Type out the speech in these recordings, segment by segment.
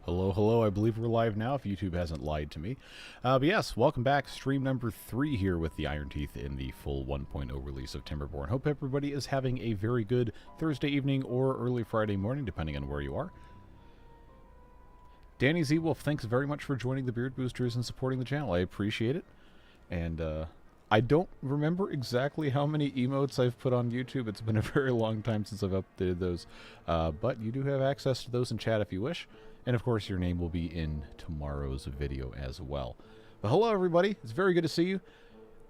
Hello, hello. I believe we're live now if YouTube hasn't lied to me. But yes, welcome back. Stream number 3 here with the Iron Teeth in the full 1.0 release of Timberborn. Hope everybody is having a very good Thursday evening or early Friday morning, depending on where you are. Danny Z Wolf, thanks very much for joining the Beard Boosters and supporting the channel. I appreciate it. And I don't remember exactly how many emotes I've put on YouTube. It's been a very long time since I've updated those. But you do have access to those in chat if you wish. And of course, your name will be in tomorrow's video as well. But hello, everybody. It's very good to see you.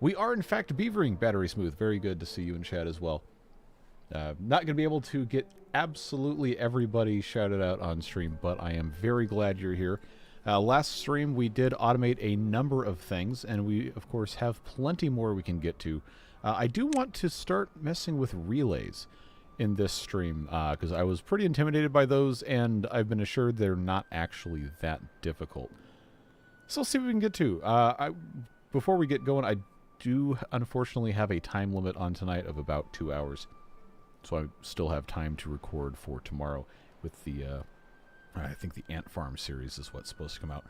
We are, in fact, beavering Battery Smooth. Very good to see you in chat as well. Not going to be able to get absolutely everybody shouted out on stream, but I am very glad you're here. Last stream, we did automate a number of things, and we, of course, have plenty more we can get to. I do want to start messing with relays in this stream, because I was pretty intimidated by those, and I've been assured they're not actually that difficult. So let's see what we can get to. Before we get going, I do unfortunately have a time limit on tonight of about 2 hours. So I still have time to record for tomorrow with the, I think the Ant Farm series is what's supposed to come out.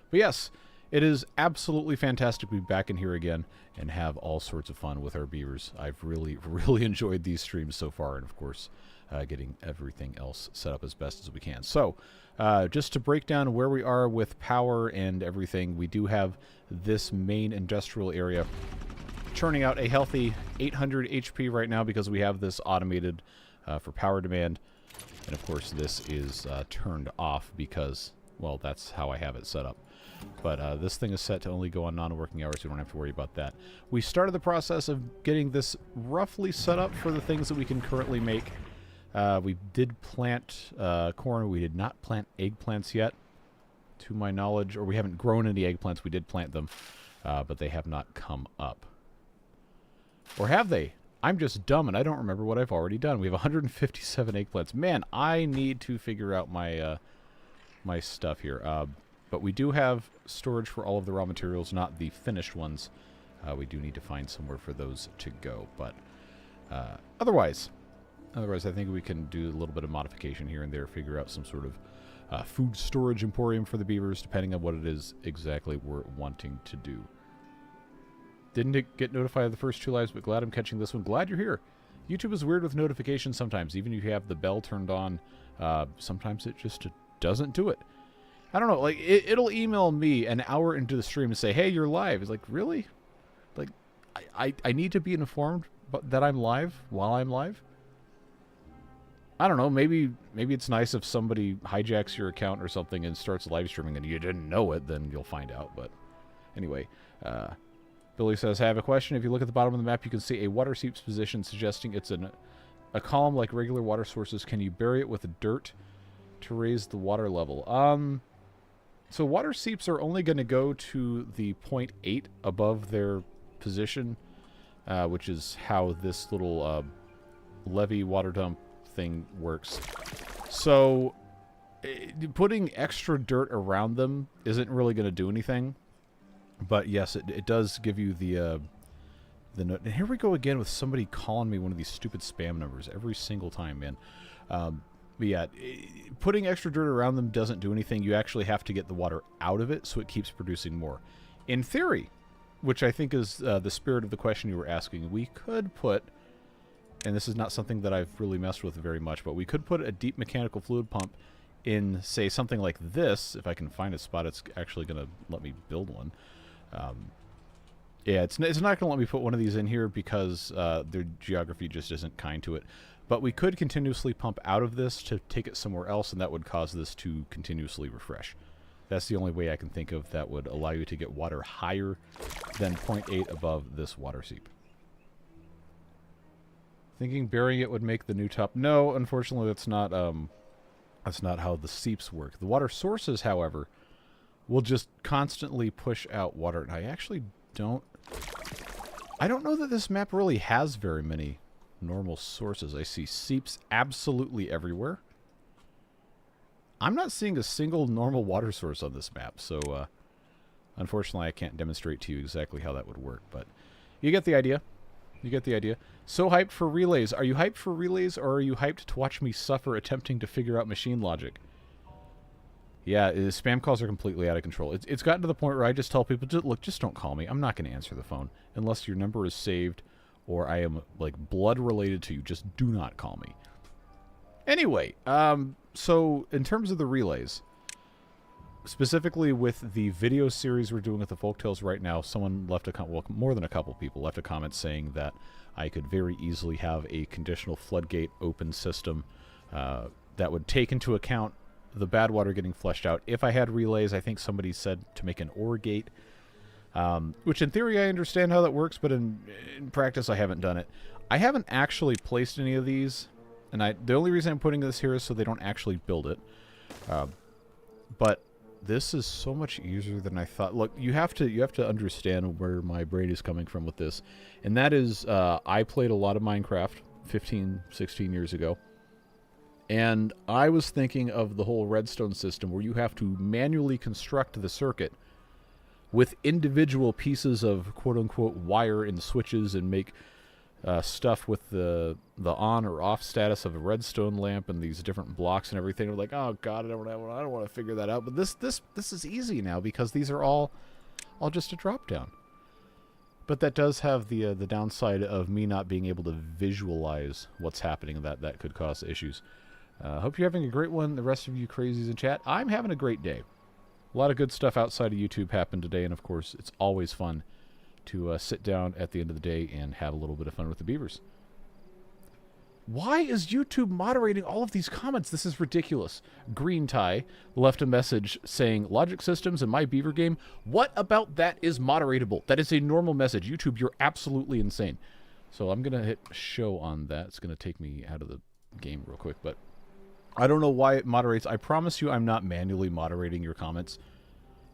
But yes, it is absolutely fantastic to be back in here again and have all sorts of fun with our beavers. I've really, really enjoyed these streams so far, and of course, getting everything else set up as best as we can. So, just to break down where we are with power and everything, we do have this main industrial area churning out a healthy 800 HP right now because we have this automated for power demand. And of course, this is turned off because, well, that's how I have it set up. But this thing is set to only go on non-working hours, so we don't have to worry about that. We started the process of getting this roughly set up for the things that we can currently make. We did plant corn. We did not plant eggplants yet, to my knowledge. Or we haven't grown any eggplants. We did plant them, but they have not come up. Or have they? I'm just dumb, and I don't remember what I've already done. We have 157 eggplants. Man, I need to figure out my my stuff here. But we do have storage for all of the raw materials, not the finished ones. We do need to find somewhere for those to go. But otherwise, I think we can do a little bit of modification here and there, figure out some sort of food storage emporium for the beavers, depending on what it is exactly we're wanting to do. Didn't get notified of the first 2 lives, but glad I'm catching this one. Glad you're here. YouTube is weird with notifications sometimes. Even if you have the bell turned on, sometimes it just doesn't do it. I don't know, like, it'll email me an hour into the stream and say, hey, you're live. It's like, really? Like, I need to be informed that I'm live while I'm live? I don't know, maybe it's nice if somebody hijacks your account or something and starts live streaming and you didn't know it, then you'll find out. But anyway, Billy says, I have a question. If you look at the bottom of the map, you can see a water seep's position, suggesting it's a column like regular water sources. Can you bury it with dirt to raise the water level? So water seeps are only going to go to the 0.8 above their position, which is how this little levee water dump thing works. So putting extra dirt around them isn't really going to do anything. But yes, it does give you the note. And here we go again with somebody calling me one of these stupid spam numbers every single time, man. But yeah, putting extra dirt around them doesn't do anything. You actually have to get the water out of it so it keeps producing more. In theory, which I think is the spirit of the question you were asking, we could put, and this is not something that I've really messed with very much, but we could put a deep mechanical fluid pump in, say, something like this. If I can find a spot, it's actually going to let me build one. Yeah, it's not going to let me put one of these in here because their geography just isn't kind to it. But we could continuously pump out of this to take it somewhere else, and that would cause this to continuously refresh. That's the only way I can think of that would allow you to get water higher than 0.8 above this water seep. Thinking burying it would make the new top. No, unfortunately, that's not how the seeps work. The water sources, however, will just constantly push out water. And I actually don't know that this map really has very many normal sources. I see seeps absolutely everywhere. I'm not seeing a single normal water source on this map, so unfortunately I can't demonstrate to you exactly how that would work, but you get the idea. You get the idea. So hyped for relays. Are you hyped for relays, or are you hyped to watch me suffer attempting to figure out machine logic? Yeah, spam calls are completely out of control. It's gotten to the point where I just tell people, look, just don't call me. I'm not going to answer the phone unless your number is saved or I am, like, blood related to you. Just do not call me. Anyway, so in terms of the relays, specifically with the video series we're doing with the Folktales right now, someone left a comment, well, more than a couple people left a comment saying that I could very easily have a conditional floodgate open system that would take into account the bad water getting flushed out. If I had relays, I think somebody said to make an OR gate, which in theory I understand how that works, but in practice I haven't done it. I haven't actually placed any of these, and the only reason I'm putting this here is so they don't actually build it. But this is so much easier than I thought. Look, you have to understand where my brain is coming from with this, and that is I played a lot of Minecraft 15, 16 years ago. And I was thinking of the whole redstone system where you have to manually construct the circuit with individual pieces of quote-unquote wire and switches and make stuff with the on or off status of a redstone lamp and these different blocks and everything. I'm like, oh god, I don't want to figure that out. But this is easy now because these are all just a drop down. But that does have the downside of me not being able to visualize what's happening. That could cause issues. Hope you're having a great one, the rest of you crazies in chat. I'm having a great day. A lot of good stuff outside of YouTube happened today, and of course, it's always fun to sit down at the end of the day and have a little bit of fun with the beavers. Why is YouTube moderating all of these comments? This is ridiculous. Green Tie left a message saying, Logic Systems in my beaver game. What about that is moderatable? That is a normal message. YouTube, you're absolutely insane. So I'm going to hit show on that. It's going to take me out of the game real quick, but I don't know why it moderates. I promise you I'm not manually moderating your comments.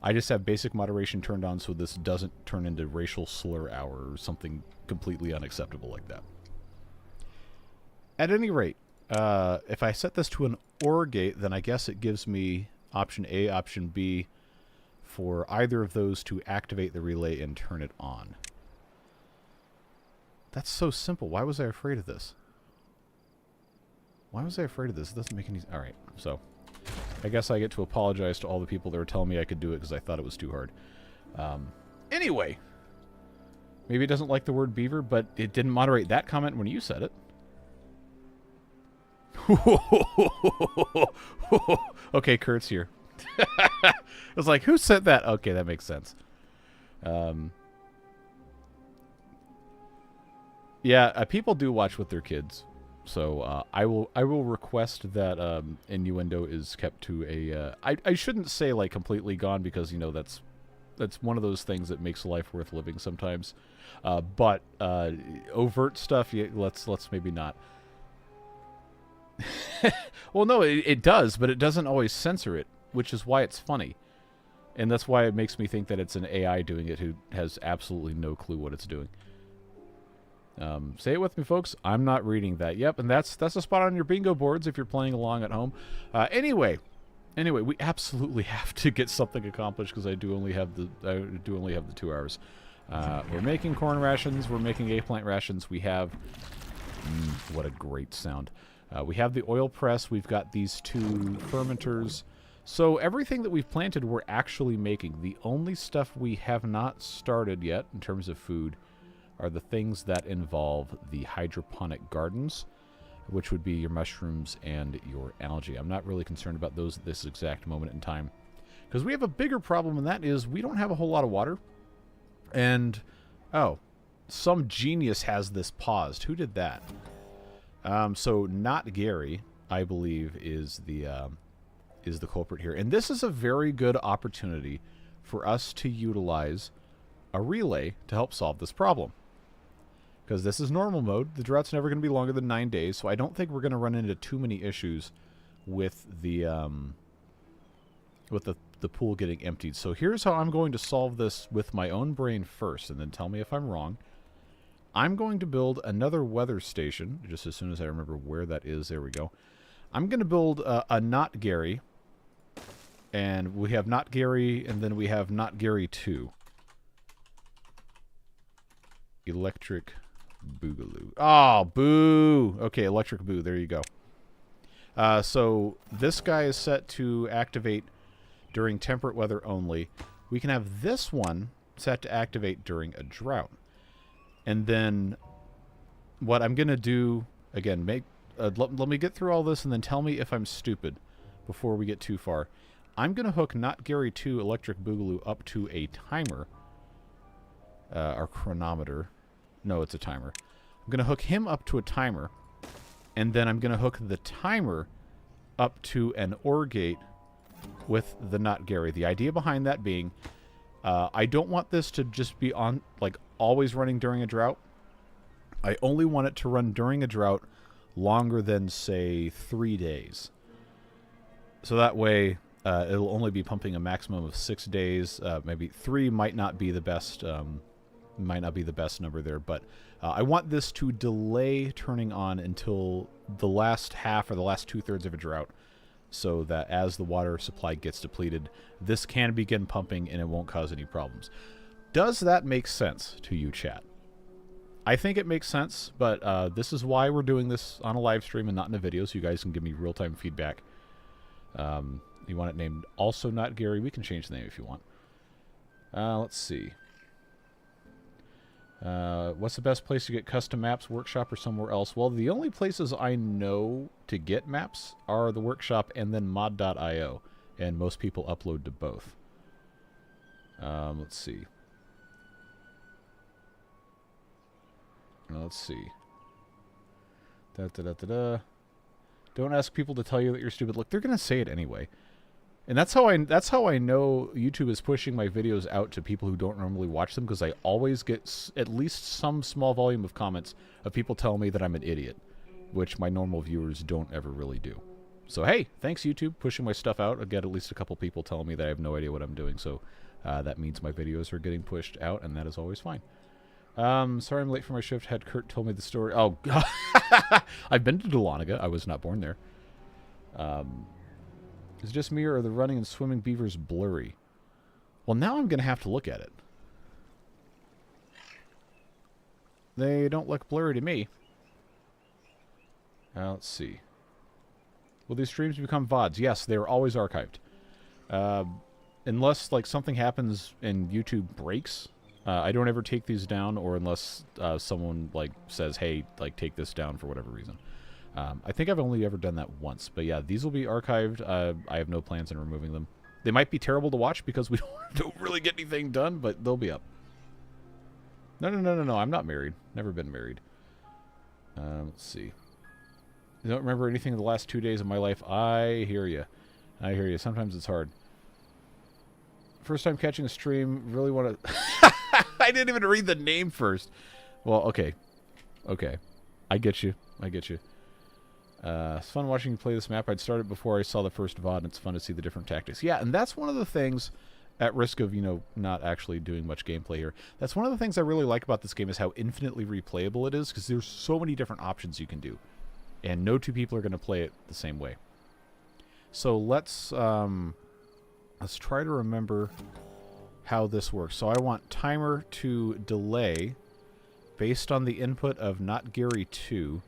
I just have basic moderation turned on so this doesn't turn into racial slur hour or something completely unacceptable like that. At any rate, if I set this to an OR gate, then I guess it gives me option A, option B for either of those to activate the relay and turn it on. That's so simple. Why was I afraid of this? Why was I afraid of this? It doesn't make any sense. Alright, so I guess I get to apologize to all the people that were telling me I could do it because I thought it was too hard. Anyway, maybe it doesn't like the word beaver, but it didn't moderate that comment when you said it. Okay, Kurt's here. I was like, who said that? Okay, that makes sense. Yeah, people do watch with their kids. So I will request that innuendo is kept to a. I shouldn't say like completely gone because you know that's one of those things that makes life worth living sometimes. But overt stuff, yeah, let's maybe not. Well, no, it does, but it doesn't always censor it, which is why it's funny, and that's why it makes me think that it's an AI doing it who has absolutely no clue what it's doing. Say it with me, folks. I'm not reading that. Yep, and that's a spot on your bingo boards if you're playing along at home. Anyway, we absolutely have to get something accomplished because I do only have the 2 hours. We're making corn rations. We're making eggplant rations. We have what a great sound. We have the oil press. We've got these 2 fermenters. So everything that we've planted, we're actually making. The only stuff we have not started yet in terms of food are the things that involve the hydroponic gardens, which would be your mushrooms and your algae. I'm not really concerned about those at this exact moment in time because we have a bigger problem, and that is we don't have a whole lot of water. And, oh, some genius has this paused. Who did that? So not Gary, I believe, is the culprit here. And this is a very good opportunity for us to utilize a relay to help solve this problem. Because this is normal mode. The drought's never going to be longer than 9 days, so I don't think we're going to run into too many issues with the pool getting emptied. So here's how I'm going to solve this with my own brain first, and then tell me if I'm wrong. I'm going to build another weather station, just as soon as I remember where that is. There we go. I'm going to build a Not Gary, and we have Not Gary, and then we have Not Gary 2. Electric Boogaloo. Oh, boo! Okay, Electric Boo. There you go. So this guy is set to activate during temperate weather only. We can have this one set to activate during a drought. And then what I'm going to do, again, let me get through all this and then tell me if I'm stupid before we get too far. I'm going to hook Not Gary 2 Electric Boogaloo up to a timer. Our chronometer. No, it's a timer. I'm going to hook him up to a timer. And then I'm going to hook the timer up to an OR gate with the Not Gary. The idea behind that being, I don't want this to just be on, like, always running during a drought. I only want it to run during a drought longer than, say, 3 days. So that way, it'll only be pumping a maximum of 6 days. Maybe 3 might not be the best. Might not be the best number there, but I want this to delay turning on until the last half or the last 2/3 of a drought, so that as the water supply gets depleted, this can begin pumping and it won't cause any problems. Does that make sense to you, chat? I think it makes sense, but this is why we're doing this on a live stream and not in a video, so you guys can give me real-time feedback. You want it named also Not Gary? We can change the name if you want. Let's see. What's the best place to get custom maps, workshop, or somewhere else? Well, the only places I know to get maps are the workshop and then mod.io, and most people upload to both. Let's see. Let's see. Don't ask people to tell you that you're stupid. Look, they're gonna say it anyway. And that's how I know YouTube is pushing my videos out to people who don't normally watch them, because I always get at least some small volume of comments of people telling me that I'm an idiot, which my normal viewers don't ever really do. So hey, thanks YouTube, pushing my stuff out. I get at least a couple people telling me that I have no idea what I'm doing, so that means my videos are getting pushed out, and that is always fine. Sorry I'm late for my shift. Had Kurt told me the story. Oh, God. I've been to Dealanach. I was not born there. Is it just me, or are the running and swimming beavers blurry? Well, now I'm going to have to look at it. They don't look blurry to me. Let's see. Will these streams become VODs? Yes, they are always archived. Unless, like, something happens and YouTube breaks, I don't ever take these down, or unless someone, like, says, hey, like, take this down for whatever reason. I think I've only ever done that once. But yeah, these will be archived. I have no plans on removing them. They might be terrible to watch because we don't really get anything done, but they'll be up. No. I'm not married. Never been married. Let's see. I don't remember anything in the last 2 days of my life. I hear you. I hear you. Sometimes it's hard. First time catching a stream. Really want to... I didn't even read the name first. Well, okay. Okay. I get you. I get you. It's fun watching you play this map. I'd started before I saw the first VOD, and it's fun to see the different tactics. Yeah, and that's one of the things, at risk of, you know, not actually doing much gameplay here, that's one of the things I really like about this game is how infinitely replayable it is, because there's so many different options you can do. And no two people are going to play it the same way. So let's try to remember how this works. So I want timer to delay based on the input of Not Gary 2.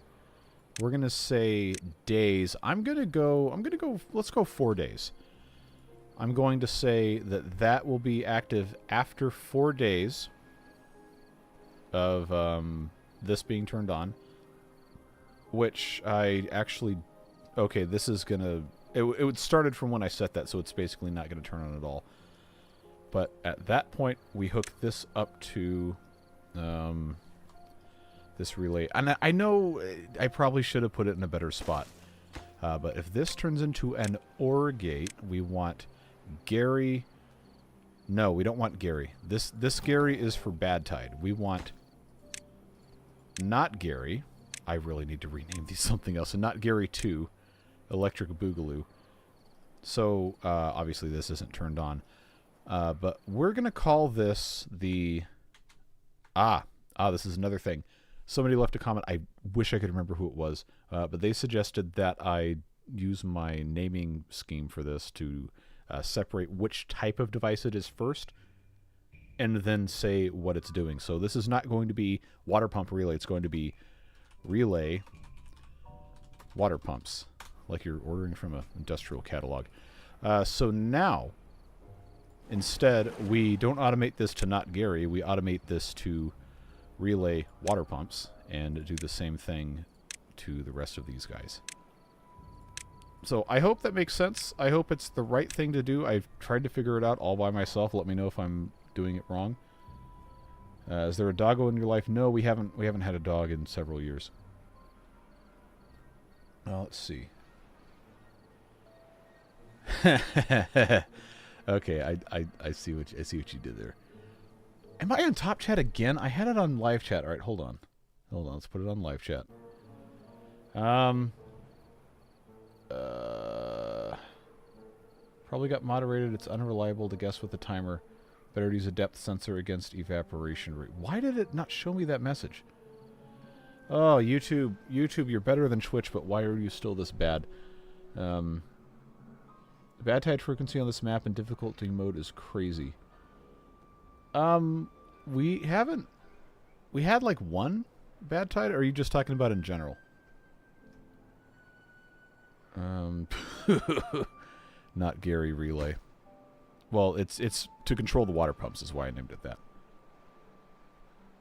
We're going to say days. I'm going to go, let's go 4 days. I'm going to say that that will be active after 4 days of this being turned on. Which I actually, okay, this is going to, it started from when I set that, so it's basically not going to turn on at all. But at that point, we hook this up to this relay. And I know I probably should have put it in a better spot. But if this turns into an OR gate, we want Gary. No, we don't want Gary. This Gary is for bad tide. We want Not Gary. I really need to rename these something else. And Not Gary 2, Electric Boogaloo. So, obviously this isn't turned on. But we're going to call this the... this is another thing. Somebody left a comment. I wish I could remember who it was. But they suggested that I use my naming scheme for this to separate which type of device it is first, and then say what it's doing. So this is not going to be water pump relay. It's going to be relay water pumps, like you're ordering from an industrial catalog. So now Instead, we don't automate this to not Gary. We automate this to relay water pumps and do the same thing to the rest of these guys. So I hope that makes sense. I hope it's the right thing to do. I've tried to figure it out all by myself. Let me know if I'm doing it wrong. Is there a doggo in your life? No, we haven't had a dog in several years. Let's see. Okay, I see what you did there. Am I on top chat again? I had it on live chat. All right, hold on. Let's put it on live chat. Probably got moderated. It's unreliable to guess with the timer. Better to use a depth sensor against evaporation rate. Why did it not show me that message? Oh, YouTube, you're better than Twitch, but why are you still this bad? Bad tide frequency on this map in difficulty mode is crazy. We had like one bad tide, or are you just talking about in general? Not Gary relay. Well, it's to control the water pumps is why I named it that.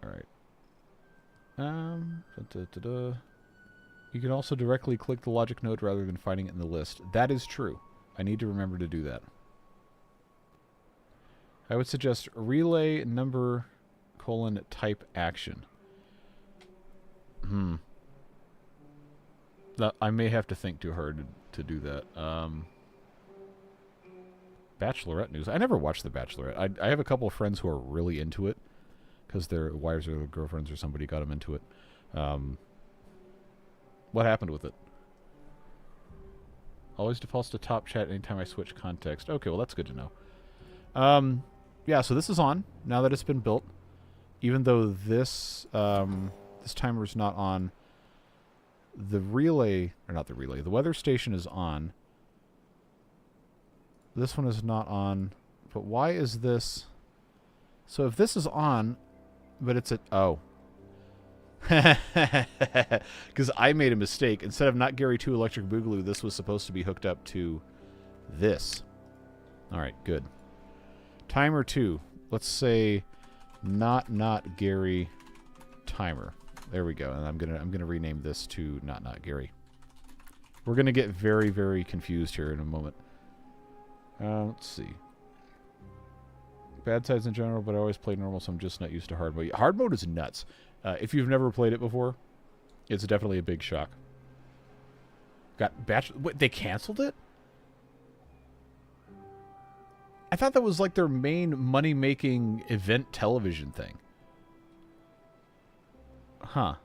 All right. You can also directly click the logic node rather than finding it in the list. That is true. I need to remember to do that. I would suggest relay number : type action. I may have to think too hard to do that. Bachelorette news. I never watched The Bachelorette. I have a couple of friends who are really into it because their wives or their girlfriends or somebody got them into it. What happened with it? Always defaults to top chat anytime I switch context. Okay, well that's good to know. Yeah, so this is on now that it's been built. Even though this this timer is not on, the relay, or not the relay, the weather station is on. This one is not on, but why is this? So if this is on, but it's at, oh. Because I made a mistake. Instead of not Gary 2 Electric Boogaloo, this was supposed to be hooked up to this. Alright, good. Timer 2. Let's say not Gary timer. There we go. And I'm gonna rename this to not Gary. We're gonna get very, very confused here in a moment. Let's see. Bad sides in general, but I always play normal, so I'm just not used to hard mode. Hard mode is nuts. If you've never played it before, it's definitely a big shock. Wait, they canceled it? I thought that was like their main money-making event television thing. Huh.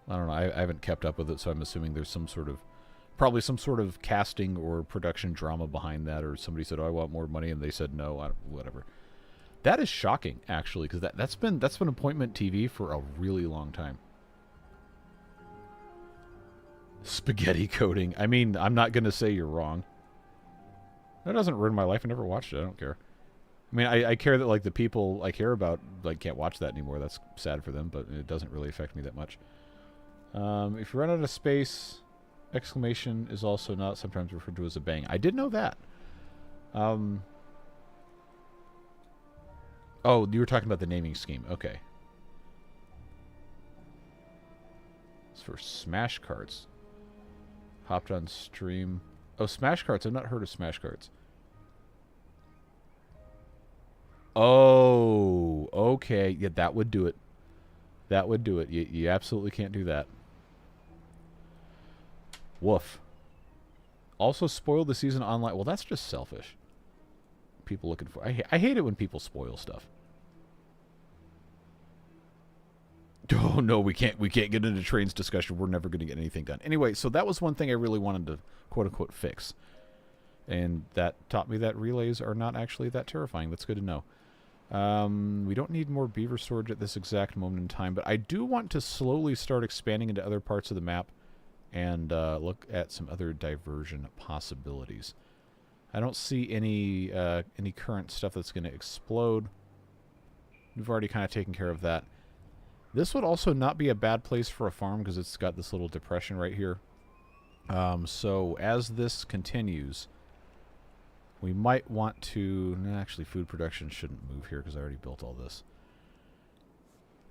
I don't know. I haven't kept up with it, so I'm assuming there's some sort of... Probably some sort of casting or production drama behind that, or somebody said, oh, I want more money, and they said no, whatever. That is shocking, actually, because that's been appointment TV for a really long time. Spaghetti coding. I mean, I'm not going to say you're wrong. That doesn't ruin my life. I never watched it. I don't care. I mean, I care that, like, the people I care about, like, can't watch that anymore. That's sad for them, but it doesn't really affect me that much. If you run out of space... Exclamation is also not sometimes referred to as a bang. I did know that. Oh, you were talking about the naming scheme. Okay. It's for Smash Carts. Hopped on stream. Oh, Smash Carts. I've not heard of Smash Carts. Oh, okay. Yeah, that would do it. That would do it. You absolutely can't do that. Woof. Also spoiled the season online. Well, that's just selfish. People looking for... I hate it when people spoil stuff. Oh, no, we can't get into trains discussion. We're never going to get anything done. Anyway, so that was one thing I really wanted to, quote-unquote, fix. And that taught me that relays are not actually that terrifying. That's good to know. We don't need more beaver storage at this exact moment in time, but I do want to slowly start expanding into other parts of the map and look at some other diversion possibilities. I don't see any current stuff that's going to explode. We've already kind of taken care of that. This would also not be a bad place for a farm because it's got this little depression right here. So as this continues, We might want to... No, actually, food production shouldn't move here because I already built all this.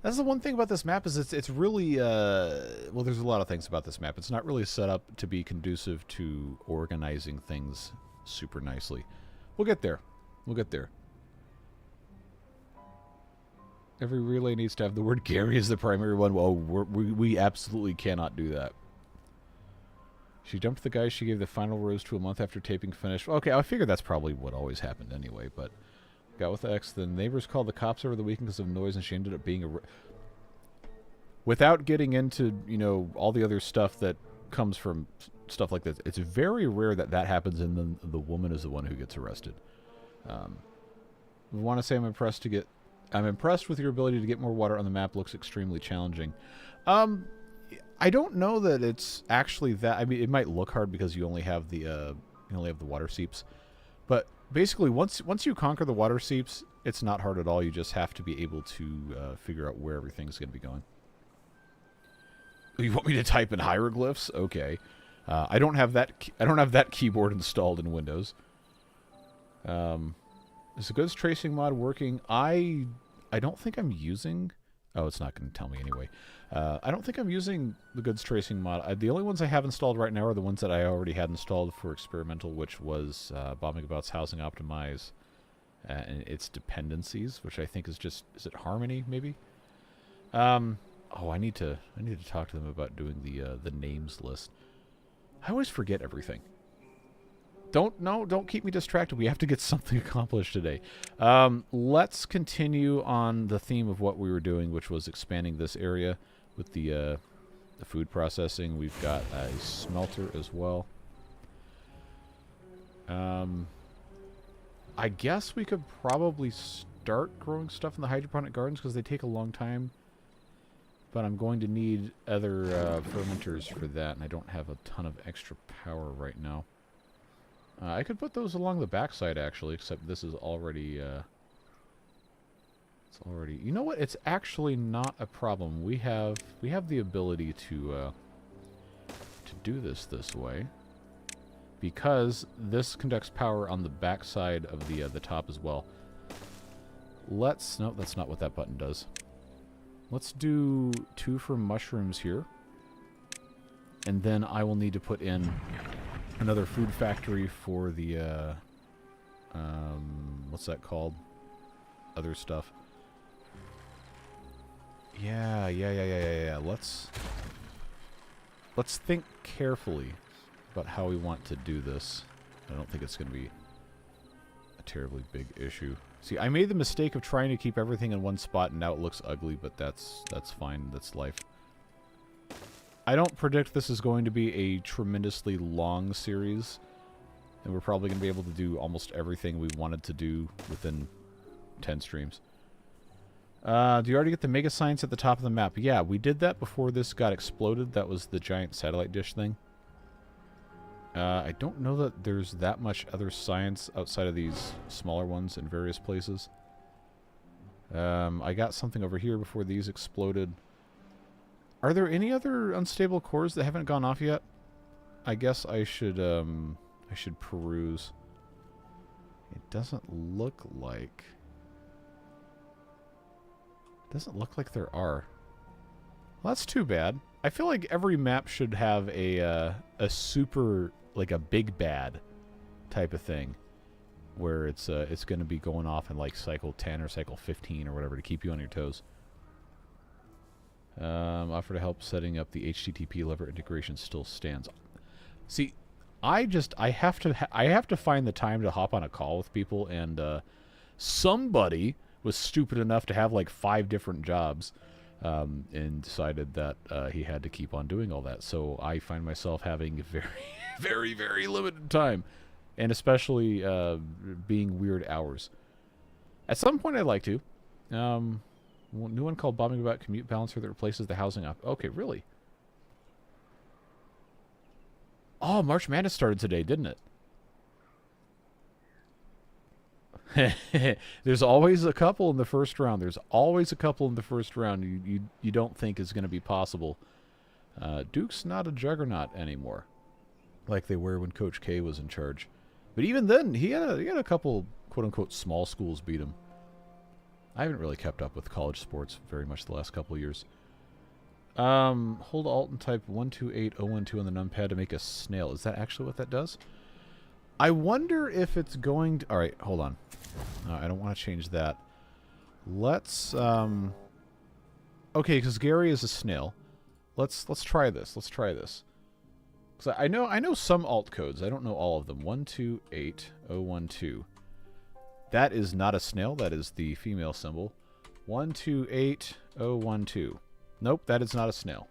That's the one thing about this map is it's really... well, there's a lot of things about this map. It's not really set up to be conducive to organizing things super nicely. We'll get there. We'll get there. Every relay needs to have the word Gary as the primary one. Well, we absolutely cannot do that. She dumped the guy she gave the final rose to a month after taping finished. Okay, I figured that's probably what always happened anyway, but... Got with the X. The neighbors called the cops over the weekend because of noise, and she ended up being a... Without getting into, you know, all the other stuff that comes from stuff like this, it's very rare that that happens and then the woman is the one who gets arrested. I want to say I'm impressed with your ability to get more water on the map. Looks extremely challenging. I don't know that it's actually that. I mean, it might look hard because you only have the water seeps, but basically once you conquer the water seeps, it's not hard at all. You just have to be able to figure out where everything's going to be going. You want me to type in hieroglyphs? Okay. I don't have that keyboard installed in Windows. Is the goods tracing mod working? I don't think I'm using... Oh, it's not going to tell me anyway. I don't think I'm using the goods tracing mod. The only ones I have installed right now are the ones that I already had installed for experimental, which was Bombing About's Housing Optimize and its dependencies, which I think is just... Is it Harmony, maybe? Oh, I need to talk to them about doing the names list. I always forget everything. Don't keep me distracted. We have to get something accomplished today. Let's continue on the theme of what we were doing, which was expanding this area with the food processing. We've got a smelter as well. I guess we could probably start growing stuff in the hydroponic gardens because they take a long time. But I'm going to need other fermenters for that, and I don't have a ton of extra power right now. I could put those along the backside, actually, except this is already... it's already... You know what? It's actually not a problem. We have the ability to do this way. Because this conducts power on the backside of the top as well. Let's... No, that's not what that button does. Let's do 2 for mushrooms here. And then I will need to put in another food factory for the, what's that called? Other stuff. Yeah. Let's think carefully about how we want to do this. I don't think it's going to be a terribly big issue. See, I made the mistake of trying to keep everything in one spot, and now it looks ugly, but that's fine. That's life. I don't predict this is going to be a tremendously long series, and we're probably going to be able to do almost everything we wanted to do within 10 streams. Do you already get the mega science at the top of the map? Yeah, we did that before this got exploded. That was the giant satellite dish thing. I don't know that there's that much other science outside of these smaller ones in various places. I got something over here before these exploded. Are there any other unstable cores that haven't gone off yet? I guess I should peruse. It doesn't look like... Doesn't look like there are. Well, that's too bad. I feel like every map should have a super, like a big bad type of thing, where it's going to be going off in like cycle 10 or cycle 15 or whatever to keep you on your toes. Offer to help setting up the HTTP lever integration still stands. See, I have to find the time to hop on a call with people, and somebody was stupid enough to have like 5 different jobs. And decided that he had to keep on doing all that. So I find myself having very, very limited time. And especially being weird hours. At some point I'd like to. New one called Bombing About Commute Balancer that replaces the housing op. Okay, really? Oh, March Madness started today, didn't it? There's always a couple in the first round. There's always a couple in the first round you don't think is going to be possible. Duke's not a juggernaut anymore, like they were when Coach K was in charge. But even then, he had a couple quote-unquote small schools beat him. I haven't really kept up with college sports very much the last couple of years. Hold Alt and type 128012 on the numpad to make a snail. Is that actually what that does? I wonder if it's going to... Alright, hold on. I don't want to change that. Let's, okay, because Gary is a snail. Let's try this. Let's try this. Because I know some alt codes. I don't know all of them. 128012. That is not a snail. That is the female symbol. 128012. Nope, that is not a snail.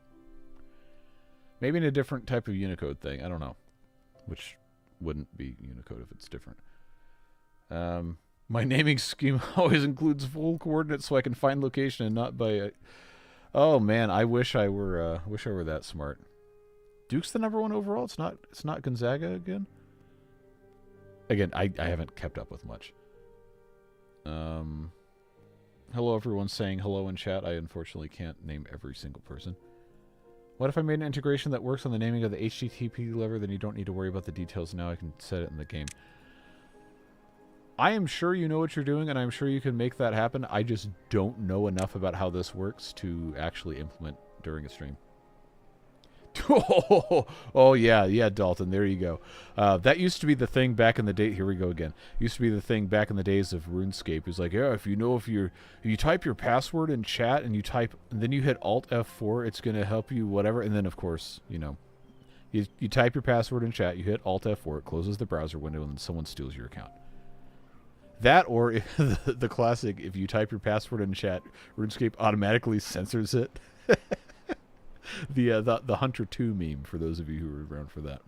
Maybe in a different type of Unicode thing. I don't know. Which wouldn't be Unicode if it's different. My naming scheme always includes full coordinates so I can find location and not by... Oh man, I wish I were that smart. Duke's the #1 overall? It's not Gonzaga again? Again, I haven't kept up with much. Hello everyone saying hello in chat. I unfortunately can't name every single person. What if I made an integration that works on the naming of the HTTP lever, then you don't need to worry about the details now, I can set it in the game. I am sure you know what you're doing, and I'm sure you can make that happen. I just don't know enough about how this works to actually implement during a stream. Oh yeah, Dalton, there you go. That used to be the thing back in the day. Here we go again. Used to be the thing back in the days of RuneScape. It was like, yeah, if you type your password in chat and then you hit Alt F4, it's gonna help you whatever. And then of course, you type your password in chat, you hit Alt F4, it closes the browser window, and then someone steals your account. That or the classic, if you type your password in chat, RuneScape automatically censors it. The Hunter 2 meme, for those of you who were around for that.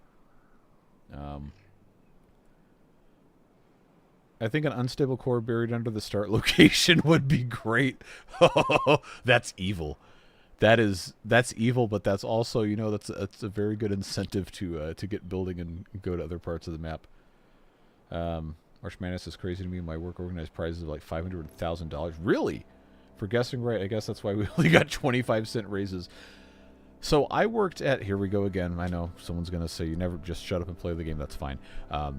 I think an unstable core buried under the start location would be great. Oh, that's evil. That's evil, but that's also, that's a very good incentive to get building and go to other parts of the map. March Madness is crazy to me. My work organized prizes of like $500,000. Really? For guessing right, I guess that's why we only got 25-cent raises. So I worked at... Here we go again. I know someone's going to say, you never just shut up and play the game. That's fine. I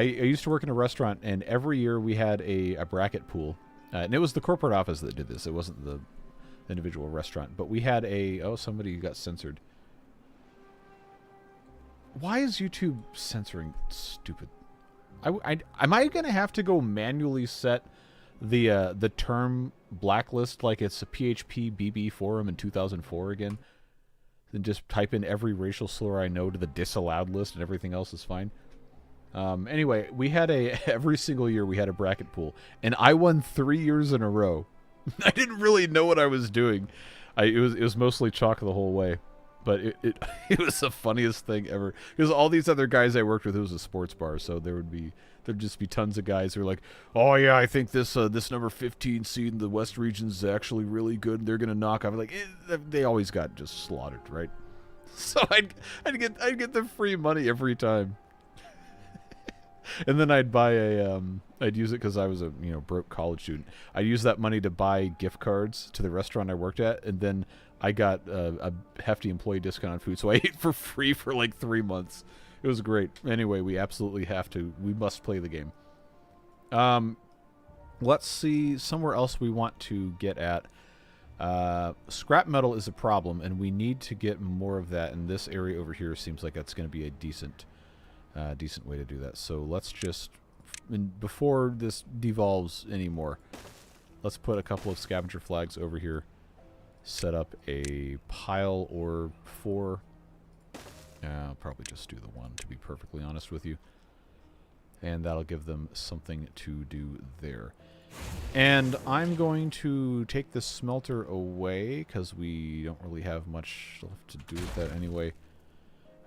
used to work in a restaurant, and every year we had a bracket pool. And it was the corporate office that did this. It wasn't the individual restaurant. But we had a... Oh, somebody got censored. Why is YouTube censoring stupid... am I going to have to go manually set the term blacklist like it's a PHP BB forum in 2004 again? Then just type in every racial slur I know to the disallowed list and everything else is fine? Anyway, we had every single year we had a bracket pool, and I won 3 years in a row. I didn't really know what I was doing. It was mostly chalk the whole way. But it was the funniest thing ever. Because all these other guys I worked with, it was a sports bar, so there'd just be tons of guys who were like, oh yeah, I think this number 15 seed in the West region is actually really good. They're gonna knock off. Like they always got just slaughtered, right? So I'd get the free money every time. And then I'd buy I'd use it because I was a broke college student. I'd use that money to buy gift cards to the restaurant I worked at, and then I got a hefty employee discount on food, so I ate for free for like 3 months. It was great. Anyway, we must play the game. Let's see, somewhere else we want to get at. Scrap metal is a problem, and we need to get more of that, and this area over here seems like that's going to be a decent way to do that. So let's just, before this devolves anymore, let's put a couple of scavenger flags over here. Set up a pile or 4. I'll probably just do the 1, to be perfectly honest with you. And that'll give them something to do there. And I'm going to take the smelter away, because we don't really have much left to do with that anyway.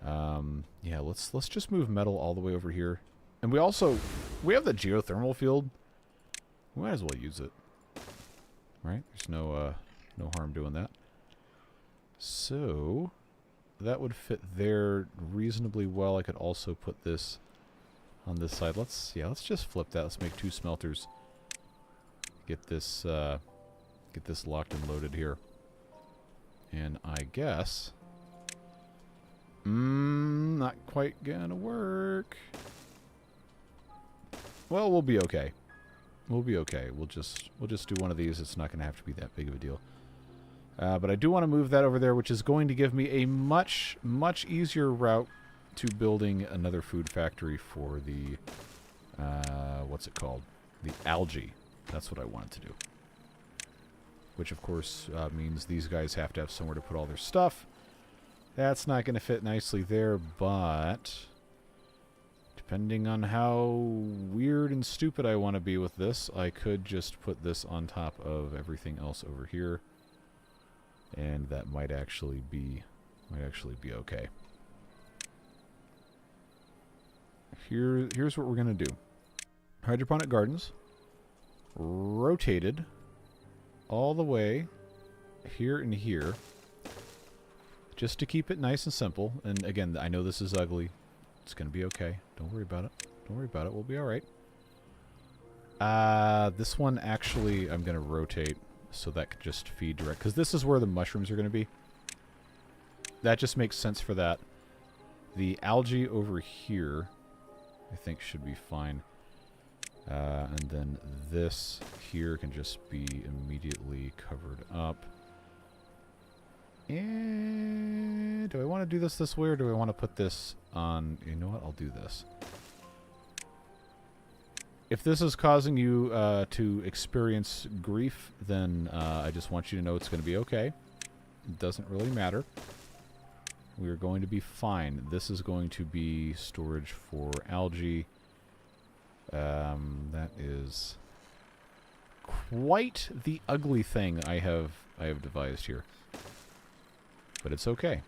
Yeah, let's just move metal all the way over here. And we have the geothermal field. We might as well use it. Right? There's no harm doing that. So that would fit there reasonably well. I could also put this on this side. Let's just flip that. Let's make 2 smelters. Get this locked and loaded here. And I guess not quite gonna work. Well, we'll be okay. We'll be okay. We'll just do one of these. It's not going to have to be that big of a deal. But I do want to move that over there, which is going to give me a much, much easier route to building another food factory for the, what's it called? The algae. That's what I wanted to do. Which, of course, means these guys have to have somewhere to put all their stuff. That's not going to fit nicely there, but depending on how weird and stupid I want to be with this, I could just put this on top of everything else over here. And that might actually be okay. Here's what we're going to do. Hydroponic gardens, rotated all the way here and here, just to keep it nice and simple. And again, I know this is ugly. It's going to be okay. Don't worry about it. Don't worry about it. We'll be all right. This one actually I'm going to rotate so that could just feed direct, because this is where the mushrooms are going to be. That just makes sense for that. The algae over here I think should be fine. And then this here can just be immediately covered up. And do I want to do this way, or do I want to put this on... You know what? I'll do this. If this is causing you to experience grief, then I just want you to know it's going to be okay. It doesn't really matter. We are going to be fine. This is going to be storage for algae. That is quite the ugly thing I have devised here. But it's okay.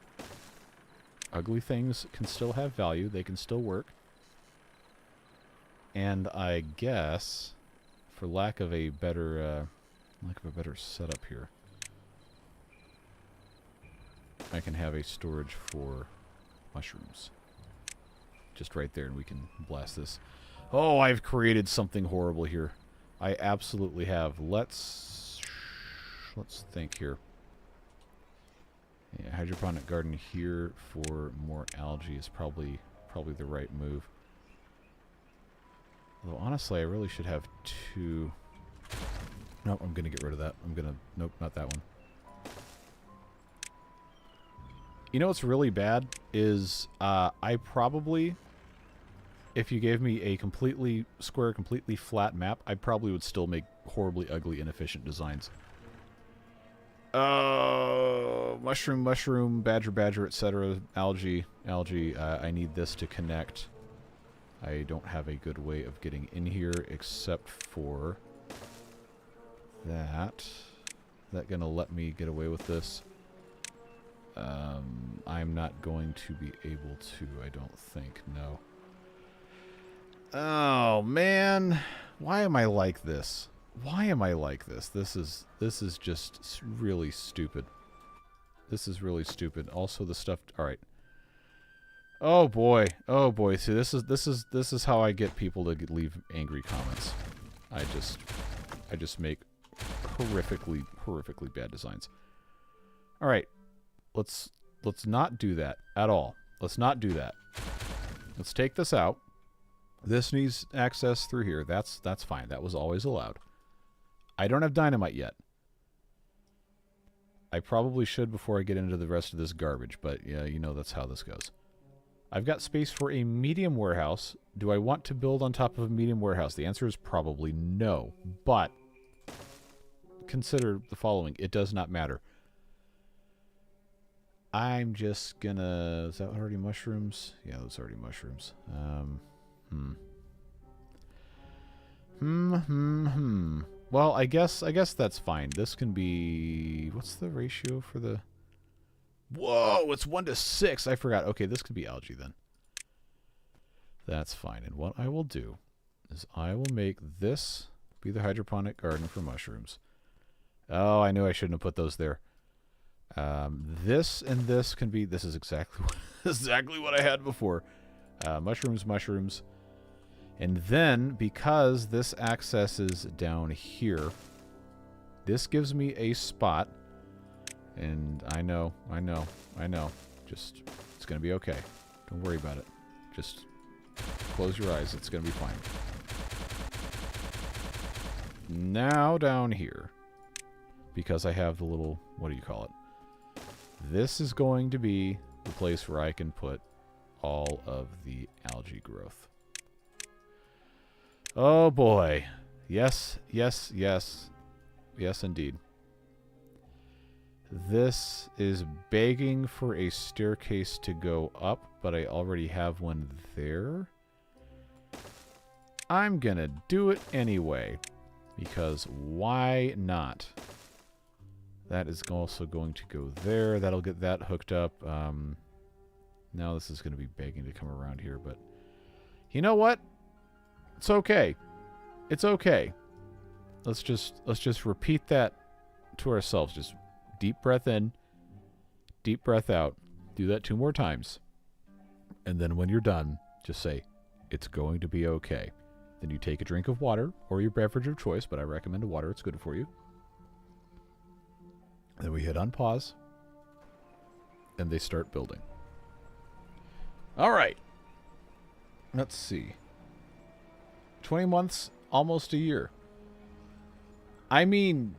Ugly things can still have value. They can still work. And I guess, for lack of a better setup here, I can have a storage for mushrooms. Just right there, and we can blast this. Oh, I've created something horrible here. I absolutely have. Let's think here. Yeah, hydroponic garden here for more algae is probably the right move. Although honestly, I really should have two. Nope, I'm gonna get rid of that. Nope, not that one. You know what's really bad is I probably, if you gave me a completely square, completely flat map, I probably would still make horribly ugly, inefficient designs. Mushroom, badger, etc. Algae. I need this to connect. I don't have a good way of getting in here except for that. Is that gonna let me get away with this? I'm not going to be able to, I don't think, no. Oh, man. Why am I like this? Why am I like this? This is just really stupid. This is really stupid. Also, the stuff... Alright. Oh, boy. Oh, boy. See, this is how I get people to leave angry comments. I just make horrifically bad designs. Alright. Let's not do that at all. Let's not do that. Let's take this out. This needs access through here. That's fine. That was always allowed. I don't have dynamite yet. I probably should before I get into the rest of this garbage, but yeah, you know that's how this goes. I've got space for a medium warehouse. Do I want to build on top of a medium warehouse? The answer is probably no, but consider the following. It does not matter. I'm just gonna... Is that already mushrooms? Yeah, those are already mushrooms. Well, I guess that's fine. This can be... What's the ratio for the... Whoa, it's 1:6. I forgot. Okay, this could be algae then. That's fine. And what I will do is I will make this be the hydroponic garden for mushrooms. Oh, I knew I shouldn't have put those there. This and this can be... This is exactly what I had before. Mushrooms. And then, because this accesses down here, this gives me a spot. And I know. Just, it's going to be okay. Don't worry about it. Just close your eyes. It's going to be fine. Now down here, because I have the little, what do you call it? This is going to be the place where I can put all of the algae growth. Oh boy. Yes, yes, yes. Yes, indeed. This is begging for a staircase to go up, but I already have one there. I'm gonna do it anyway, because why not? That is also going to go there. That'll get that hooked up. Now this is going to be begging to come around here, but you know what? It's okay. It's okay. Let's just repeat that to ourselves. Just deep breath in, deep breath out. Do that 2 more times. And then when you're done, just say, it's going to be okay. Then you take a drink of water or your beverage of choice, but I recommend water. It's good for you. Then we hit unpause, and they start building. All right. Let's see. 20 months, almost a year. I mean,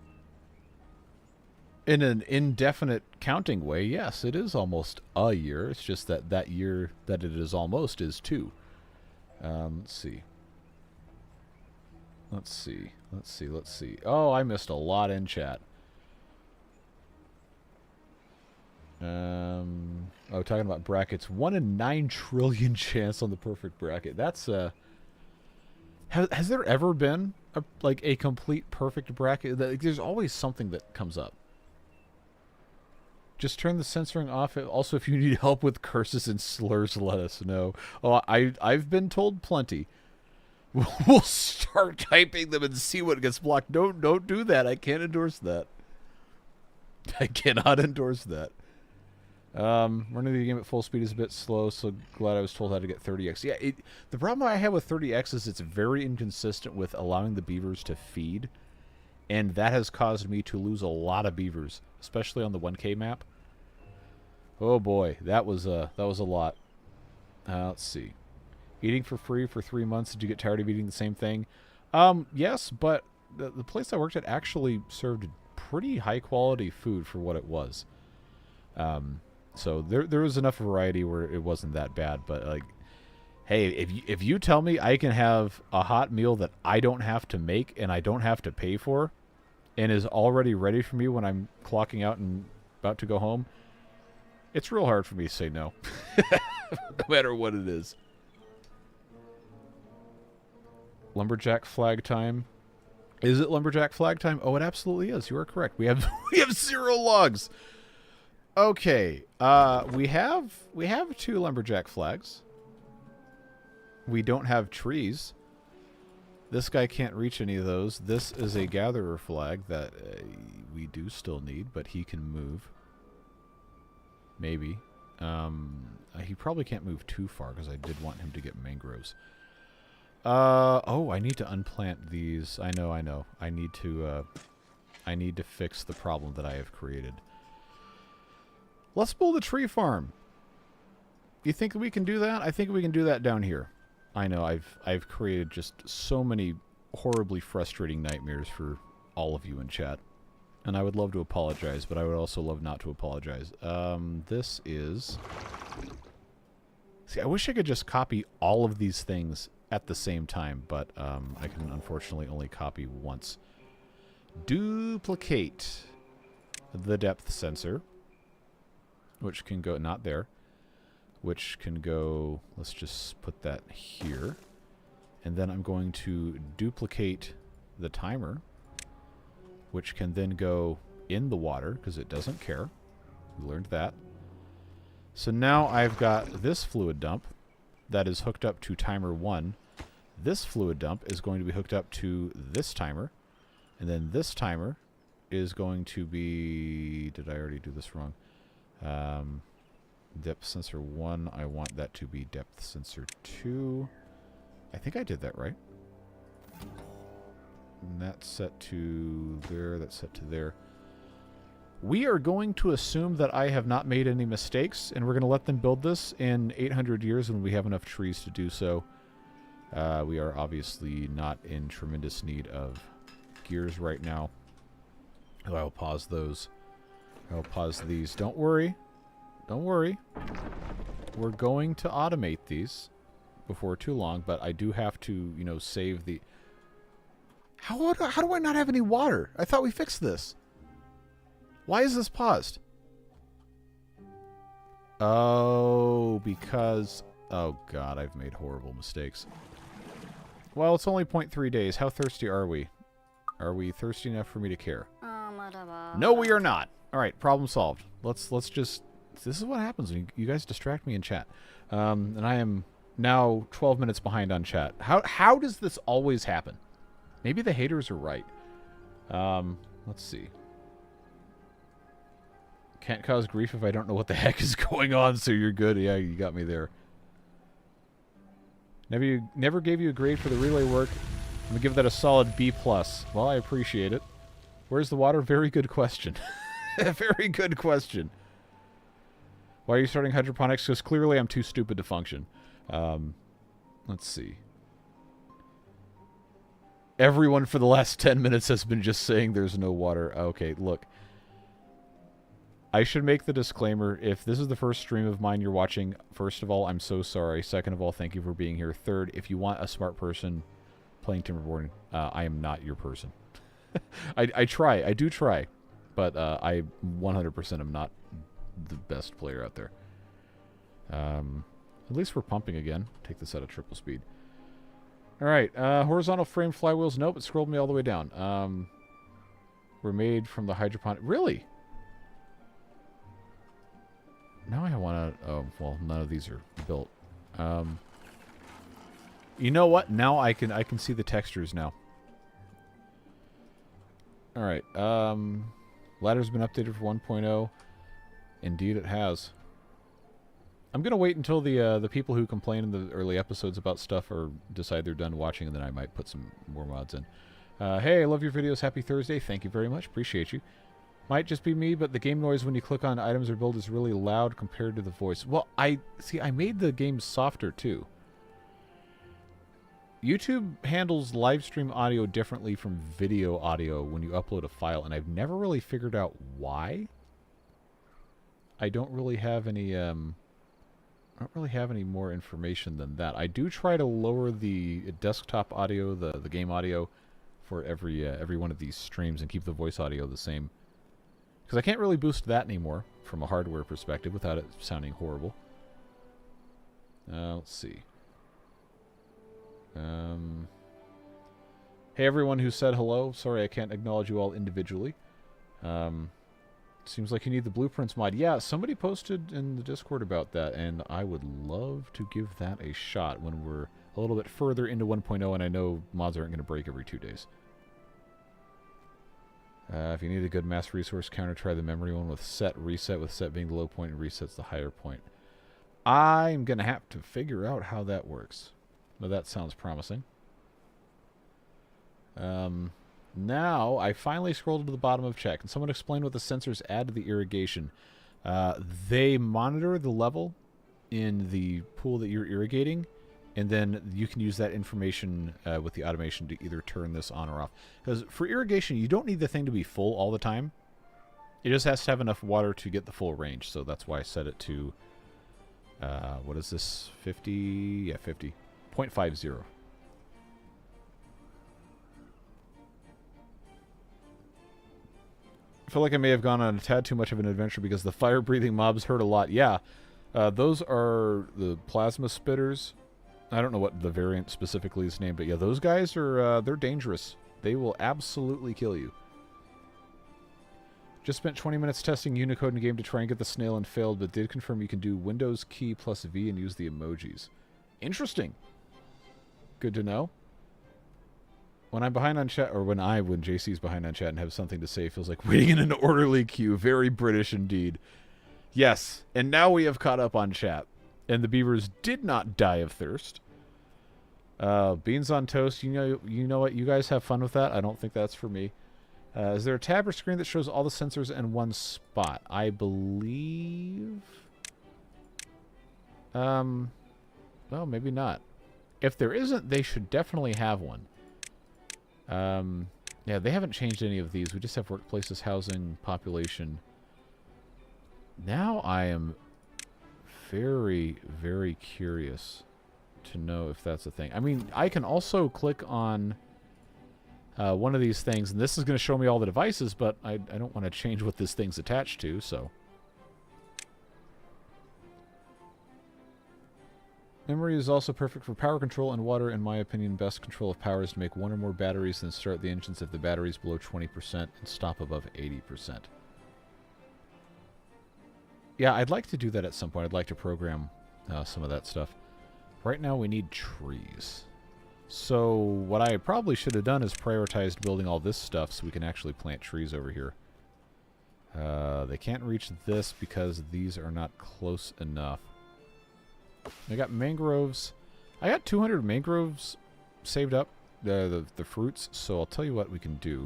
in an indefinite counting way, yes, it is almost a year. It's just that that year that it is almost is 2. Let's see. Let's see. Let's see. Let's see. Oh, I missed a lot in chat. Oh, talking about brackets. 1 in 9 trillion chance on the perfect bracket. That's has there ever been a complete perfect bracket? There's always something that comes up. Just turn the censoring off. Also, if you need help with curses and slurs, let us know. Oh, I've been told plenty. We'll start typing them and see what gets blocked. Don't do that. I can't endorse that. I cannot endorse that. Running the game at full speed is a bit slow, so glad I was told how to get 30x. Yeah, the problem I have with 30x is it's very inconsistent with allowing the beavers to feed, and that has caused me to lose a lot of beavers, especially on the 1K map. Oh boy, that was a lot. Let's see. Eating for free for 3 months. Did you get tired of eating the same thing? Yes, but the place I worked at actually served pretty high quality food for what it was. So there was enough variety where it wasn't that bad. But like, hey, if you tell me I can have a hot meal that I don't have to make and I don't have to pay for, and is already ready for me when I'm clocking out and about to go home, it's real hard for me to say no, no matter what it is. Lumberjack flag time. Is it lumberjack flag time? Oh, it absolutely is. You are correct. We have 0 logs. Okay, we have 2 lumberjack flags. We don't have trees. This guy can't reach any of those. This is a gatherer flag that we do still need, but he can move. Maybe. He probably can't move too far because I did want him to get mangroves. Oh, I need to unplant these. I know. I need to fix the problem that I have created. Let's build a tree farm. You think we can do that? I think we can do that down here. I know I've created just so many horribly frustrating nightmares for all of you in chat. And I would love to apologize, but I would also love not to apologize. This is... See, I wish I could just copy all of these things at the same time, but I can unfortunately only copy once. Duplicate the depth sensor, which can go, not there, which can go, let's just put that here. And then I'm going to duplicate the timer, which can then go in the water, because it doesn't care. We learned that. So now I've got this fluid dump that is hooked up to timer 1. This fluid dump is going to be hooked up to this timer. And then this timer is going to be... Did I already do this wrong? Depth sensor 1, I want that to be depth sensor 2. I think I did that right. And that's set to there, that's set to there. We are going to assume that I have not made any mistakes, and we're going to let them build this in 800 years when we have enough trees to do so. We are obviously not in tremendous need of gears right now. Oh, I'll pause those. I'll pause these. Don't worry. Don't worry. We're going to automate these before too long, but I do have to, you know, save the... How do I not have any water? I thought we fixed this. Why is this paused? Oh, because... Oh, God, I've made horrible mistakes. Well, it's only 0.3 days. How thirsty are we? Are we thirsty enough for me to care? No, we are not. All right, problem solved. Let's just... This is what happens when you guys distract me in chat. And I am now 12 minutes behind on chat. How does this always happen? Maybe the haters are right. Let's see. Can't cause grief if I don't know what the heck is going on, so you're good. Yeah, you got me there. Never gave you a grade for the relay work. I'm going to give that a solid B+. Well, I appreciate it. Where's the water? Very good question. Very good question. Why are you starting hydroponics? Because clearly I'm too stupid to function. Let's see. Everyone for the last 10 minutes has been just saying there's no water. Okay, look. I should make the disclaimer. If this is the first stream of mine you're watching, first of all, I'm so sorry. Second of all, thank you for being here. Third, if you want a smart person playing Timberborn, I am not your person. I try. I do try. But I 100% am not the best player out there. At least we're pumping again. Take this out of triple speed. Alright, horizontal frame flywheels. Nope, it scrolled me all the way down. Were made from the hydroponic... Really? Now I want to... Oh, well, none of these are built. You know what? Now I can see the textures now. Alright, ladder's been updated for 1.0. Indeed it has. I'm going to wait until the people who complain in the early episodes about stuff or decide they're done watching, and then I might put some more mods in. Hey, I love your videos. Happy Thursday. Thank you very much. Appreciate you. Might just be me, but the game noise when you click on items or build is really loud compared to the voice. Well, I made the game softer, too. YouTube handles live stream audio differently from video audio when you upload a file, and I've never really figured out why. I don't really have any more information than that. I do try to lower the desktop audio, the game audio, for every one of these streams and keep the voice audio the same. Because I can't really boost that anymore from a hardware perspective without it sounding horrible. Let's see. Hey everyone who said hello. Sorry I can't acknowledge you all individually. Seems like you need the blueprints mod. Yeah, somebody posted in the Discord about that, and I would love to give that a shot when we're a little bit further into 1.0, and I know mods aren't going to break every 2 days. If you need a good mass resource counter, try the memory one with set, reset, with set being the low point and reset's the higher point. I'm going to have to figure out how that works. Well, that sounds promising. Now, I finally scrolled to the bottom of check. Can someone explain what the sensors add to the irrigation? They monitor the level in the pool that you're irrigating, and then you can use that information with the automation to either turn this on or off. Because for irrigation, you don't need the thing to be full all the time. It just has to have enough water to get the full range, so that's why I set it to, what is this, 50? Yeah, 50. 0.50. I feel like I may have gone on a tad too much of an adventure because the fire-breathing mobs hurt a lot. Yeah, those are the plasma spitters. I don't know what the variant specifically is named, but yeah, those guys are, they're dangerous. They will absolutely kill you. Just spent 20 minutes testing Unicode in game to try and get the snail and failed, but did confirm you can do Windows key plus V and use the emojis. Interesting. Good to know. When I'm behind on chat, or when JC's behind on chat and have something to say, feels like waiting in an orderly queue. Very British indeed. Yes, and now we have caught up on chat. And the beavers did not die of thirst. Beans on toast. You know what? You guys have fun with that. I don't think that's for me. Is there a tab or screen that shows all the sensors in one spot? I believe... well, maybe not. If there isn't, they should definitely have one. Yeah, they haven't changed any of these. We just have workplaces, housing, population. Now I am very, very curious to know if that's a thing. I mean, I can also click on one of these things, and this is going to show me all the devices, but I don't want to change what this thing's attached to, so. Memory is also perfect for power control and water. In my opinion, best control of power is to make one or more batteries, then start the engines if the battery is below 20% and stop above 80%. Yeah, I'd like to do that at some point. I'd like to program some of that stuff. Right now we need trees. So what I probably should have done is prioritized building all this stuff so we can actually plant trees over here. They can't reach this because these are not close enough. I got mangroves. I got 200 mangroves saved up, the fruits, so I'll tell you what we can do.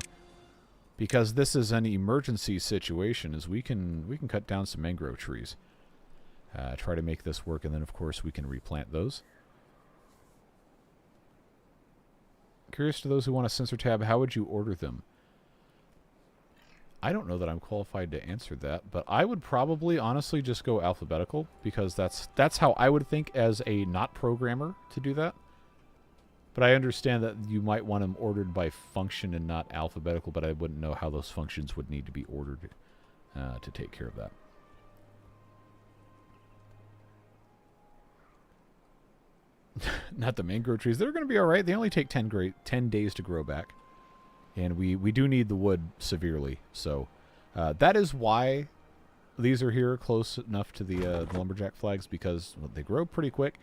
Because this is an emergency situation, is we can cut down some mangrove trees. Try to make this work, and then of course we can replant those. Curious to those who want a sensor tab, how would you order them? I don't know that I'm qualified to answer that, but I would probably honestly just go alphabetical, because that's how I would think as a not programmer to do that. But I understand that you might want them ordered by function and not alphabetical, but I wouldn't know how those functions would need to be ordered to take care of that. Not the mangrove trees. They're going to be all right. They only take 10 days to grow back. And we do need the wood severely. So that is why these are here close enough to the lumberjack flags, because they grow pretty quick.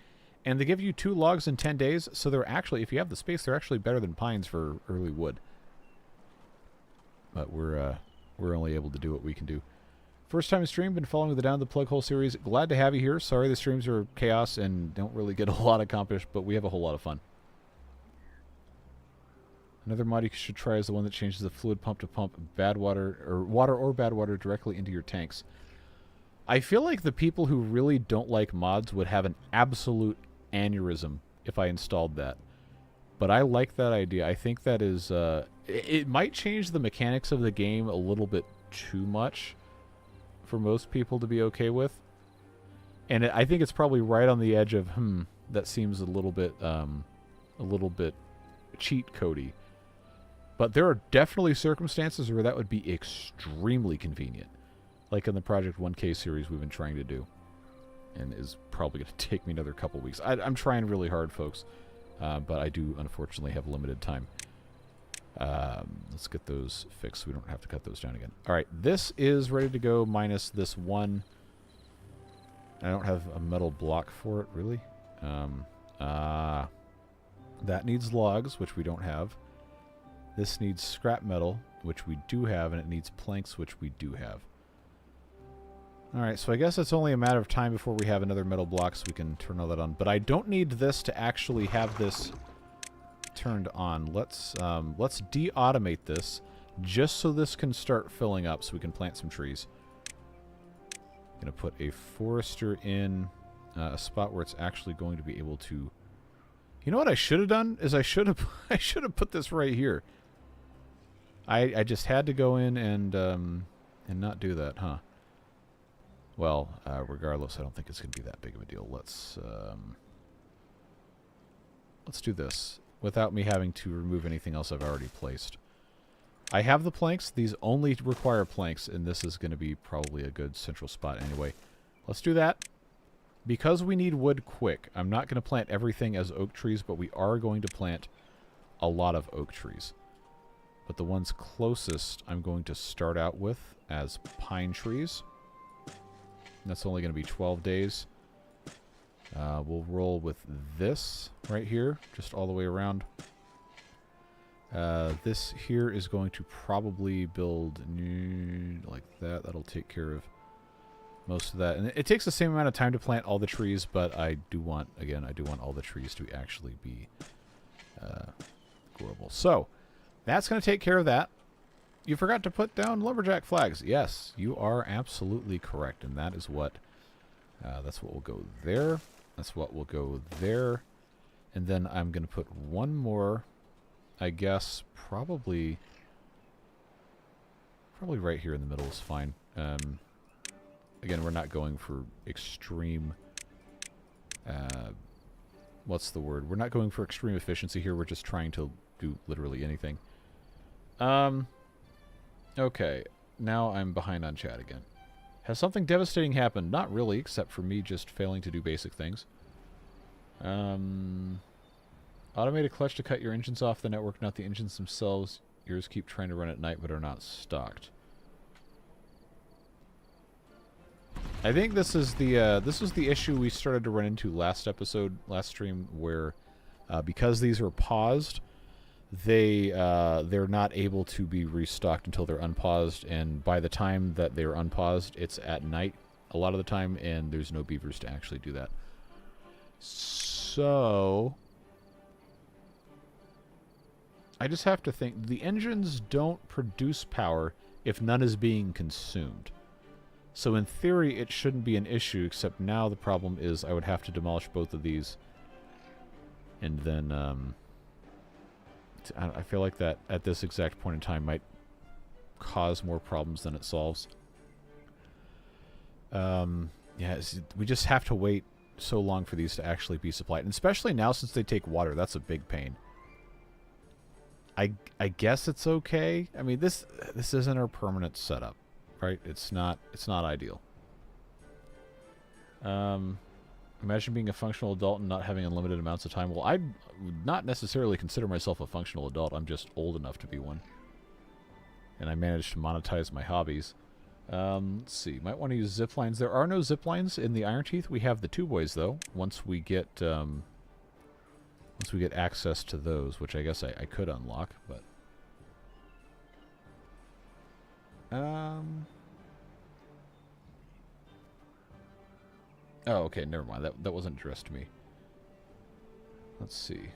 And they give you 2 logs in 10 days. So they're actually, if you have the space, they're actually better than pines for early wood. But we're only able to do what we can do. First time stream, been following the Down the Plug Hole series. Glad to have you here. Sorry the streams are chaos and don't really get a lot accomplished, but we have a whole lot of fun. Another mod you should try is the one that changes the fluid pump to pump bad water or bad water directly into your tanks. I feel like the people who really don't like mods would have an absolute aneurysm if I installed that. But I like that idea. I think that is... it might change the mechanics of the game a little bit too much for most people to be okay with. And I think it's probably right on the edge of, that seems a little bit cheat codey. But there are definitely circumstances where that would be extremely convenient. Like in the Project 1K series we've been trying to do. And is probably going to take me another couple weeks. I'm trying really hard, folks. But I do, unfortunately, have limited time. Let's get those fixed so we don't have to cut those down again. Alright, this is ready to go minus this one. I don't have a metal block for it, really. That needs logs, which we don't have. This needs scrap metal, which we do have, and it needs planks, which we do have. Alright, so I guess it's only a matter of time before we have another metal block so we can turn all that on. But I don't need this to actually have this turned on. Let's de-automate this just so this can start filling up so we can plant some trees. I'm going to put a forester in a spot where it's actually going to be able to... You know what I should have done? Is I should have put this right here. I just had to go in and not do that, huh? Well, regardless, I don't think it's going to be that big of a deal. Let's do this without me having to remove anything else I've already placed. I have the planks. These only require planks, and this is going to be probably a good central spot anyway. Let's do that. Because we need wood quick, I'm not going to plant everything as oak trees, but we are going to plant a lot of oak trees. But the ones closest I'm going to start out with as pine trees. And that's only going to be 12 days. We'll roll with this right here, just all the way around. This here is going to probably build like that. That'll take care of most of that. And it takes the same amount of time to plant all the trees, but I do want, again, I do want all the trees to actually be growable. So, that's going to take care of that. You forgot to put down lumberjack flags. Yes, you are absolutely correct. And that is what, that's what will go there. That's what will go there. And then I'm going to put one more, I guess, probably Probably right here in the middle is fine. Again, we're not going for extreme... what's the word? We're not going for extreme efficiency here. We're just trying to do literally anything. Okay. Now I'm behind on chat again. Has something devastating happened? Not really, except for me just failing to do basic things. Automated clutch to cut your engines off the network, not the engines themselves. Yours keep trying to run at night but are not stocked. I think this is the issue we started to run into last stream, where because these are paused, they're not able to be restocked until they're unpaused, and by the time that they're unpaused, it's at night a lot of the time, and there's no beavers to actually do that. So I just have to think. The engines don't produce power if none is being consumed. So in theory, it shouldn't be an issue, except now the problem is I would have to demolish both of these. And then, I feel like that at this exact point in time might cause more problems than it solves. Yeah, we just have to wait so long for these to actually be supplied. And especially now since they take water, that's a big pain. I guess it's okay. I mean, this isn't our permanent setup. Right? It's not ideal. Imagine being a functional adult and not having unlimited amounts of time. Well, I would not necessarily consider myself a functional adult. I'm just old enough to be one. And I managed to monetize my hobbies. Let's see. Might want to use zip lines. There are no zip lines in the Iron Teeth. We have the two boys, though. Once we get access to those, which I guess I could unlock, but... Oh, okay, never mind. That wasn't addressed to me. Let's see.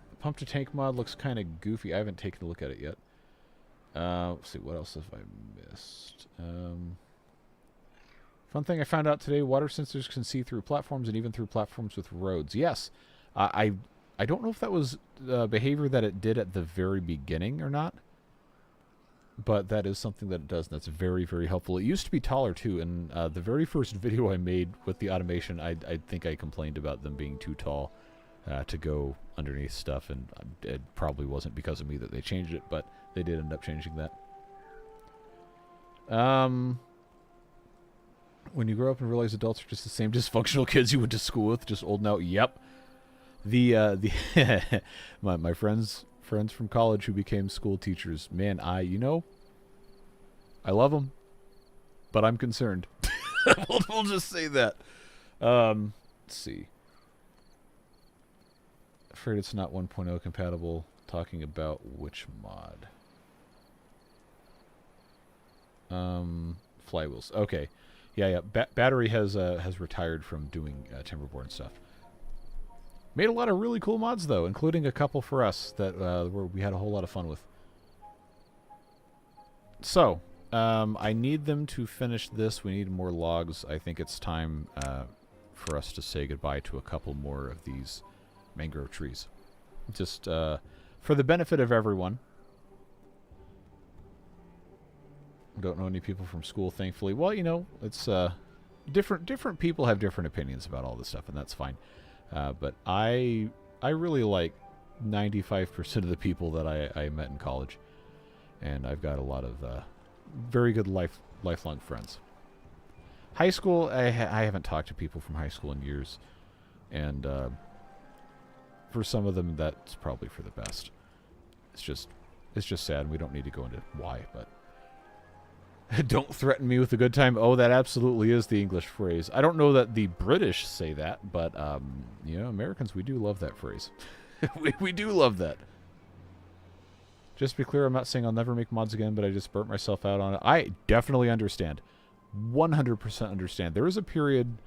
The pump to tank mod looks kind of goofy. I haven't taken a look at it yet. Let's see, what else have I missed? Fun thing I found out today, water sensors can see through platforms and even through platforms with roads. Yes. I don't know if that was behavior that it did at the very beginning or not. But that is something that it does, and that's very, very helpful. It used to be taller, too, and the very first video I made with the automation, I think I complained about them being too tall to go underneath stuff, and it probably wasn't because of me that they changed it, but they did end up changing that. When you grow up and realize adults are just the same dysfunctional kids you went to school with, just old now, yep. My friends from college who became school teachers. Man, I love them, but I'm concerned. we'll just say that. Let's see. Afraid it's not 1.0 compatible. Talking about which mod? Flywheels. Okay. Yeah. Battery has retired from doing Timberborn stuff. Made a lot of really cool mods, though, including a couple for us that we had a whole lot of fun with. So, I need them to finish this. We need more logs. I think it's time for us to say goodbye to a couple more of these mangrove trees. Just for the benefit of everyone. Don't know any people from school, thankfully. Well, it's different people have different opinions about all this stuff, and that's fine. But I really like 95% of the people that I met in college, and I've got a lot of very good lifelong friends. High school, I haven't talked to people from high school in years, and for some of them that's probably for the best. It's just sad, and we don't need to go into why, but don't threaten me with a good time. Oh, that absolutely is the English phrase. I don't know that the British say that, but, Americans, we do love that phrase. we do love that. Just to be clear, I'm not saying I'll never make mods again, but I just burnt myself out on it. I definitely understand. 100% understand. There was a period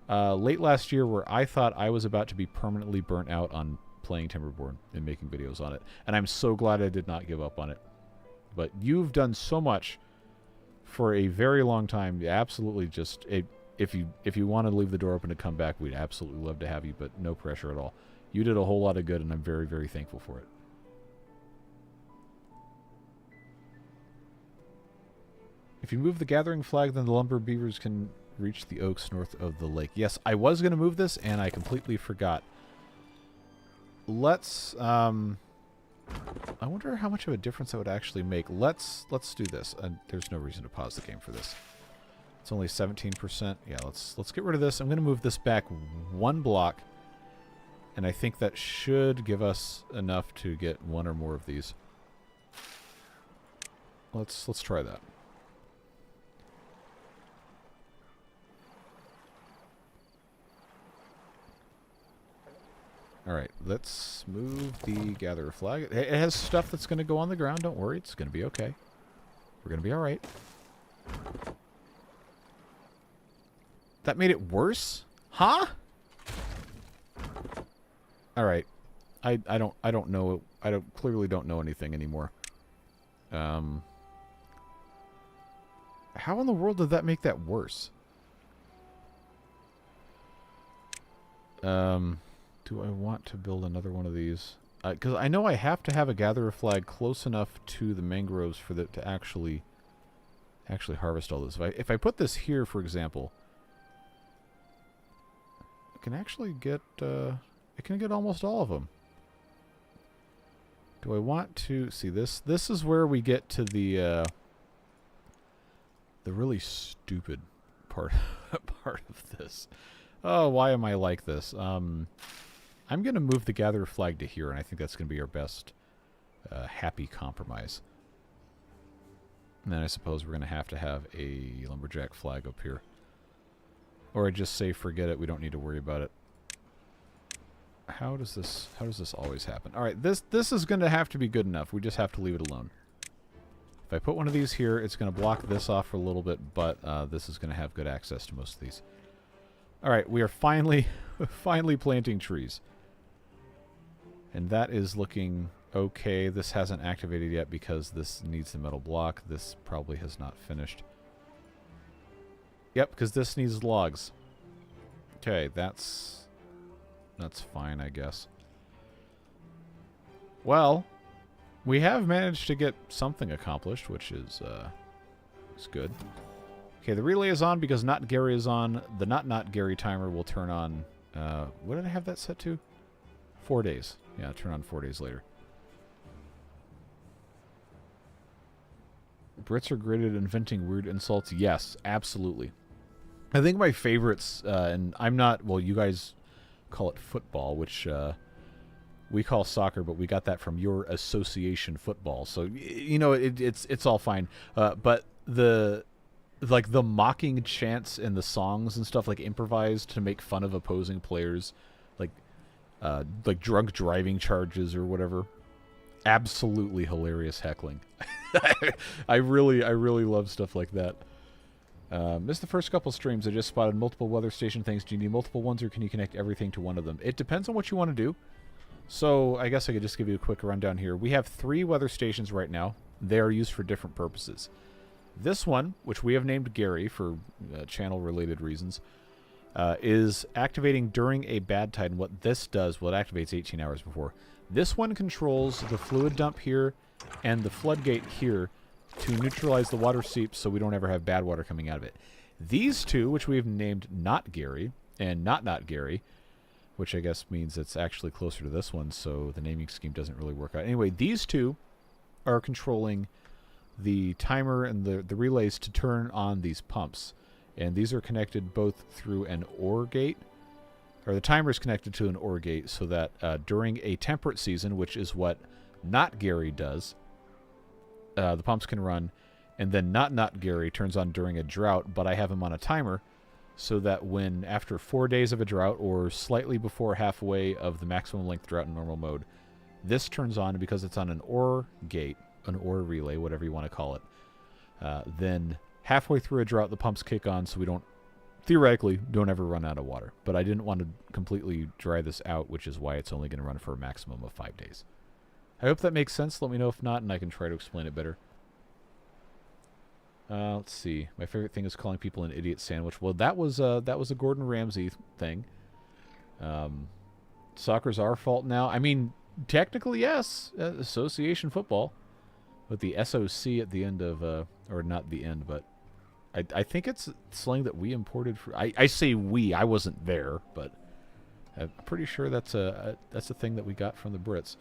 late last year where I thought I was about to be permanently burnt out on playing Timberborn and making videos on it. And I'm so glad I did not give up on it. But you've done so much for a very long time. Absolutely, just if you want to leave the door open to come back, we'd absolutely love to have you, but no pressure at all. You did a whole lot of good, and I'm very, very thankful for it. If you move the gathering flag, then the lumber beavers can reach the oaks north of the lake. Yes, I was going to move this, and I completely forgot. Let's, I wonder how much of a difference that would actually make. Let's do this. There's no reason to pause the game for this. It's only 17%. Yeah, let's get rid of this. I'm going to move this back 1 block, and I think that should give us enough to get 1 or more of these. Let's try that. Alright, let's move the gatherer flag. It has stuff that's going to go on the ground. Don't worry, it's going to be okay. We're going to be alright. That made it worse? Huh? Alright. I don't know. Clearly don't know anything anymore. How in the world did that make that worse? Do I want to build another one of these? Because I know I have to have a gatherer flag close enough to the mangroves for that to actually harvest all this. If I put this here, for example, I can actually get I can get almost all of them. Do I want to see this? This is where we get to the really stupid part of this. Oh, why am I like this? I'm going to move the gatherer flag to here, and I think that's going to be our best happy compromise. And then I suppose we're going to have a lumberjack flag up here. Or I just say forget it, we don't need to worry about it. How does this always happen? Alright, this is going to have to be good enough. We just have to leave it alone. If I put one of these here, it's going to block this off for a little bit, but this is going to have good access to most of these. Alright, we are finally planting trees. And that is looking okay. This hasn't activated yet because this needs the metal block. This probably has not finished. Yep, because this needs logs. Okay, that's fine, I guess. Well, we have managed to get something accomplished, which is good. Okay, the relay is on because Not Gary is on. The Not Gary timer will turn on. What did I have that set to? 4 days. Yeah, turn on 4 days later. Brits are great at inventing weird insults. Yes, absolutely. I think my favorites, and I'm not, well, you guys call it football, which we call soccer, but we got that from your association football. So, you know, it's all fine. But the mocking chants in the songs and stuff, like improvised to make fun of opposing players, like drunk driving charges or whatever. Absolutely hilarious heckling. I really love stuff like that. Missed the first couple streams. I just spotted multiple weather station things. Do you need multiple ones, or can you connect everything to one of them? It depends on what you want to do. So I guess I could just give you a quick rundown here. We have 3 weather stations right now. They are used for different purposes. This one, which we have named Gary for channel-related reasons, is activating during a bad tide. And what this does, well, it activates 18 hours before. This one controls the fluid dump here and the floodgate here to neutralize the water seeps so we don't ever have bad water coming out of it. These two, which we've named Not Gary and Not Gary, which I guess means it's actually closer to this one, so the naming scheme doesn't really work out. Anyway, these two are controlling the timer and the relays to turn on these pumps. And these are connected both through an OR gate, or the timer is connected to an OR gate so that during a temperate season, which is what Not Gary does, the pumps can run, and then Not Gary turns on during a drought, but I have him on a timer so that when after 4 days of a drought or slightly before halfway of the maximum length drought in normal mode, this turns on, and because it's on an OR gate, an OR relay, whatever you want to call it, then halfway through a drought, the pumps kick on so we theoretically don't ever run out of water. But I didn't want to completely dry this out, which is why it's only going to run for a maximum of 5 days. I hope that makes sense. Let me know if not, and I can try to explain it better. Let's see. My favorite thing is calling people an idiot sandwich. Well, that was a Gordon Ramsay thing. Soccer's our fault now. I mean, technically, yes. Association football. With the SOC at the end of, or not the end, but I think it's slang that we imported. I say we. I wasn't there, but I'm pretty sure that's a thing that we got from the Brits.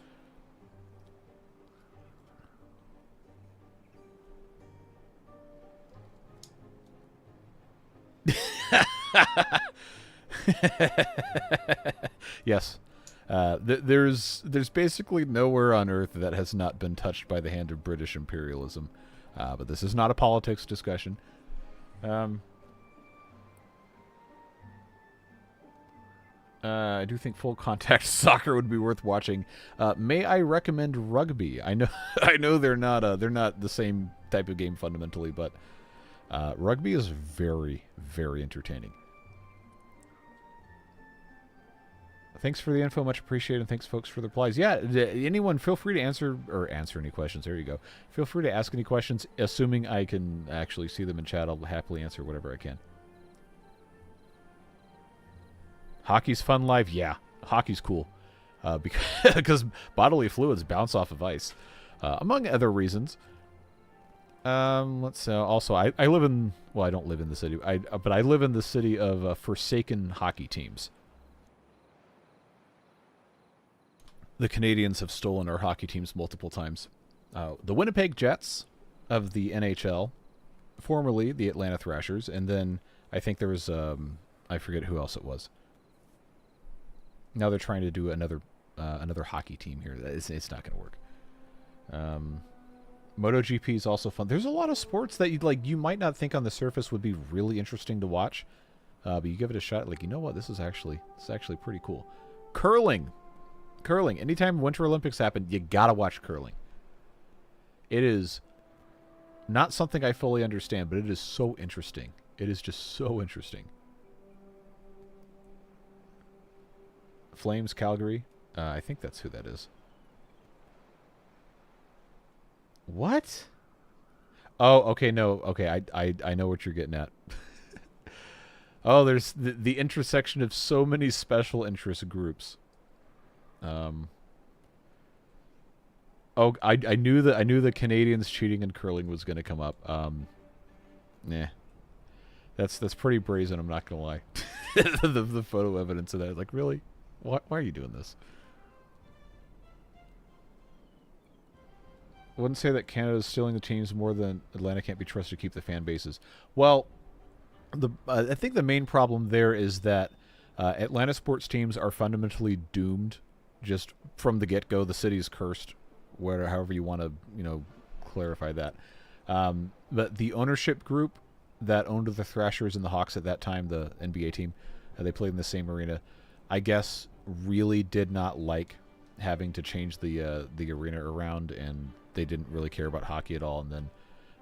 Yes. There's basically nowhere on Earth that has not been touched by the hand of British imperialism. But this is not a politics discussion. I do think full contact soccer would be worth watching. May I recommend rugby? I know I know they're not the same type of game fundamentally, but rugby is very, very entertaining. Thanks for the info, much appreciated, and thanks, folks, for the replies. Yeah, anyone, feel free to answer any questions. There you go. Feel free to ask any questions, assuming I can actually see them in chat. I'll happily answer whatever I can. Hockey's fun live? Yeah, hockey's cool. Because bodily fluids bounce off of ice, among other reasons. Let's say also, I live in, well, I don't live in the city, but I live in the city of forsaken hockey teams. The Canadians have stolen our hockey teams multiple times. The Winnipeg Jets of the NHL, formerly the Atlanta Thrashers, and then I think there was, I forget who else it was. Now they're trying to do another hockey team here. It's not going to work. MotoGP is also fun. There's a lot of sports that you might not think on the surface would be really interesting to watch, but you give it a shot. Like, you know what? This is actually pretty cool. Curling. Anytime Winter Olympics happen, you gotta watch curling. It is not something I fully understand, but it is so interesting. It is just so interesting. Flames Calgary. I think that's who that is. What? Oh, okay, no. Okay, I know what you're getting at. Oh, there's the intersection of so many special interest groups. Oh, I knew the Canadians cheating in curling was going to come up. Nah. That's pretty brazen, I'm not going to lie. the photo evidence of that, like, really? Why are you doing this? I wouldn't say that Canada's stealing the teams more than Atlanta can't be trusted to keep the fan bases. Well, I think the main problem there is that Atlanta sports teams are fundamentally doomed just from the get-go. The city's cursed, however you want to, clarify that. But the ownership group that owned the Thrashers and the Hawks at that time, the NBA team, they played in the same arena, I guess really did not like having to change the arena around, and they didn't really care about hockey at all. And then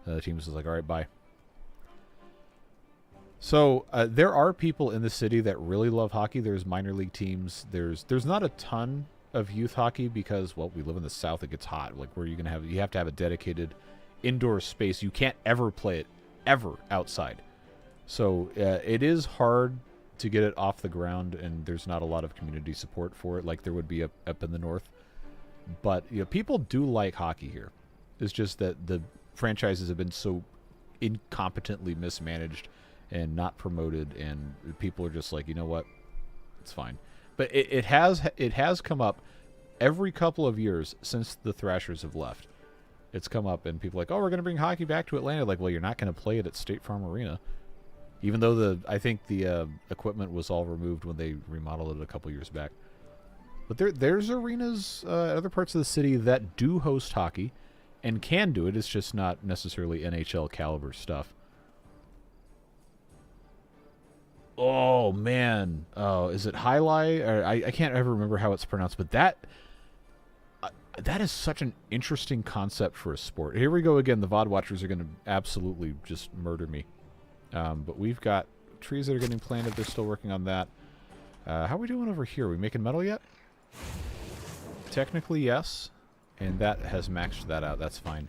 the team was like, all right, bye. So there are people in the city that really love hockey. There's minor league teams. There's not a ton of youth hockey because, well, we live in the South. It gets hot. Like, where are you gonna have? You have to have a dedicated indoor space. You can't ever play it ever outside. So it is hard to get it off the ground, and there's not a lot of community support for it like there would be up in the North. But people do like hockey here. It's just that the franchises have been so incompetently mismanaged and not promoted, and people are just like, you know what, it's fine. But it has come up every couple of years since the Thrashers have left. It's come up, and people are like, oh, we're going to bring hockey back to Atlanta. Like, well, you're not going to play it at State Farm Arena, even though I think the equipment was all removed when they remodeled it a couple years back. But there's arenas other parts of the city that do host hockey and can do it. It's just not necessarily NHL caliber stuff. Oh, man. Oh, is it Highlight? Or I can't ever remember how it's pronounced, but that is such an interesting concept for a sport. Here we go again. The VOD watchers are going to absolutely just murder me. But we've got trees that are getting planted. They're still working on that. How are we doing over here? Are we making metal yet? Technically, yes. And that has maxed that out. That's fine.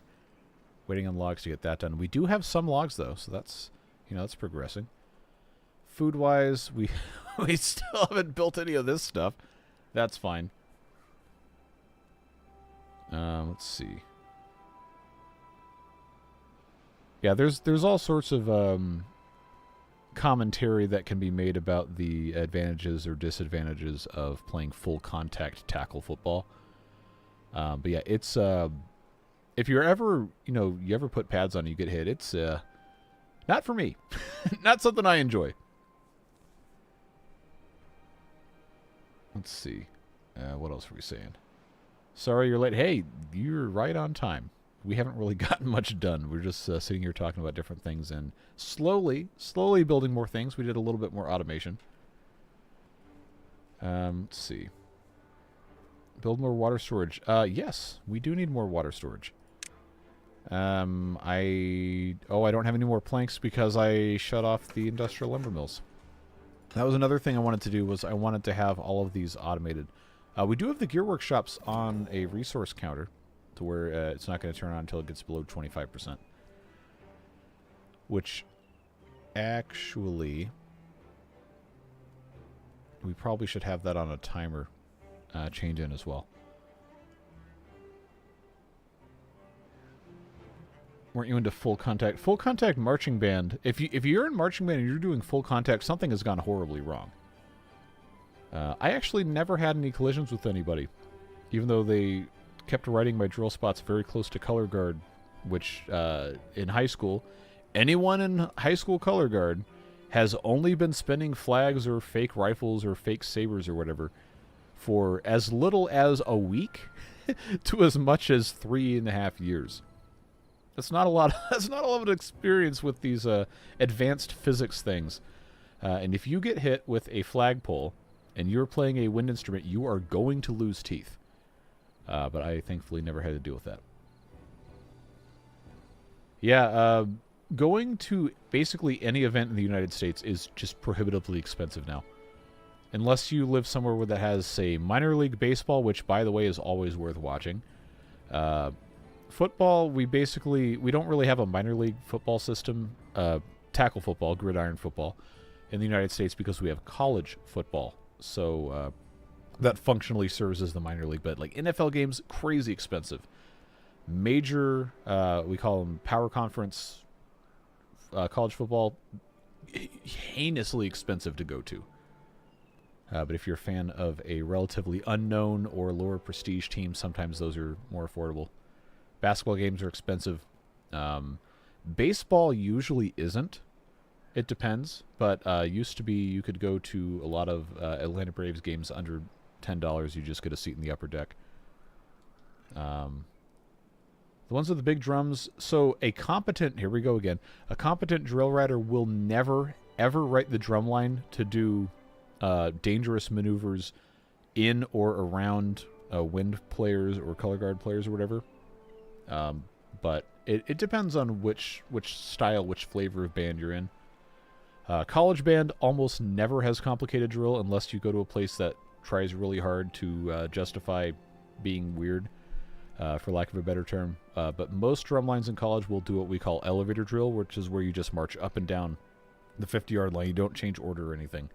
Waiting on logs to get that done. We do have some logs, though, so that's, that's progressing. Food-wise, we still haven't built any of this stuff. That's fine. Let's see. Yeah, there's all sorts of commentary that can be made about the advantages or disadvantages of playing full contact tackle football. But yeah, it's if you're ever, you ever put pads on, you get hit. It's not for me. Not something I enjoy. Let's see. What else are we saying? Sorry you're late. Hey, you're right on time. We haven't really gotten much done. We're just sitting here talking about different things and slowly building more things. We did a little bit more automation. Let's see. Build more water storage. Yes, we do need more water storage. I don't have any more planks because I shut off the industrial lumber mills. That was another thing I wanted to do, was I wanted to have all of these automated. We do have the gear workshops on a resource counter to where it's not going to turn on until it gets below 25%. Which, actually, we probably should have that on a timer chained in as well. Weren't you into full contact? Full contact marching band. If you're in marching band and you're doing full contact, something has gone horribly wrong. I actually never had any collisions with anybody, even though they kept writing my drill spots very close to color guard, which in high school, anyone in high school color guard has only been spinning flags or fake rifles or fake sabers or whatever for as little as a week to as much as 3.5 years. That's not a lot. That's not a lot of experience with these advanced physics things. And if you get hit with a flagpole and you're playing a wind instrument, you are going to lose teeth. But I thankfully never had to deal with that. Yeah, going to basically any event in the United States is just prohibitively expensive now. Unless you live somewhere where that has, say, minor league baseball, which, by the way, is always worth watching. Football, we don't really have a minor league football system, tackle football, gridiron football, in the United States because we have college football. So that functionally serves as the minor league. But like NFL games, crazy expensive. Major, we call them power conference college football, heinously expensive to go to. But if you're a fan of a relatively unknown or lower prestige team, sometimes those are more affordable. Basketball games are expensive. Baseball usually isn't. It depends, but used to be you could go to a lot of Atlanta Braves games under $10. You just get a seat in the upper deck. The ones with the big drums. So here we go again. A competent drill rider will never, ever write the drum line to do dangerous maneuvers in or around wind players or color guard players or whatever. But it depends on which style, which flavor of band you're in. College band almost never has complicated drill unless you go to a place that tries really hard to justify being weird, for lack of a better term. But most drum lines in college will do what we call elevator drill, which is where you just march up and down the 50-yard line. You don't change order or anything.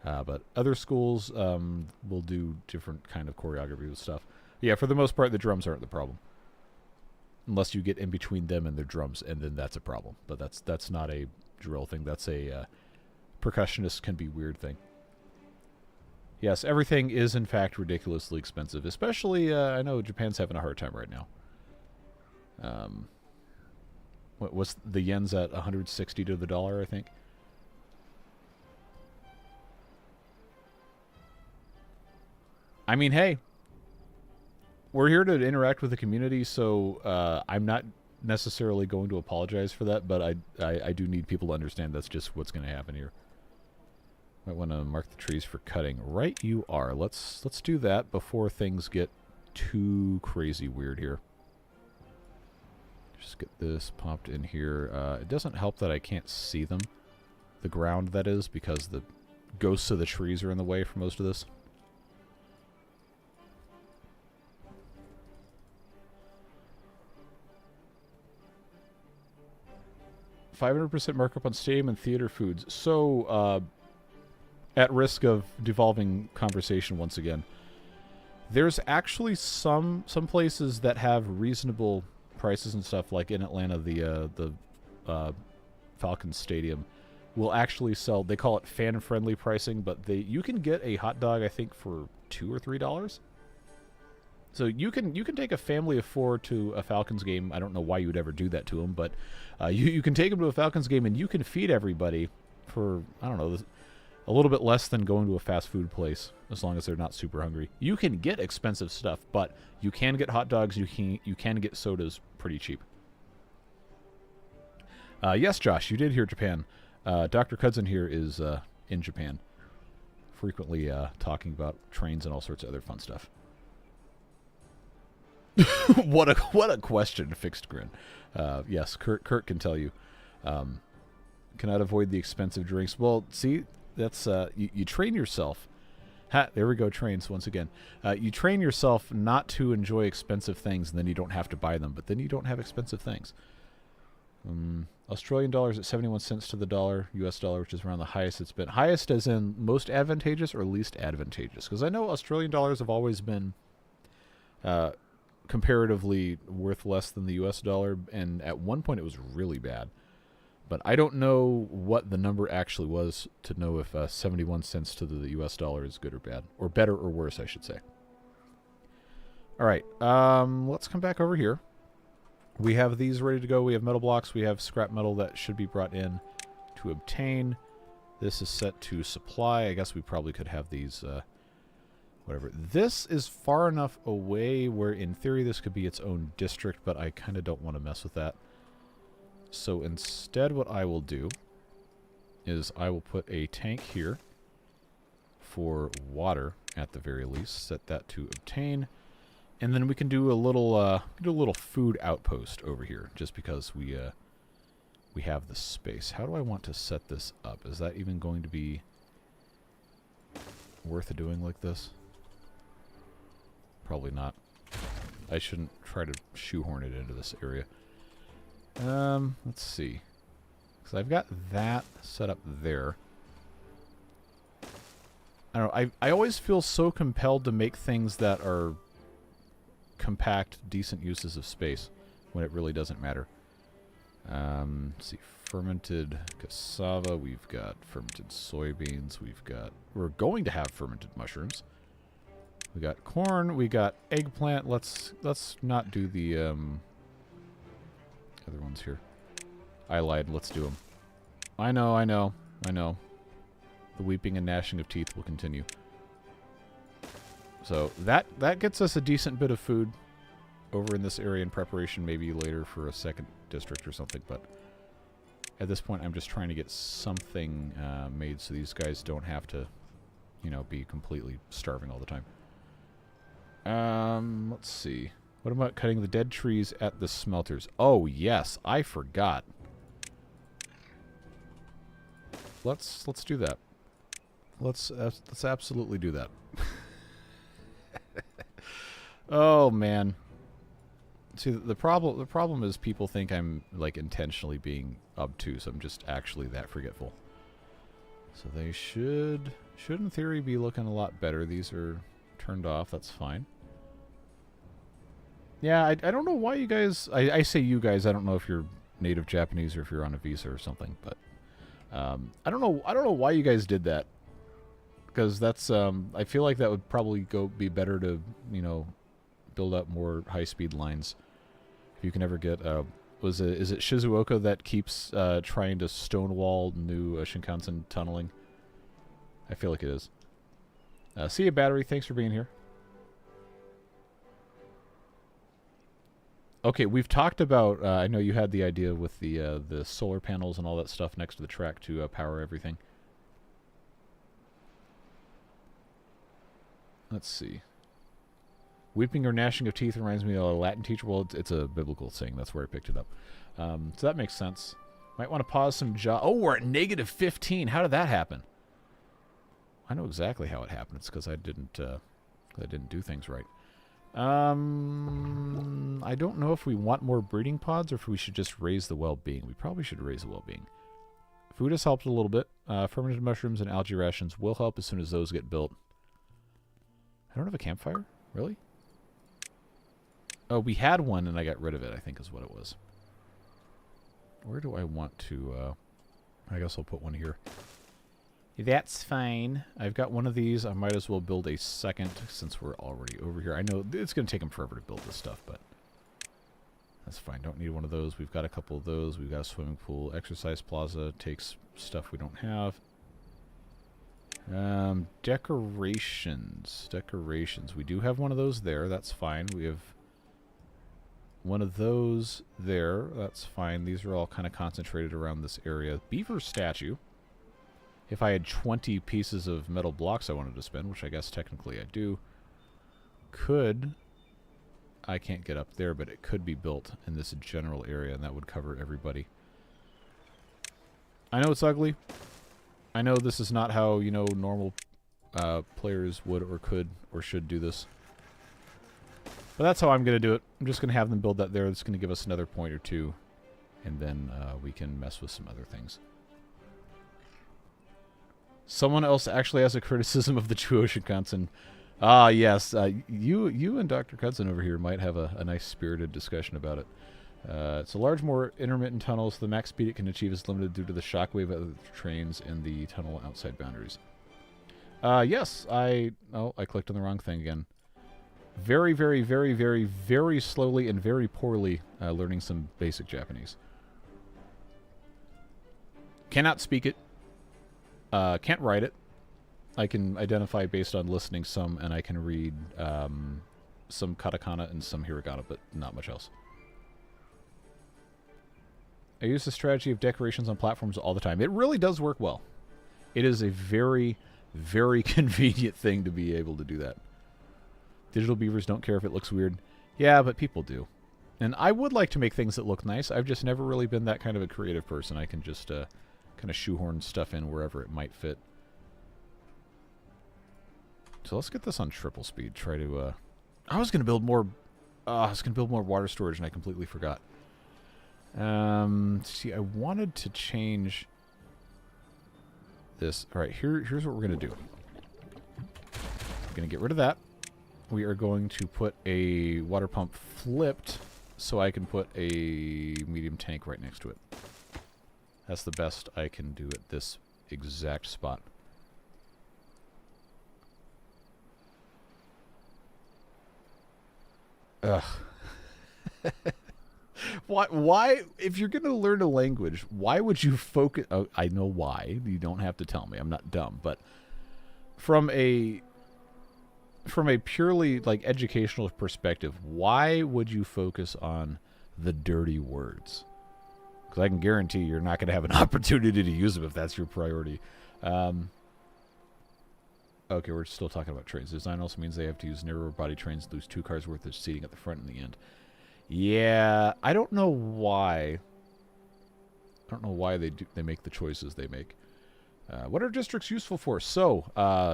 But other schools will do different kind of choreography with stuff. Yeah, for the most part, the drums aren't the problem. Unless you get in between them and their drums, and then that's a problem. But that's not a drill thing. That's a percussionist can be weird thing. Yes, everything is in fact ridiculously expensive. Especially, I know Japan's having a hard time right now. What was the yen's at 160 to the dollar, I think. I mean, hey, we're here to interact with the community, so I'm not necessarily going to apologize for that, but I do need people to understand that's just what's going to happen here. Might want to mark the trees for cutting. Right you are. Let's do that before things get too crazy weird here. Just get this popped in here. It doesn't help that I can't see them. The ground, that is, because the ghosts of the trees are in the way for most of this. 500% markup on Steam and theater foods. So, at risk of devolving conversation once again, there's actually some places that have reasonable prices and stuff. Like in Atlanta, the Falcon Stadium will actually sell. They call it fan-friendly pricing, but you can get a hot dog, I think, for $2 or $3. So you can take a family of 4 to a Falcons game. I don't know why you would ever do that to them, but you can take them to a Falcons game and you can feed everybody for, I don't know, a little bit less than going to a fast food place, as long as they're not super hungry. You can get expensive stuff, but you can get hot dogs. You can get sodas pretty cheap. Yes, Josh, you did hear Japan. Dr. Kudzen here is in Japan, frequently talking about trains and all sorts of other fun stuff. What a question, Fixed Grin. Yes, Kurt can tell you. Cannot avoid the expensive drinks. Well, see, that's you train yourself. There we go, trains once again. You train yourself not to enjoy expensive things, and then you don't have to buy them. But then you don't have expensive things. Australian dollars at 71 cents to the dollar, US dollar, which is around the highest it's been. Highest as in most advantageous or least advantageous? Because I know Australian dollars have always been comparatively worth less than the US dollar, and at one point it was really bad. But I don't know what the number actually was to know if 71 cents to the US dollar is good or bad. Or better or worse, I should say. All right, let's come back over here. We have these ready to go. We have metal blocks. We have scrap metal that should be brought in to obtain. This is set to supply. I guess we probably could have these, whatever. This is far enough away where, in theory, this could be its own district, but I kind of don't want to mess with that. So instead, what I will do is I will put a tank here for water, at the very least. Set that to obtain. And then we can do a little food outpost over here, just because we have the space. How do I want to set this up? Is that even going to be worth doing like this? Probably not. I shouldn't try to shoehorn it into this area. Let's see. Because I've got that set up there. I don't know. I always feel so compelled to make things that are compact, decent uses of space when it really doesn't matter. Let's see, fermented cassava, we've got fermented soybeans, we're going to have fermented mushrooms. We got corn, we got eggplant. Let's not do the other ones here. I lied, let's do them. I know. The weeping and gnashing of teeth will continue. So that gets us a decent bit of food over in this area in preparation, maybe later for a second district or something. But at this point, I'm just trying to get something made so these guys don't have to, be completely starving all the time. Let's see. What about cutting the dead trees at the smelters? Oh yes, I forgot. Let's do that. Let's absolutely do that. Oh man. See, the problem is people think I'm like intentionally being obtuse. I'm just actually that forgetful. So they should in theory be looking a lot better. These are turned off. That's fine. Yeah, I don't know why you guys. I say you guys. I don't know if you're native Japanese or if you're on a visa or something. But I don't know why you guys did that. Because that's I feel like that would probably be better to build up more high-speed lines. If you can ever get is it Shizuoka that keeps trying to stonewall new Shinkansen tunneling? I feel like it is. See you, Battery. Thanks for being here. Okay, we've talked about. I know you had the idea with the solar panels and all that stuff next to the track to power everything. Let's see. Weeping or gnashing of teeth reminds me of a Latin teacher. Well, it's a biblical saying. That's where I picked it up. So that makes sense. Might want to pause some job. Oh, we're at -15. How did that happen? I know exactly how it happened. It's because I didn't do things right. I don't know if we want more breeding pods or if we should just raise the well-being. We probably should raise the well-being. Food has helped a little bit. Fermented mushrooms and algae rations will help as soon as those get built. I don't have a campfire? Really? Oh, we had one and I got rid of it, I think is what it was. Where do I want to... I guess I'll put one here. That's fine. I've got one of these. I might as well build a second since we're already over here. I know it's going to take them forever to build this stuff, but that's fine. Don't need one of those. We've got a couple of those. We've got a swimming pool. Exercise plaza takes stuff we don't have. Decorations. Decorations. We do have one of those there. That's fine. We have one of those there. That's fine. These are all kind of concentrated around this area. Beaver statue. If I had 20 pieces of metal blocks I wanted to spend, which I guess technically I do, I can't get up there, but it could be built in this general area, and that would cover everybody. I know it's ugly. I know this is not how, you know, normal players would or could or should do this. But that's how I'm going to do it. I'm just going to have them build that there. It's going to give us another point or two, and then we can mess with some other things. Someone else actually has a criticism of the True Ocean Constant. Ah, yes. You and Dr. Cudson over here might have a nice spirited discussion about it. It's a large, more intermittent tunnel, so the max speed it can achieve is limited due to the shockwave of the trains and the tunnel outside boundaries. Yes, I clicked on the wrong thing again. Very, very, very, very, very slowly and very poorly learning some basic Japanese. Cannot speak it. Can't write it. I can identify based on listening some, and I can read some katakana and some hiragana, but not much else. I use the strategy of decorations on platforms all the time. It really does work well. It is a very, very convenient thing to be able to do that. Digital beavers don't care if it looks weird. Yeah, but people do. And I would like to make things that look nice. I've just never really been that kind of a creative person. I can just kind of shoehorn stuff in wherever it might fit. So let's get this on triple speed. Try to I was gonna build more water storage and I completely forgot. See, I wanted to change this. Alright, here's what we're gonna do. We're gonna get rid of that. We are going to put a water pump flipped so I can put a medium tank right next to it. That's the best I can do at this exact spot. Ugh. Why, if you're going to learn a language, why would you focus... Oh, I know why. You don't have to tell me. I'm not dumb. But from a purely, like, educational perspective, why would you focus on the dirty words? Because I can guarantee you're not going to have an opportunity to use them if that's your priority. Okay, we're still talking about trains. Design also means they have to use narrower body trains, lose 2 cars worth of seating at the front and the end. Yeah, I don't know why. I don't know why they make the choices they make. What are districts useful for? So,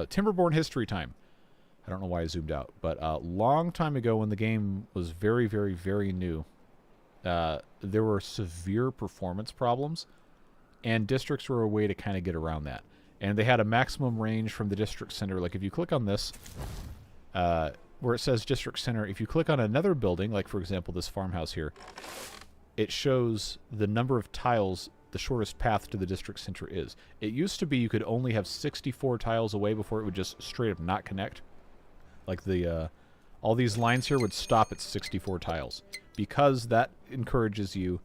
Timberborn history time. I don't know why I zoomed out, but a long time ago when the game was very, very, very new, there were severe performance problems, and districts were a way to kind of get around that. And they had a maximum range from the district center. Like if you click on this, where it says district center, if you click on another building, like for example this farmhouse here, it shows the number of tiles the shortest path to the district center is. It used to be you could only have 64 tiles away before it would just straight up not connect. Like the all these lines here would stop at 64 tiles. Because that encourages you,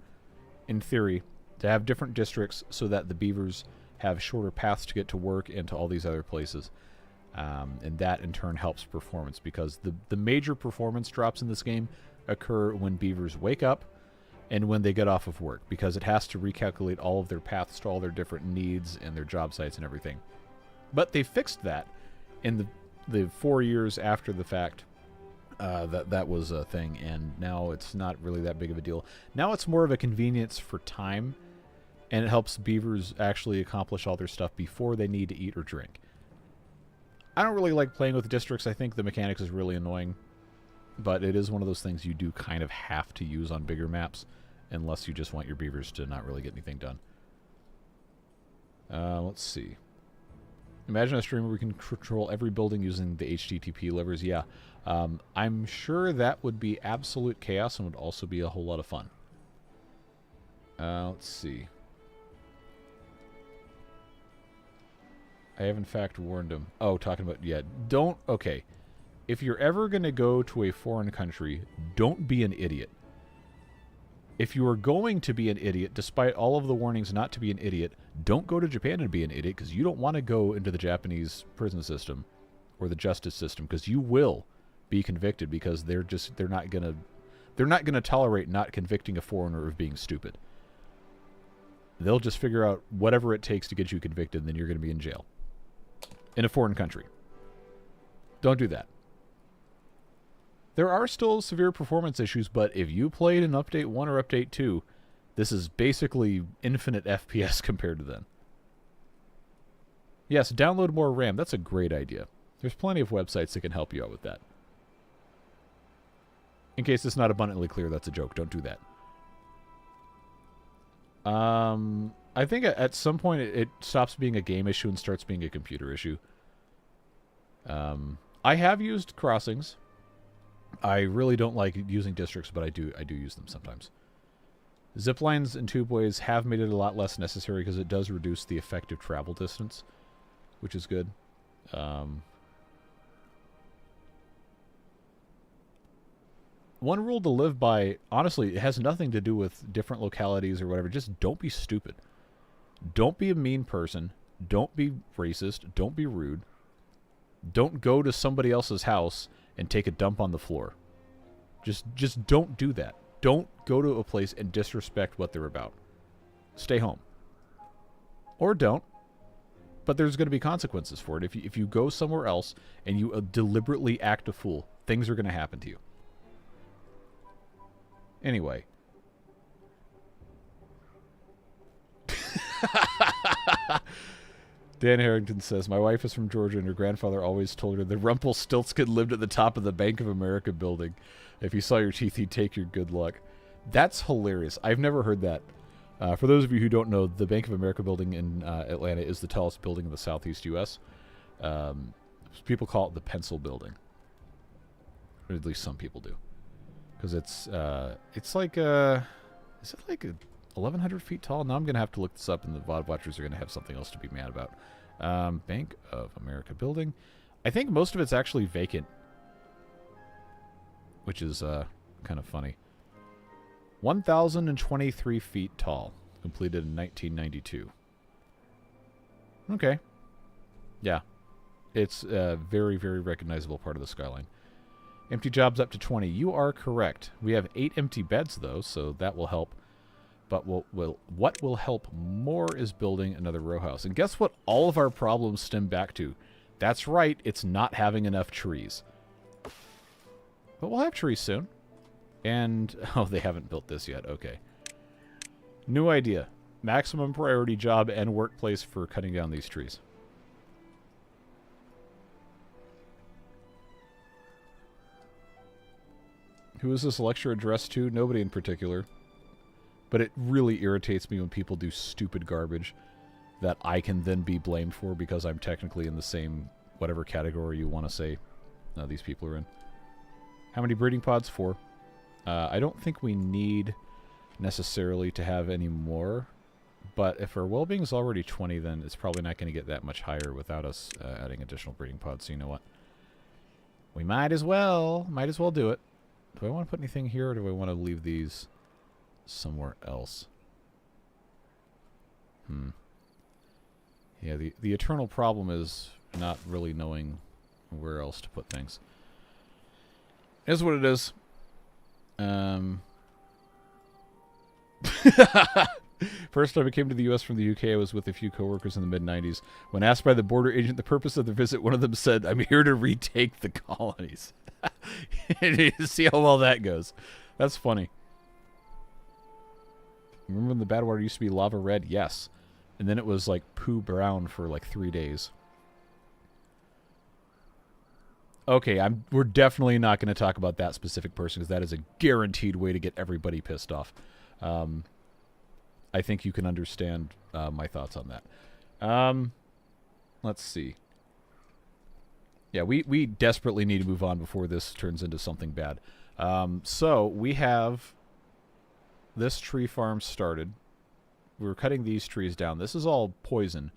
in theory, to have different districts so that the beavers have shorter paths to get to work and to all these other places. And that, in turn, helps performance, because the major performance drops in this game occur when beavers wake up and when they get off of work, because it has to recalculate all of their paths to all their different needs and their job sites and everything. But they fixed that in the 4 years after the fact. That was a thing, and now it's not really that big of a deal. Now it's more of a convenience for time, and it helps beavers actually accomplish all their stuff before they need to eat or drink. I don't really like playing with districts. I think the mechanics is really annoying, but it is one of those things you do kind of have to use on bigger maps, unless you just want your beavers to not really get anything done. Let's see. Imagine a stream where we can control every building using the HTTP levers. Yeah. I'm sure that would be absolute chaos and would also be a whole lot of fun. Let's see. I have in fact warned him. Oh, talking about, yeah, don't, okay. If you're ever going to go to a foreign country, don't be an idiot. If you are going to be an idiot, despite all of the warnings not to be an idiot, don't go to Japan and be an idiot, because you don't want to go into the Japanese prison system or the justice system, because you will be convicted, because they're not gonna tolerate not convicting a foreigner of being stupid. They'll just figure out whatever it takes to get you convicted, and then you're going to be in jail in a foreign country. Don't do that. There are still severe performance issues, but if you played in Update 1 or Update 2, this is basically infinite FPS compared to then. Yes, download more RAM. That's a great idea. There's plenty of websites that can help you out with that. In case it's not abundantly clear, that's a joke. Don't do that. I think at some point it stops being a game issue and starts being a computer issue. I have used crossings. I really don't like using districts, but I do use them sometimes. Zip lines and tubeways have made it a lot less necessary because it does reduce the effective travel distance, which is good. One rule to live by, honestly, it has nothing to do with different localities or whatever. Just don't be stupid. Don't be a mean person. Don't be racist. Don't be rude. Don't go to somebody else's house and take a dump on the floor. Just don't do that. Don't go to a place and disrespect what they're about. Stay home. Or don't. But there's going to be consequences for it. If you go somewhere else and you deliberately act a fool, things are going to happen to you. Anyway. Dan Harrington says, my wife is from Georgia and her grandfather always told her that Rumpelstiltskin lived at the top of the Bank of America building. If he saw your teeth, he'd take your good luck. That's hilarious. I've never heard that. For those of you who don't know, the Bank of America building in Atlanta is the tallest building in the southeast U.S. People call it the Pencil Building. Or at least some people do. Because it's like, is it like 1,100 feet tall? Now I'm going to have to look this up, and the VOD watchers are going to have something else to be mad about. Bank of America building. I think most of it's actually vacant, which is kind of funny. 1,023 feet tall, completed in 1992. Okay. Yeah. It's a very, very recognizable part of the skyline. Empty jobs up to 20. You are correct. We have 8 empty beds, though, so that will help. But what will help more is building another row house. And guess what all of our problems stem back to? That's right, it's not having enough trees. But we'll have trees soon. And, oh, they haven't built this yet. Okay. New idea. Maximum priority job and workplace for cutting down these trees. Who is this lecture addressed to? Nobody in particular. But it really irritates me when people do stupid garbage that I can then be blamed for because I'm technically in the same whatever category you want to say these people are in. How many breeding pods? 4. I don't think we need necessarily to have any more. But if our well-being is already 20, then it's probably not going to get that much higher without us adding additional breeding pods. So you know what? We might as well do it. Do I want to put anything here, or do I want to leave these somewhere else? Yeah, the eternal problem is not really knowing where else to put things. It is what it is. First time I came to the U.S. from the U.K., I was with a few coworkers in the mid-90s. When asked by the border agent the purpose of the visit, one of them said, "I'm here to retake the colonies." And see how well that goes. That's funny. Remember when the Badwater used to be lava red? Yes. And then it was like poo brown for like 3 days. Okay, we're definitely not going to talk about that specific person because that is a guaranteed way to get everybody pissed off. I think you can understand my thoughts on that. Let's see. Yeah, we desperately need to move on before this turns into something bad. So we have this tree farm started. we're cutting these trees down. This is all poison,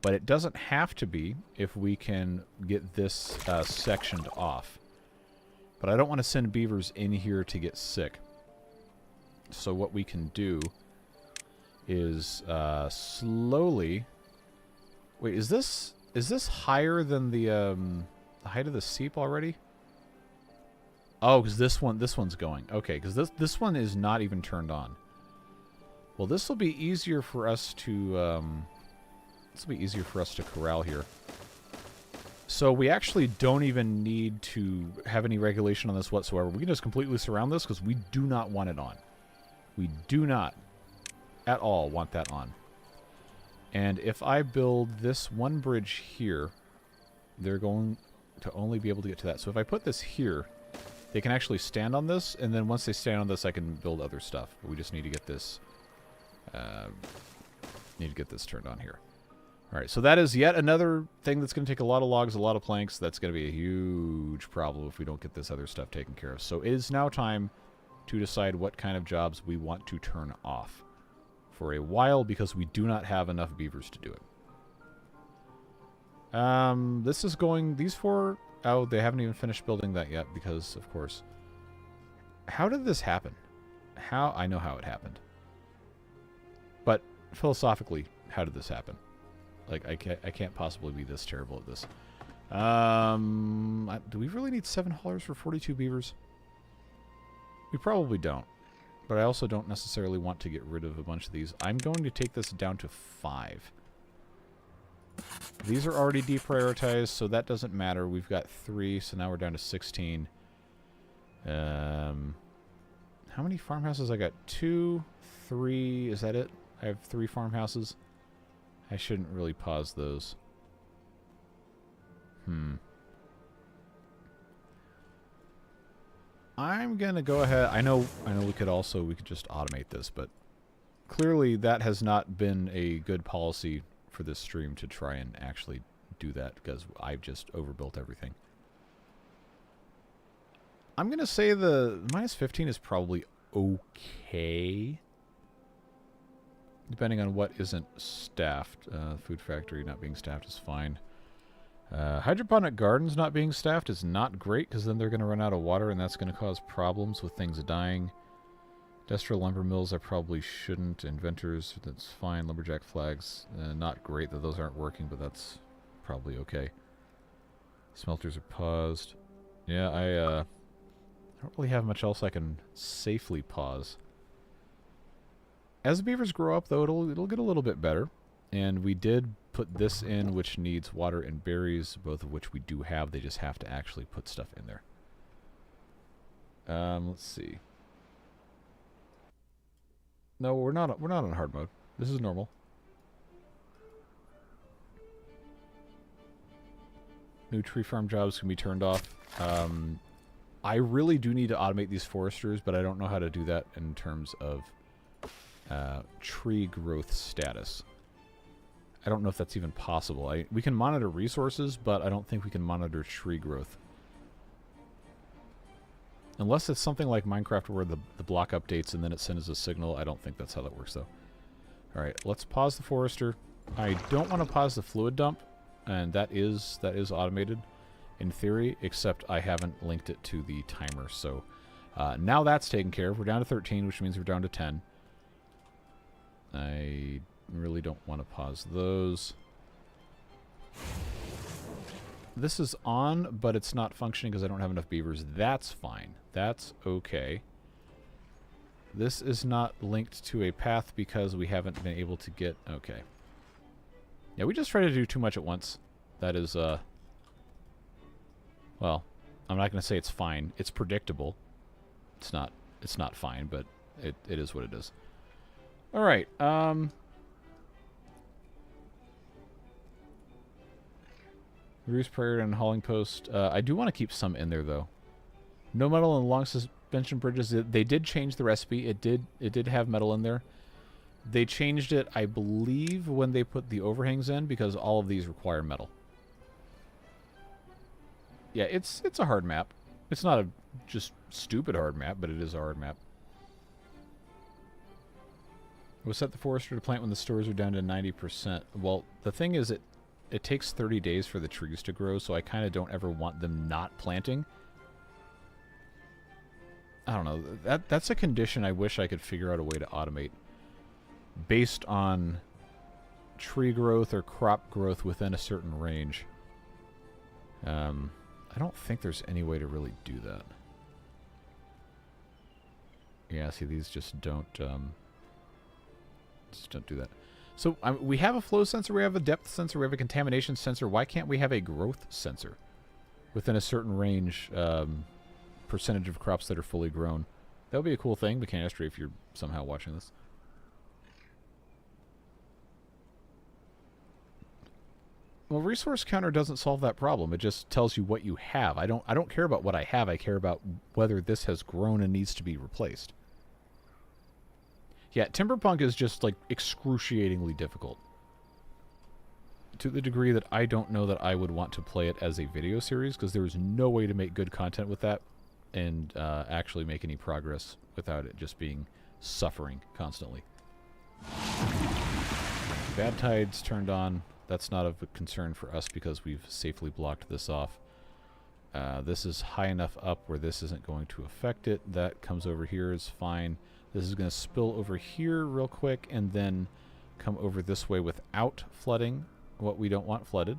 but it doesn't have to be if we can get this sectioned off. But I don't want to send beavers in here to get sick. So what we can do is slowly... Wait, is this higher than the height of the seep already? Oh, because this one's going. Okay, because this one is not even turned on. Well, this will be easier for us to corral here. So we actually don't even need to have any regulation on this whatsoever. We can just completely surround this because we do not want it on. We do not at all want that on. And if I build this one bridge here, they're going to only be able to get to that. So if I put this here, they can actually stand on this, and then once they stand on this, I can build other stuff. But we just need to get this turned on here. All right, so that is yet another thing that's going to take a lot of logs, a lot of planks. That's going to be a huge problem if we don't get this other stuff taken care of. So it is now time to decide what kind of jobs we want to turn off for a while, because we do not have enough beavers to do it. This is going... These four... Oh, they haven't even finished building that yet because, of course... How did this happen? I know how it happened. But, philosophically, how did this happen? Like, I can't possibly be this terrible at this. Do we really need 7 haulers for 42 beavers? We probably don't. But I also don't necessarily want to get rid of a bunch of these. I'm going to take this down to 5. These are already deprioritized, so that doesn't matter. We've got 3, so now we're down to 16. How many farmhouses? I got 2, 3. Is that it? I have 3 farmhouses. I shouldn't really pause those. I'm gonna go ahead. I know we could just automate this, but clearly that has not been a good policy for this stream to try and actually do that, because I've just overbuilt everything. I'm gonna say the -15 is probably okay, depending on what isn't staffed. Food factory not being staffed is fine. Hydroponic gardens not being staffed is not great, because then they're going to run out of water, and that's going to cause problems with things dying. Industrial lumber mills I probably shouldn't. Inventors, that's fine. Lumberjack flags, not great that those aren't working, but that's probably okay. Smelters are paused. Yeah, I don't really have much else I can safely pause. As the beavers grow up, though, it'll get a little bit better. And we did put this in, which needs water and berries, both of which we do have. They just have to actually put stuff in there. Let's see. No, we're not on hard mode. This is normal. New tree farm jobs can be turned off. I really do need to automate these foresters, but I don't know how to do that in terms of tree growth status. I don't know if that's even possible. We can monitor resources, but I don't think we can monitor tree growth. Unless it's something like Minecraft where the block updates and then it sends a signal. I don't think that's how that works, though. Alright, let's pause the forester. I don't want to pause the fluid dump, and that is automated in theory, except I haven't linked it to the timer. So now that's taken care of. We're down to 13, which means we're down to 10. I really don't want to pause those. This is on, but it's not functioning because I don't have enough beavers. That's fine. That's okay. This is not linked to a path because we haven't been able to get... Okay. Yeah, we just try to do too much at once. That is, well, I'm not going to say it's fine. It's predictable. It's not fine, but it is what it is. Alright, Roost Prayer and Hauling Post. I do want to keep some in there, though. No metal and long suspension bridges. They did change the recipe. It did have metal in there. They changed it, I believe, when they put the overhangs in, because all of these require metal. Yeah, it's a hard map. It's not a just stupid hard map, but it is a hard map. We'll set the forester to plant when the stores are down to 90%. Well, the thing is, it takes 30 days for the trees to grow, so I kind of don't ever want them not planting. I don't know. That's a condition I wish I could figure out a way to automate. Based on tree growth or crop growth within a certain range. I don't think there's any way to really do that. Yeah, see, these just don't do that. So we have a flow sensor, we have a depth sensor, we have a contamination sensor. Why can't we have a growth sensor within a certain range, percentage of crops that are fully grown? That would be a cool thing, Mechanistry, if you're somehow watching this. Well, resource counter doesn't solve that problem. It just tells you what you have. I don't care about what I have. I care about whether this has grown and needs to be replaced. Yeah, Timberpunk is just, like, excruciatingly difficult. To the degree that I don't know that I would want to play it as a video series, because there's no way to make good content with that and actually make any progress without it just being suffering constantly. Bad tides turned on. That's not of a concern for us because we've safely blocked this off. This is high enough up where this isn't going to affect it. That comes over here is fine. This is going to spill over here real quick and then come over this way without flooding what we don't want flooded.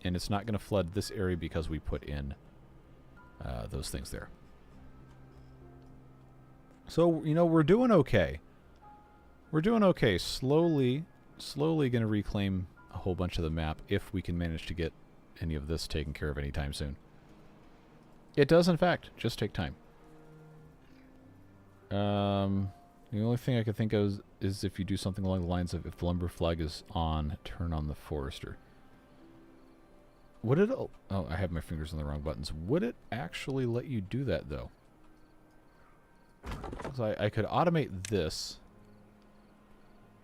And it's not going to flood this area because we put in those things there. So, you know, we're doing okay. We're doing okay. Slowly going to reclaim a whole bunch of the map if we can manage to get any of this taken care of anytime soon. It does, in fact, just take time. The only thing I could think of is if you do something along the lines of if the lumber flag is on, turn on the forester. Would it... Oh, I have my fingers on the wrong buttons. Would it actually let you do that, though? So I could automate this,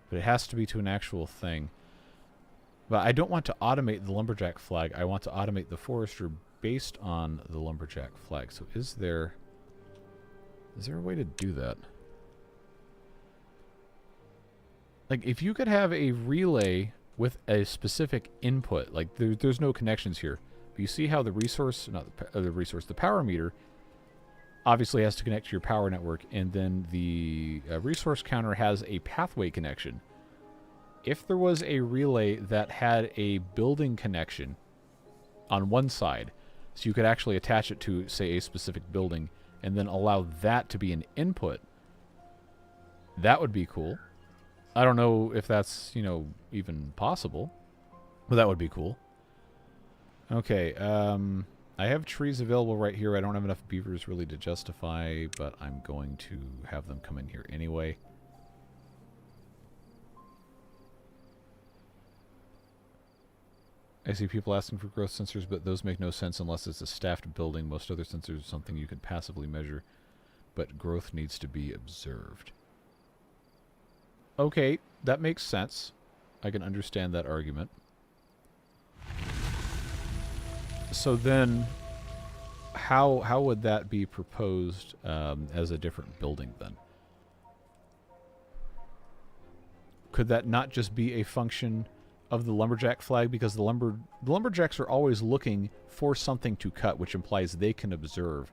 but it has to be to an actual thing. But I don't want to automate the lumberjack flag. I want to automate the forester based on the lumberjack flag. So is there a way to do that? Like, if you could have a relay with a specific input, like there's no connections here. But you see how the resource, not the resource, the power meter obviously has to connect to your power network, and then the resource counter has a pathway connection. If there was a relay that had a building connection on one side, so you could actually attach it to, say, a specific building, and then allow that to be an input, that would be cool. I don't know if that's, you know, even possible, but that would be cool. Okay, I have trees available right here. I don't have enough beavers really to justify, but I'm going to have them come in here anyway. I see people asking for growth sensors, but those make no sense unless it's a staffed building. Most other sensors are something you can passively measure, but growth needs to be observed. Okay, that makes sense. I can understand that argument. So then, how would that be proposed as a different building then? Could that not just be a function of the lumberjack flag, because the lumberjacks are always looking for something to cut, which implies they can observe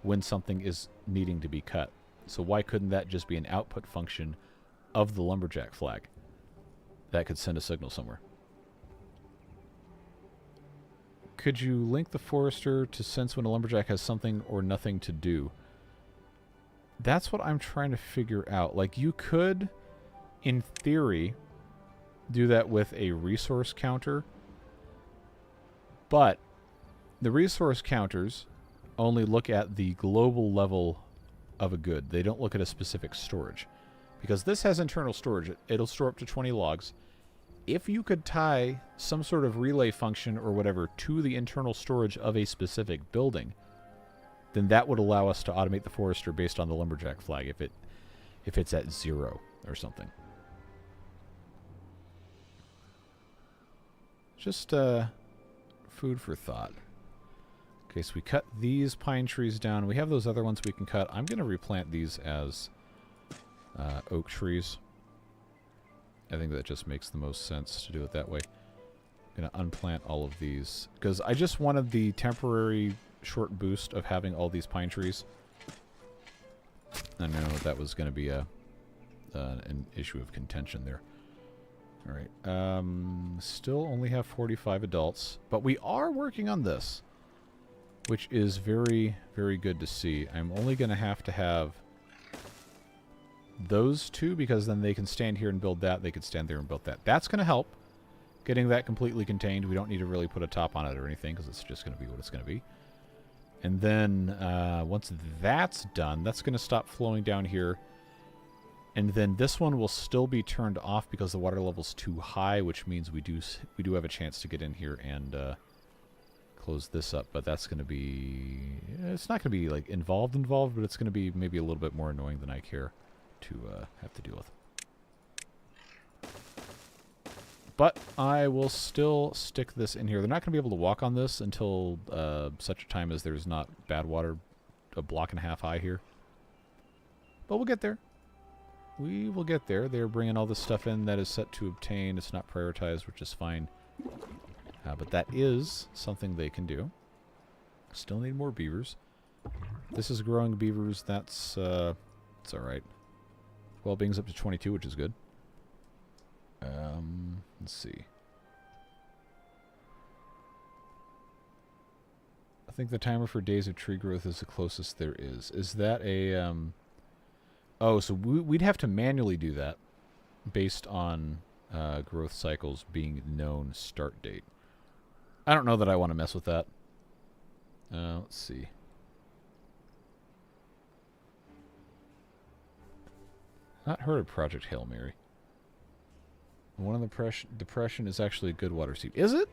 when something is needing to be cut. So why couldn't that just be an output function of the lumberjack flag that could send a signal somewhere? Could you link the forester to sense when a lumberjack has something or nothing to do? That's what I'm trying to figure out. Like, you could, in theory, do that with a resource counter, but the resource counters only look at the global level of a good. They don't look at a specific storage, because this has internal storage. It'll store up to 20 logs. If you could tie some sort of relay function or whatever to the internal storage of a specific building, then that would allow us to automate the forester based on the lumberjack flag if it's at 0 or something. Just food for thought. Okay, so we cut these pine trees down. We have those other ones we can cut. I'm going to replant these as oak trees. I think that just makes the most sense to do it that way. I'm going to unplant all of these, because I just wanted the temporary short boost of having all these pine trees. I know that was going to be an issue of contention there. Alright, still only have 45 adults, but we are working on this, which is very, very good to see. I'm only going to have those two, because then they can stand here and build that. They could stand there and build that. That's going to help getting that completely contained. We don't need to really put a top on it or anything, because it's just going to be what it's going to be. And then once that's done, that's going to stop flowing down here. And then this one will still be turned off because the water level's too high, which means we do have a chance to get in here and close this up. But that's going to be... It's not going to be like involved, but it's going to be maybe a little bit more annoying than I care to have to deal with. But I will still stick this in here. They're not going to be able to walk on this until such a time as there's not bad water a block and a half high here. But we'll get there. We will get there. They're bringing all this stuff in that is set to obtain. It's not prioritized, which is fine. But that is something they can do. Still need more beavers. This is growing beavers. That's it's alright. Well-being's up to 22, which is good. Let's see. I think the timer for days of tree growth is the closest there is. Is that a... Oh, so we'd have to manually do that based on growth cycles being known start date. I don't know that I want to mess with that. Let's see. Not heard of Project Hail Mary. One of the depression is actually a good water seep. Is it?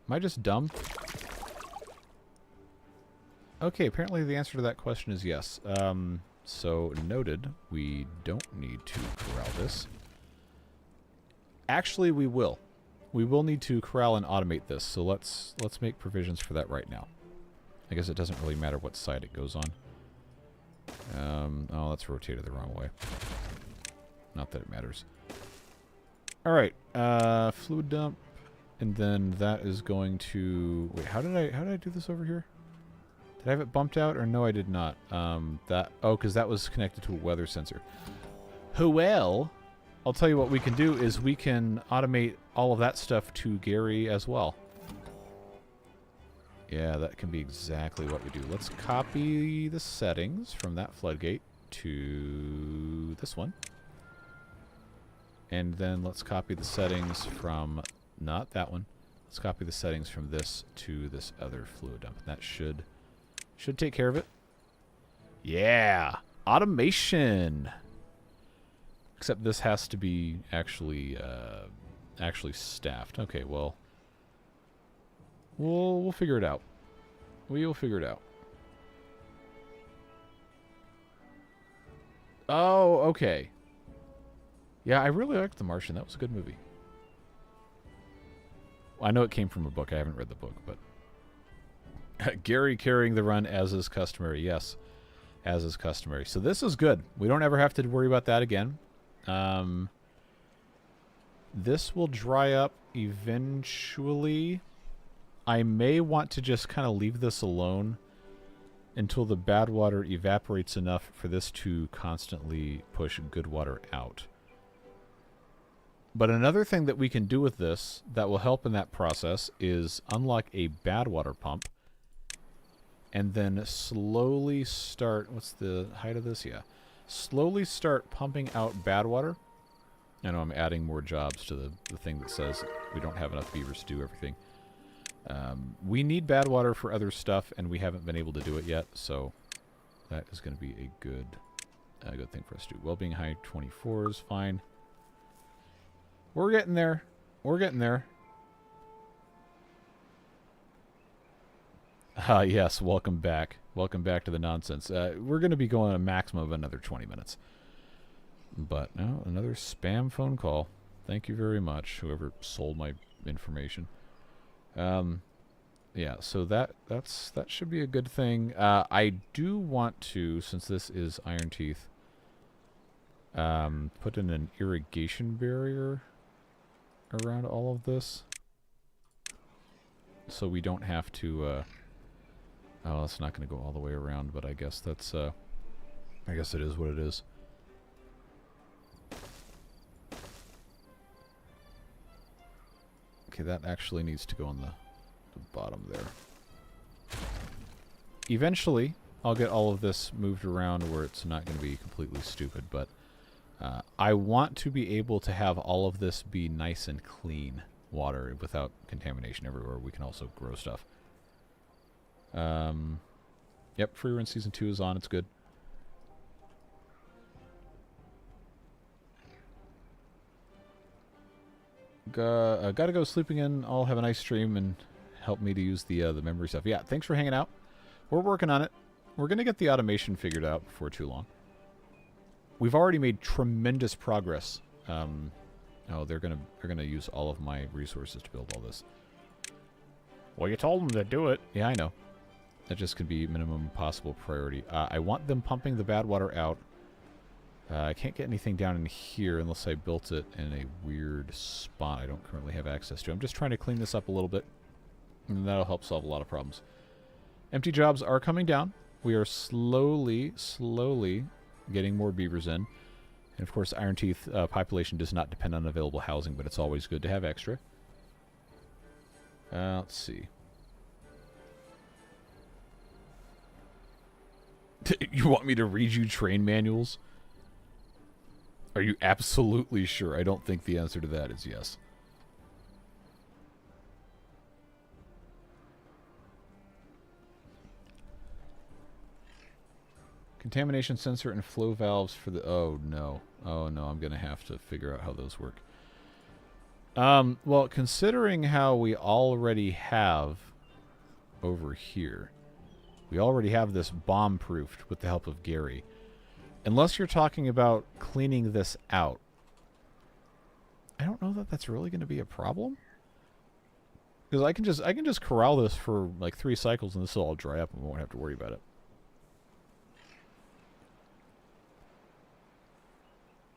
Am I just dumb? Okay, apparently the answer to that question is yes. So, noted, we don't need to corral this. Actually, we will. We will need to corral and automate this, so let's make provisions for that right now. I guess it doesn't really matter what side it goes on. Oh, that's rotated the wrong way. Not that it matters. Alright, fluid dump, and then that is going to... Wait, how did I do this over here? Did I have it bumped out, or no, I did not? Because that was connected to a weather sensor. Well, I'll tell you what we can do is we can automate all of that stuff to Gary as well. Yeah, that can be exactly what we do. Let's copy the settings from that floodgate to this one. And then let's copy the settings from... Not that one. Let's copy the settings from this to this other fluid dump. That should take care of it. Yeah! Automation! Except this has to be actually staffed. Okay, well... We'll figure it out. We will figure it out. Oh, okay. Yeah, I really liked The Martian. That was a good movie. Well, I know it came from a book. I haven't read the book, but... Gary carrying the run as is customary. Yes, as is customary. So this is good. We don't ever have to worry about that again. This will dry up eventually. I may want to just kind of leave this alone until the bad water evaporates enough for this to constantly push good water out. But another thing that we can do with this that will help in that process is unlock a bad water pump and then slowly start... What's the height of this? Yeah. Slowly start pumping out bad water. I know I'm adding more jobs to the thing that says we don't have enough beavers to do everything. We need bad water for other stuff, and we haven't been able to do it yet, so that is going to be a good thing for us to do. Well-being high 24 is fine. We're getting there. We're getting there. Yes, welcome back. Welcome back to the nonsense. We're going to be going a maximum of another 20 minutes. But, no, another spam phone call. Thank you very much, whoever sold my information. Yeah, so that should be a good thing. I do want to, since this is Iron Teeth, Put in an irrigation barrier around all of this. So we don't have to, oh, it's not going to go all the way around, but I guess that's, I guess it is what it is. Okay, that actually needs to go on the bottom there. Eventually, I'll get all of this moved around where it's not going to be completely stupid, but I want to be able to have all of this be nice and clean water without contamination everywhere. We can also grow stuff. Yep, Free Run Season 2 is on. It's good. Gotta go sleeping in. I'll have a nice stream and help me to use the memory stuff. Yeah, thanks for hanging out. We're working on it. We're gonna get the automation figured out before too long. We've already made tremendous progress. Oh, they're gonna use all of my resources to build all this. Well, you told them to do it. Yeah, I know. That just could be minimum possible priority. I want them pumping the bad water out. I can't get anything down in here unless I built it in a weird spot I don't currently have access to. I'm just trying to clean this up a little bit, and that'll help solve a lot of problems. Empty jobs are coming down. We are slowly getting more beavers in. And of course, Iron Teeth population does not depend on available housing, but it's always good to have extra. Let's see. You want me to read you train manuals? Are you absolutely sure? I don't think the answer to that is yes. Contamination sensor and flow valves for the... Oh, no. Oh, no. I'm going to have to figure out how those work. Well, considering how we already have over here, we already have this bomb-proofed with the help of Gary. Unless you're talking about cleaning this out, I don't know that that's really going to be a problem. Because I can just corral this for like 3 cycles and this will all dry up and we won't have to worry about it.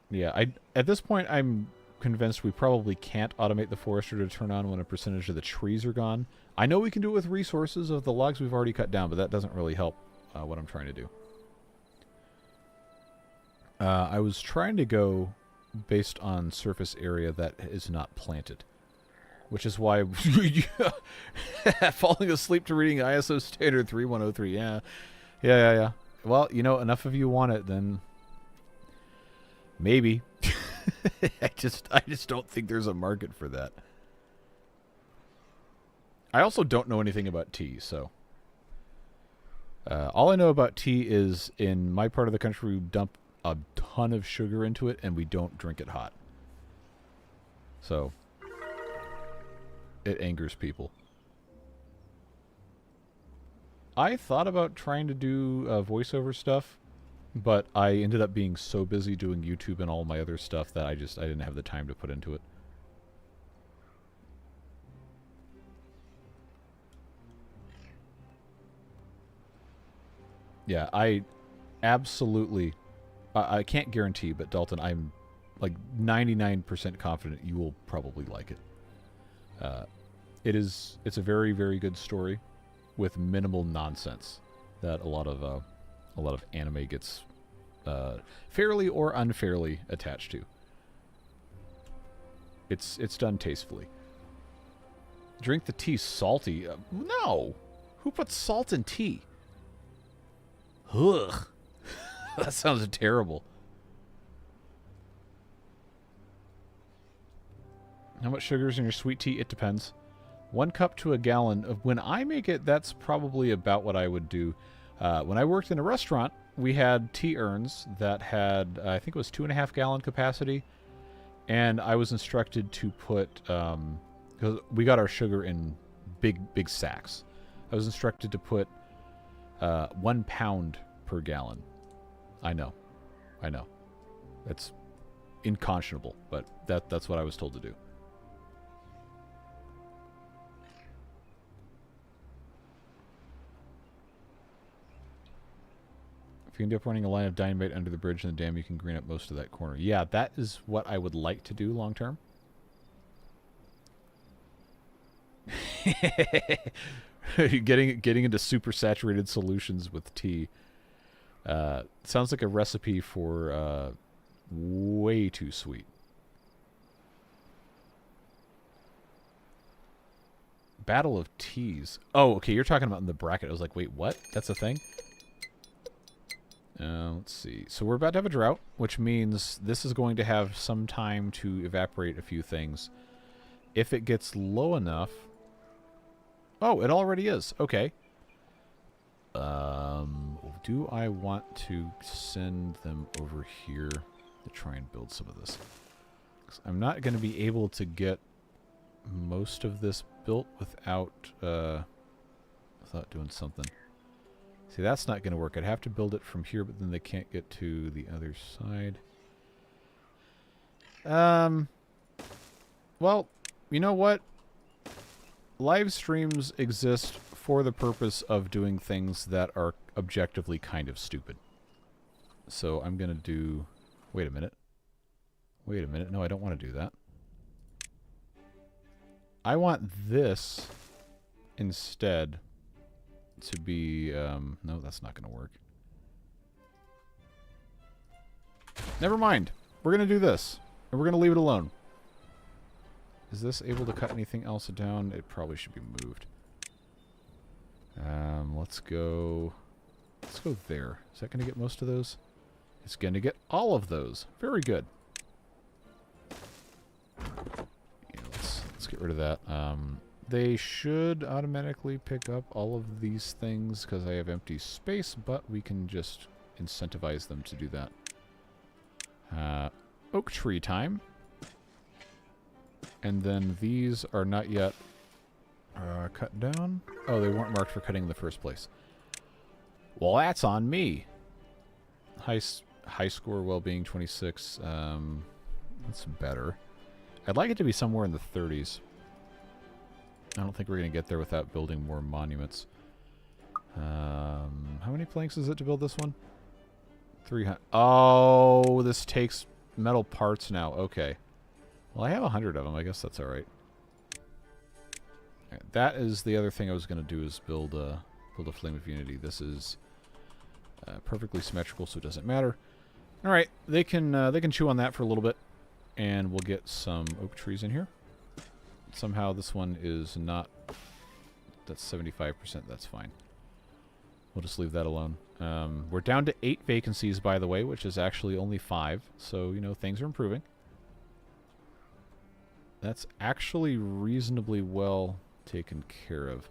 Yeah, at this point I'm convinced we probably can't automate the forester to turn on when a percentage of the trees are gone. I know we can do it with resources of the logs we've already cut down, but that doesn't really help what I'm trying to do. I was trying to go based on surface area that is not planted, which is why falling asleep to reading ISO standard 3103. Yeah. Well, you know, enough of you want it, then maybe. I just don't think there's a market for that. I also don't know anything about tea, so all I know about tea is in my part of the country we dump a ton of sugar into it and we don't drink it hot. So it angers people. I thought about trying to do voiceover stuff, but I ended up being so busy doing YouTube and all my other stuff that I didn't have the time to put into it. Yeah, I absolutely... I can't guarantee, but Dalton, I'm like 99% confident you will probably like it. It's a very, very good story with minimal nonsense that a lot of anime gets fairly or unfairly attached to. It's done tastefully. Drink the tea salty? No! Who puts salt in tea? Ugh. That sounds terrible. How much sugar is in your sweet tea? It depends. 1 cup to a gallon. When I make it, that's probably about what I would do. When I worked in a restaurant, we had tea urns that had, I think it was 2.5 gallon capacity. And I was instructed to put, because we got our sugar in big sacks. I was instructed to put 1 pound per gallon. I know. That's unconscionable, but that's what I was told to do. If you end up running a line of dynamite under the bridge and the dam, you can green up most of that corner. Yeah, that is what I would like to do long term. getting into super saturated solutions with tea. Sounds like a recipe for way too sweet. Battle of Teas. Oh, okay, you're talking about in the bracket. I was like, wait, what? That's a thing? Let's see. So we're about to have a drought, which means this is going to have some time to evaporate a few things. If it gets low enough... Oh, it already is. Okay. Do I want to send them over here to try and build some of this? 'Cause I'm not going to be able to get most of this built without doing something. See, that's not going to work. I'd have to build it from here, but then they can't get to the other side. Well, you know what? Live streams exist for the purpose of doing things that are objectively kind of stupid. So I'm going to do... Wait a minute. Wait a minute. No, I don't want to do that. I want this instead to be... no, that's not going to work. Never mind. We're going to do this. And we're going to leave it alone. Is this able to cut anything else down? It probably should be moved. Let's go there. Is that going to get most of those? It's going to get all of those. Very good. Yeah, let's get rid of that. They should automatically pick up all of these things because I have empty space, but we can just incentivize them to do that. Oak tree time. And then these are not yet cut down. Oh, they weren't marked for cutting in the first place. Well, that's on me. High score, well-being 26. That's better. I'd like it to be somewhere in the 30s. I don't think we're going to get there without building more monuments. How many planks is it to build this one? 300. Oh, this takes metal parts now. Okay. Well, I have 100 of them. I guess that's all right. That is the other thing I was going to do is build a Flame of Unity. This is perfectly symmetrical, so it doesn't matter. All right, they can chew on that for a little bit, and we'll get some oak trees in here. Somehow this one is not. That's 75%. That's fine. We'll just leave that alone. We're down to 8 vacancies, by the way, which is actually only 5. So you know things are improving. That's actually reasonably well taken care of.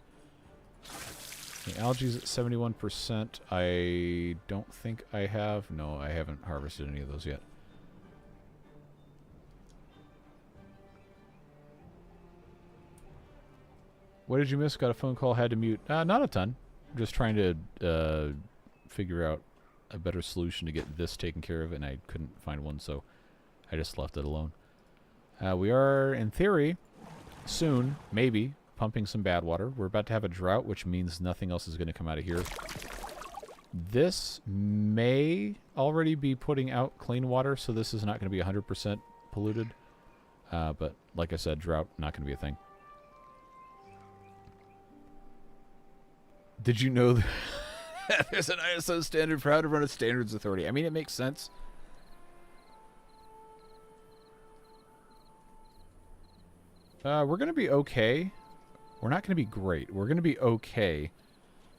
The algae's at 71%. I don't think I have. No, I haven't harvested any of those yet. What did you miss? Got a phone call, had to mute. Not a ton. I'm just trying to figure out a better solution to get this taken care of, and I couldn't find one, so I just left it alone. We are, in theory, soon, maybe, pumping some bad water. We're about to have a drought, which means nothing else is going to come out of here. This may already be putting out clean water, so this is not going to be 100% polluted. But, like I said, drought, not going to be a thing. Did you know that there's an ISO standard for how to run a standards authority? I mean, it makes sense. We're going to be okay. We're not going to be great. We're going to be okay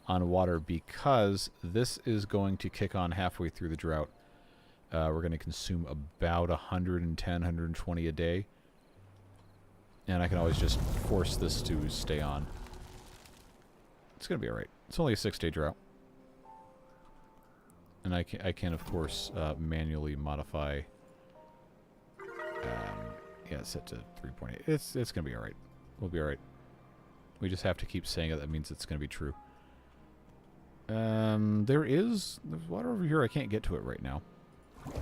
on water because this is going to kick on halfway through the drought. We're going to consume about 110, 120 a day. And I can always just force this to stay on. It's going to be alright. It's only a 6-day drought. And I can of course, manually modify... yeah, it's set to 3.8. It's going to be alright. We'll be alright. We just have to keep saying it. That means it's going to be true. There's water over here. I can't get to it right now.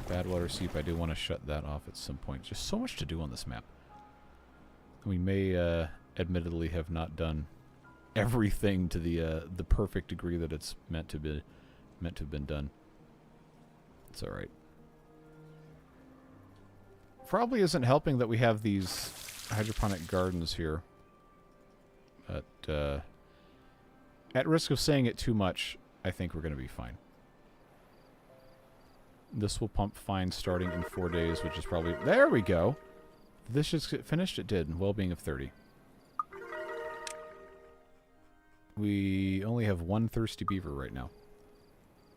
Bad water seep. I do want to shut that off at some point. Just so much to do on this map. We may, admittedly, have not done everything to the perfect degree that it's meant to have been done. It's alright. Probably isn't helping that we have these hydroponic gardens here. But, at risk of saying it too much, I think we're going to be fine. This will pump fine starting in 4 days, which is probably... There we go! Did this just get finished? It did. Well-being of 30. We only have one thirsty beaver right now.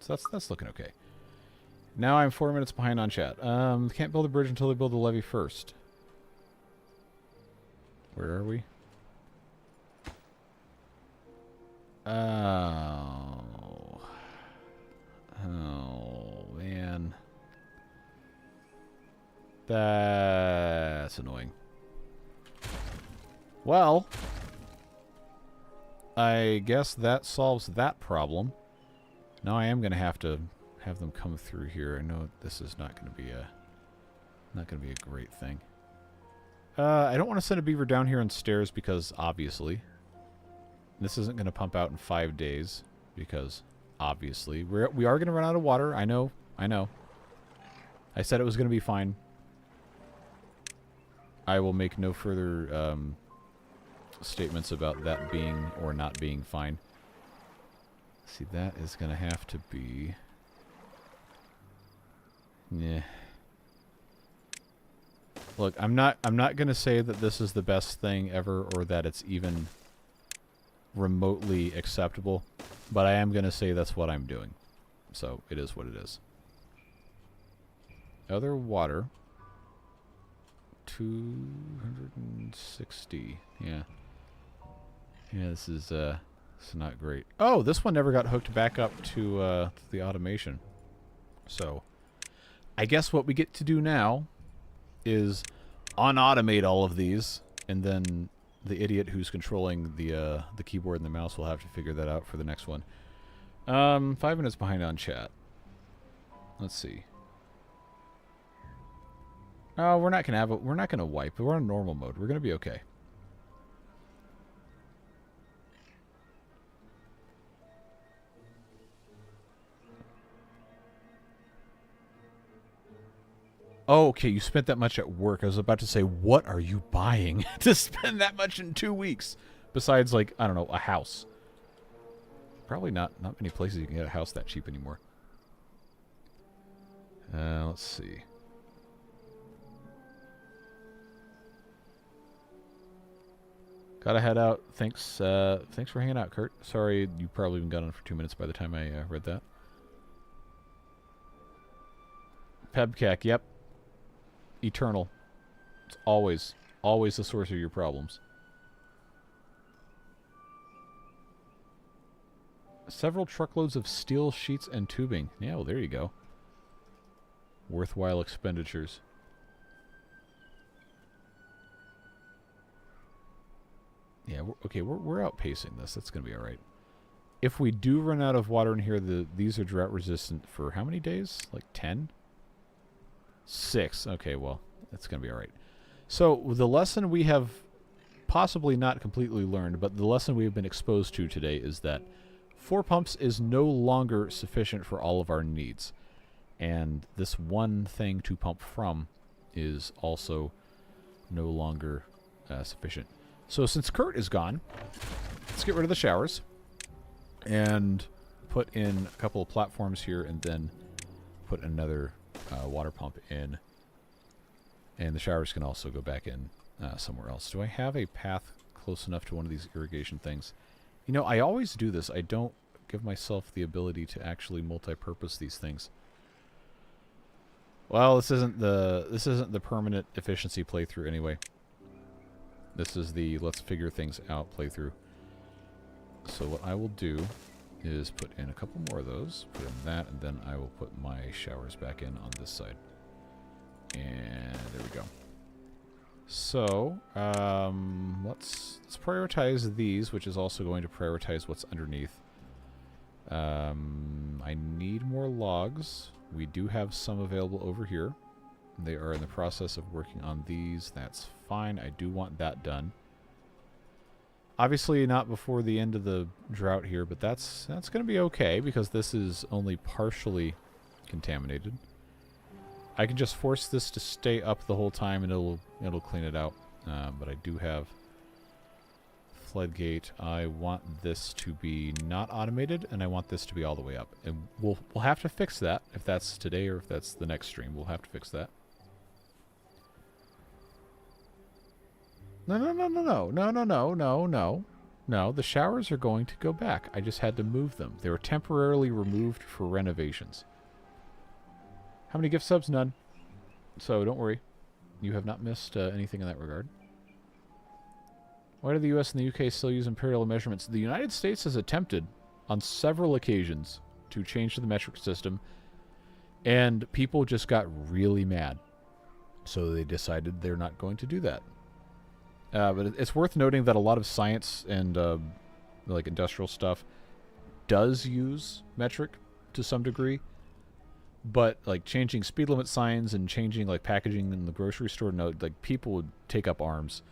So that's looking okay. Now I'm 4 minutes behind on chat. Can't build a bridge until they build the levee first. Where are we? Oh. Oh, man. That's annoying. Well, I guess that solves that problem. Now I am going to have them come through here. I know this is not going to be a great thing. I don't want to send a beaver down here on stairs because obviously this isn't going to pump out in 5 days because obviously we are going to run out of water. I know. I said it was going to be fine. I will make no further statements about that being or not being fine. See, that is going to have to be... Yeah. Look, I'm not going to say that this is the best thing ever or that it's even remotely acceptable, but I am going to say that's what I'm doing. So, it is what it is. Other water. 260. Yeah. Yeah, this is not great. Oh, this one never got hooked back up to the automation. So, I guess what we get to do now is unautomate all of these, and then the idiot who's controlling the keyboard and the mouse will have to figure that out for the next one. 5 minutes behind on chat. Let's see. Oh, we're not gonna wipe. We're on normal mode. We're gonna be okay. Oh, okay, you spent that much at work. I was about to say, what are you buying to spend that much in 2 weeks? Besides, like, I don't know, a house. Probably not many places you can get a house that cheap anymore. Let's see. Gotta head out. Thanks for hanging out, Kurt. Sorry, you probably been gone for 2 minutes by the time I read that. Pebcac, yep. Eternal. It's always the source of your problems. Several truckloads of steel sheets and tubing. Yeah, well, there you go. Worthwhile expenditures. Yeah, we're outpacing this. That's going to be all right. If we do run out of water in here, these are drought resistant for how many days? Like 10? 6. Okay, well, that's going to be all right. So the lesson we have possibly not completely learned, but the lesson we have been exposed to today is that 4 pumps is no longer sufficient for all of our needs. And this one thing to pump from is also no longer sufficient. So since Kurt is gone, let's get rid of the showers and put in a couple of platforms here and then put another water pump in. And the showers can also go back in somewhere else. Do I have a path close enough to one of these irrigation things? You know, I always do this. I don't give myself the ability to actually multi-purpose these things. Well, this isn't the permanent efficiency playthrough anyway. This is the let's figure things out playthrough. So what I will do is put in a couple more of those, put in that, and then I will put my showers back in on this side. And there we go. So, let's prioritize these, which is also going to prioritize what's underneath. I need more logs. We do have some available over here. They are in the process of working on these. That's fine. I do want that done. Obviously not before the end of the drought here, but that's going to be okay because this is only partially contaminated. I can just force this to stay up the whole time and it'll clean it out. But I do have floodgate. I want this to be not automated, and I want this to be all the way up. And we'll have to fix that if that's today or if that's the next stream. We'll have to fix that. No. No, the showers are going to go back. I just had to move them. They were temporarily removed for renovations. How many gift subs? None. So don't worry. You have not missed anything in that regard. Why do the US and the UK still use imperial measurements? The United States has attempted on several occasions to change the metric system, and people just got really mad. So they decided they're not going to do that. But it's worth noting that a lot of science and like industrial stuff does use metric to some degree. But like changing speed limit signs and changing like packaging in the grocery store, no, like people would take up arms,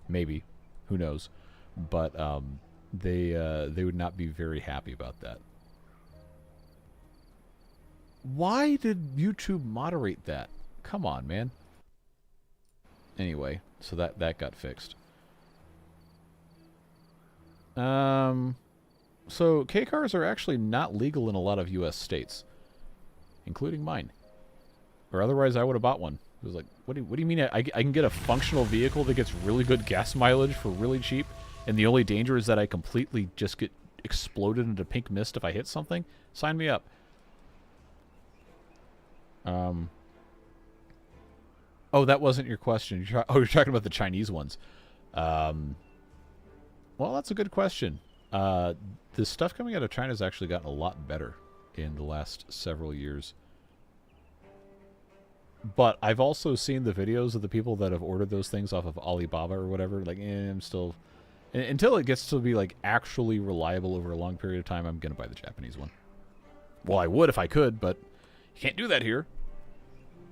maybe, who knows? But they would not be very happy about that. Why did YouTube moderate that? Come on, man. Anyway, so that got fixed. So K-cars are actually not legal in a lot of U.S. states, including mine. Or otherwise, I would have bought one. It was like, what do you mean? I can get a functional vehicle that gets really good gas mileage for really cheap, and the only danger is that I completely just get exploded into pink mist if I hit something? Sign me up. Oh, that wasn't your question. You're talking about the Chinese ones. Well, that's a good question. The stuff coming out of China has actually gotten a lot better in the last several years. But I've also seen the videos of the people that have ordered those things off of Alibaba or whatever. Like, I'm still... Until it gets to be, like, actually reliable over a long period of time, I'm going to buy the Japanese one. Well, I would if I could, but you can't do that here.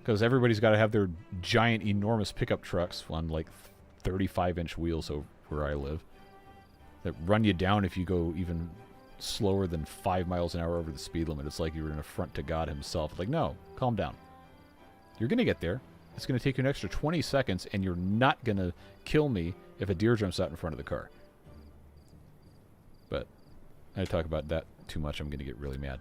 Because everybody's got to have their giant, enormous pickup trucks on, like, 35-inch wheels over where I live. That run you down if you go even slower than 5 miles an hour over the speed limit. It's like you're an affront to God himself. Like, no, calm down. You're going to get there. It's going to take you an extra 20 seconds, and you're not going to kill me if a deer jumps out in front of the car. But I talk about that too much, I'm going to get really mad.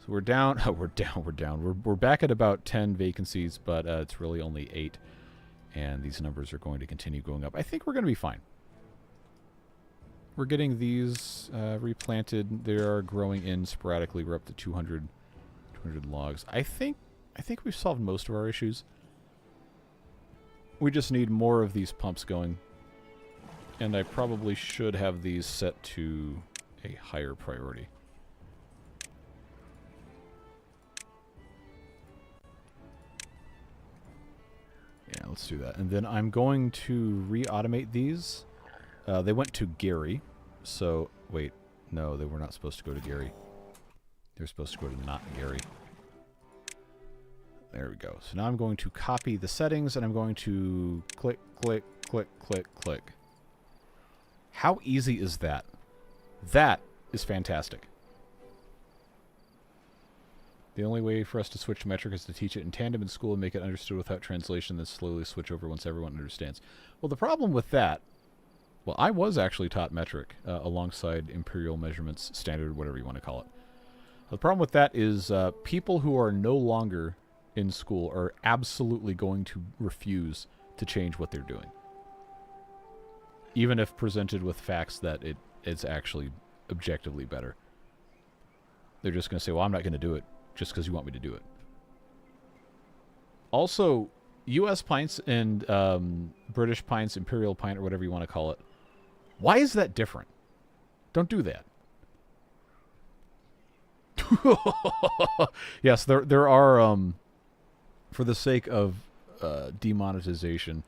So we're down. Oh, we're down. We're back at about 10 vacancies, but it's really only 8. And these numbers are going to continue going up. I think we're going to be fine. We're getting these replanted. They are growing in sporadically. We're up to 200 logs. I think we've solved most of our issues. We just need more of these pumps going. And I probably should have these set to a higher priority. Yeah, let's do that. And then I'm going to re-automate these. They went to Gary. So, wait. No, they were not supposed to go to Gary. They're supposed to go to not Gary. There we go. So now I'm going to copy the settings, and I'm going to click, click, click, click, click. How easy is that? That is fantastic. The only way for us to switch to metric is to teach it in tandem in school and make it understood without translation, then slowly switch over once everyone understands. Well, the problem with that... Well, I was actually taught metric alongside imperial measurements, standard, whatever you want to call it. The problem with that is people who are no longer in school are absolutely going to refuse to change what they're doing. Even if presented with facts that it's actually objectively better. They're just going to say, well, I'm not going to do it just because you want me to do it. Also, U.S. pints and British pints, imperial pint, or whatever you want to call it, why is that different? Don't do that. Yes, there are, for the sake of demonetization,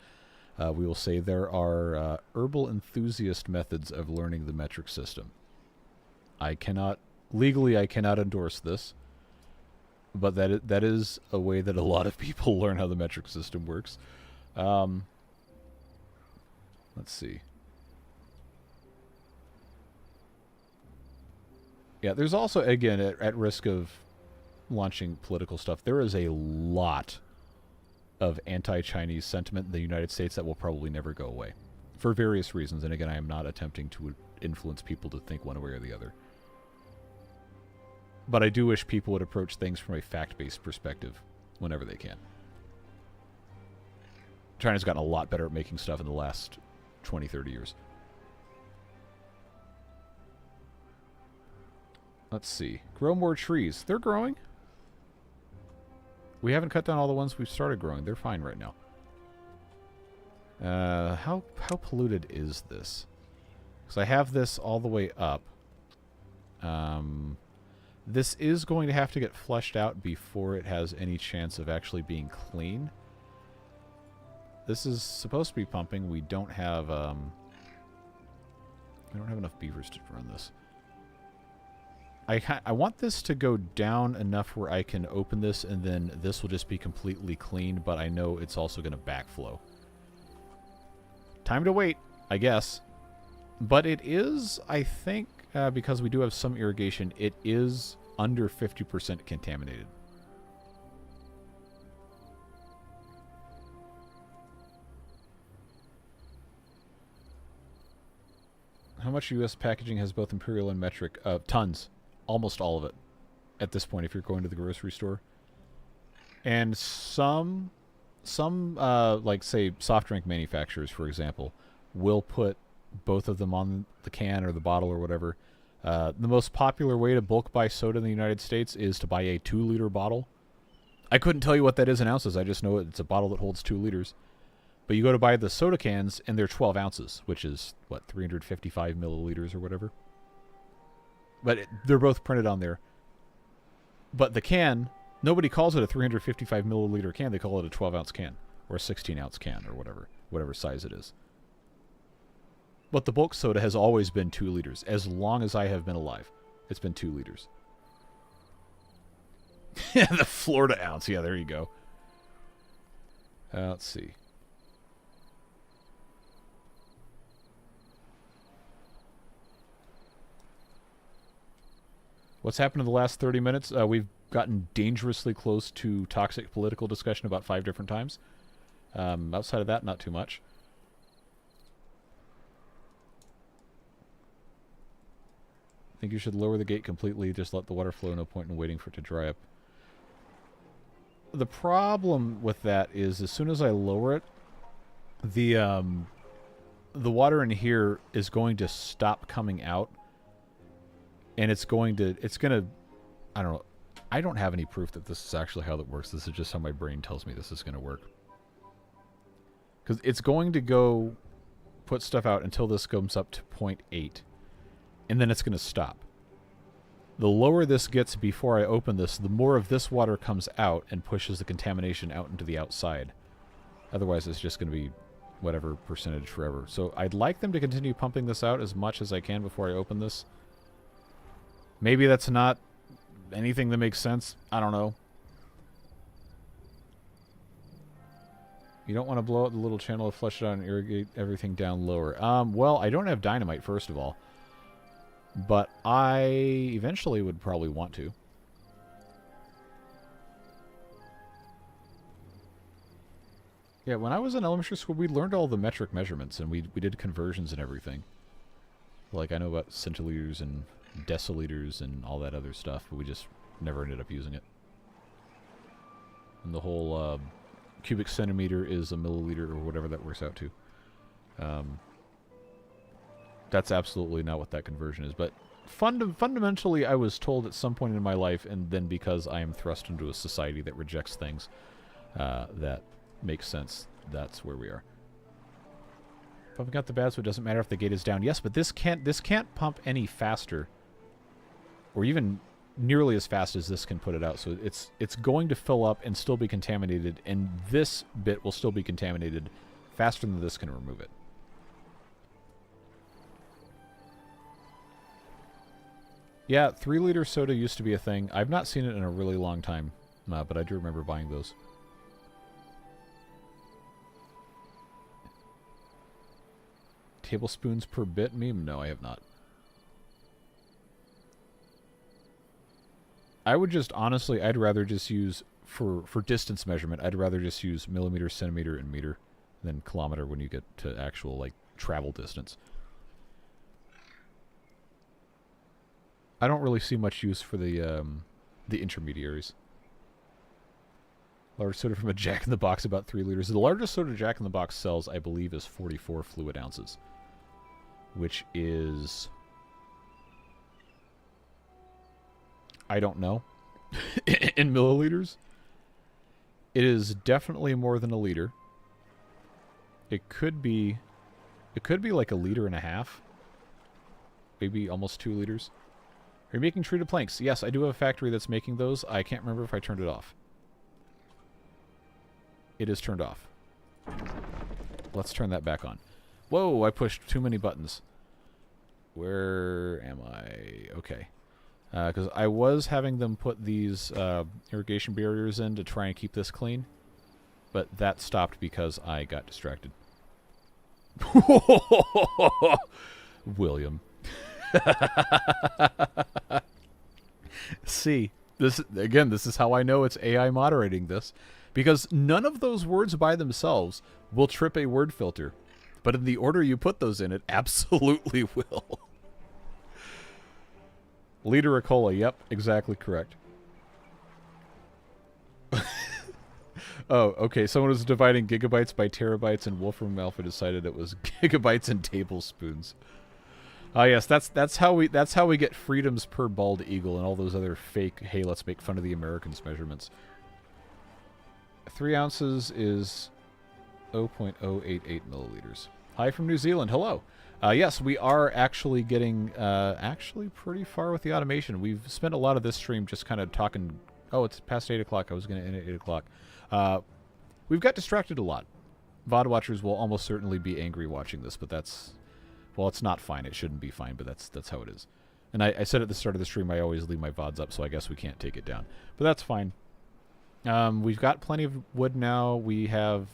we will say there are herbal enthusiast methods of learning the metric system. Legally I cannot endorse this, but that is a way that a lot of people learn how the metric system works. Let's see. Yeah, there's also, again, at risk of launching political stuff, there is a lot of anti-Chinese sentiment in the United States that will probably never go away for various reasons. And again, I am not attempting to influence people to think one way or the other. But I do wish people would approach things from a fact-based perspective whenever they can. China's gotten a lot better at making stuff in the last 20, 30 years. Let's see. Grow more trees. They're growing. We haven't cut down all the ones we've started growing. They're fine right now. How polluted is this? Because I have this all the way up. This is going to have to get flushed out before it has any chance of actually being clean. This is supposed to be pumping. We don't have enough beavers to run this. I want this to go down enough where I can open this, and then this will just be completely clean, but I know it's also going to backflow. Time to wait, I guess. But it is, I think, because we do have some irrigation, it is under 50% contaminated. How much U.S. packaging has both imperial and metric? Tons. Almost all of it at this point if you're going to the grocery store. And some like, say, soft drink manufacturers, for example, will put both of them on the can or the bottle or whatever. The most popular way to bulk buy soda in the United States is to buy a 2-liter bottle. I couldn't tell you what that is in ounces. I just know it's a bottle that holds 2 liters. But you go to buy the soda cans, and they're 12 ounces, which is, what, 355 milliliters or whatever? But they're both printed on there. But the can, nobody calls it a 355 milliliter can. They call it a 12-ounce can, or a 16-ounce can, or whatever size it is. But the bulk soda has always been 2 liters. As long as I have been alive, it's been 2 liters. The Florida ounce. Yeah, there you go. Let's see. What's happened in the last 30 minutes? We've gotten dangerously close to toxic political discussion about 5 different times. Outside of that, not too much. I think you should lower the gate completely. Just let the water flow. No point in waiting for it to dry up. The problem with that is as soon as I lower it, the water in here is going to stop coming out. And it's going to, I don't know. I don't have any proof that this is actually how that works. This is just how my brain tells me this is going to work. Because it's going to go put stuff out until this comes up to 0.8. And then it's going to stop. The lower this gets before I open this, the more of this water comes out and pushes the contamination out into the outside. Otherwise, it's just going to be whatever percentage forever. So I'd like them to continue pumping this out as much as I can before I open this. Maybe that's not anything that makes sense. I don't know. You don't want to blow out the little channel to flush it out and irrigate everything down lower. Well, I don't have dynamite, first of all. But I eventually would probably want to. Yeah, when I was in elementary school, we learned all the metric measurements, and we did conversions and everything. Like, I know about centiliters and deciliters and all that other stuff, but we just never ended up using it. And the whole cubic centimeter is a milliliter or whatever that works out to. That's absolutely not what that conversion is. But fundamentally, I was told at some point in my life, and then because I am thrust into a society that rejects things that make sense, that's where we are. Pumping out the bad, so it doesn't matter if the gate is down. Yes, but this can't pump any faster, or even nearly as fast as this can put it out. So it's going to fill up and still be contaminated, and this bit will still be contaminated faster than this can remove it. Yeah, 3-liter soda used to be a thing. I've not seen it in a really long time, but I do remember buying those. Tablespoons per bit meme? No, I have not. I would just, honestly, I'd rather just use, for distance measurement, I'd rather just use millimeter, centimeter, and meter than kilometer when you get to actual, like, travel distance. I don't really see much use for the intermediaries. Large soda from a Jack-in-the-Box, about 3 liters. The largest soda Jack-in-the-Box sells, I believe, is 44 fluid ounces, which is... I don't know. In milliliters. It is definitely more than a liter. It could be like 1.5 liters. Maybe almost 2 liters. Are you making treated planks? Yes, I do have a factory that's making those. I can't remember if I turned it off. It is turned off. Let's turn that back on. Whoa, I pushed too many buttons. Where am I? Okay. Because I was having them put these irrigation barriers in to try and keep this clean. But that stopped because I got distracted. William. See, this is how I know it's AI moderating this. Because none of those words by themselves will trip a word filter. But in the order you put those in, it absolutely will. Liter of cola, yep, exactly correct. Oh, okay, someone was dividing gigabytes by terabytes, and Wolfram Alpha decided it was gigabytes and tablespoons. Ah, yes, that's how we get freedoms per bald eagle and all those other fake, hey, let's make fun of the Americans measurements. 3 ounces is 0.088 milliliters. Hi from New Zealand. Hello. Yes, we are actually getting actually pretty far with the automation. We've spent a lot of this stream just kind of talking. Oh, it's past 8 o'clock. I was going to end at 8 o'clock. We've got distracted a lot. VOD watchers will almost certainly be angry watching this, but that's... Well, it's not fine. It shouldn't be fine, but that's how it is. And I said at the start of the stream I always leave my VODs up, so I guess we can't take it down. But that's fine. We've got plenty of wood now. We have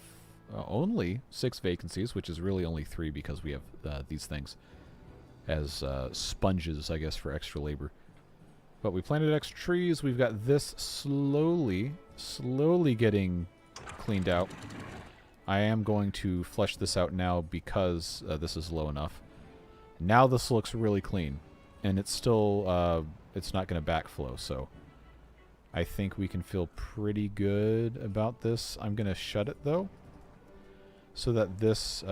only 6 vacancies, which is really only 3 because we have these things as sponges, I guess, for extra labor. But we planted extra trees. We've got this slowly getting cleaned out. I am going to flush this out now because this is low enough. Now this looks really clean, and it's still it's not going to backflow, so I think we can feel pretty good about this. I'm going to shut it, though, so that this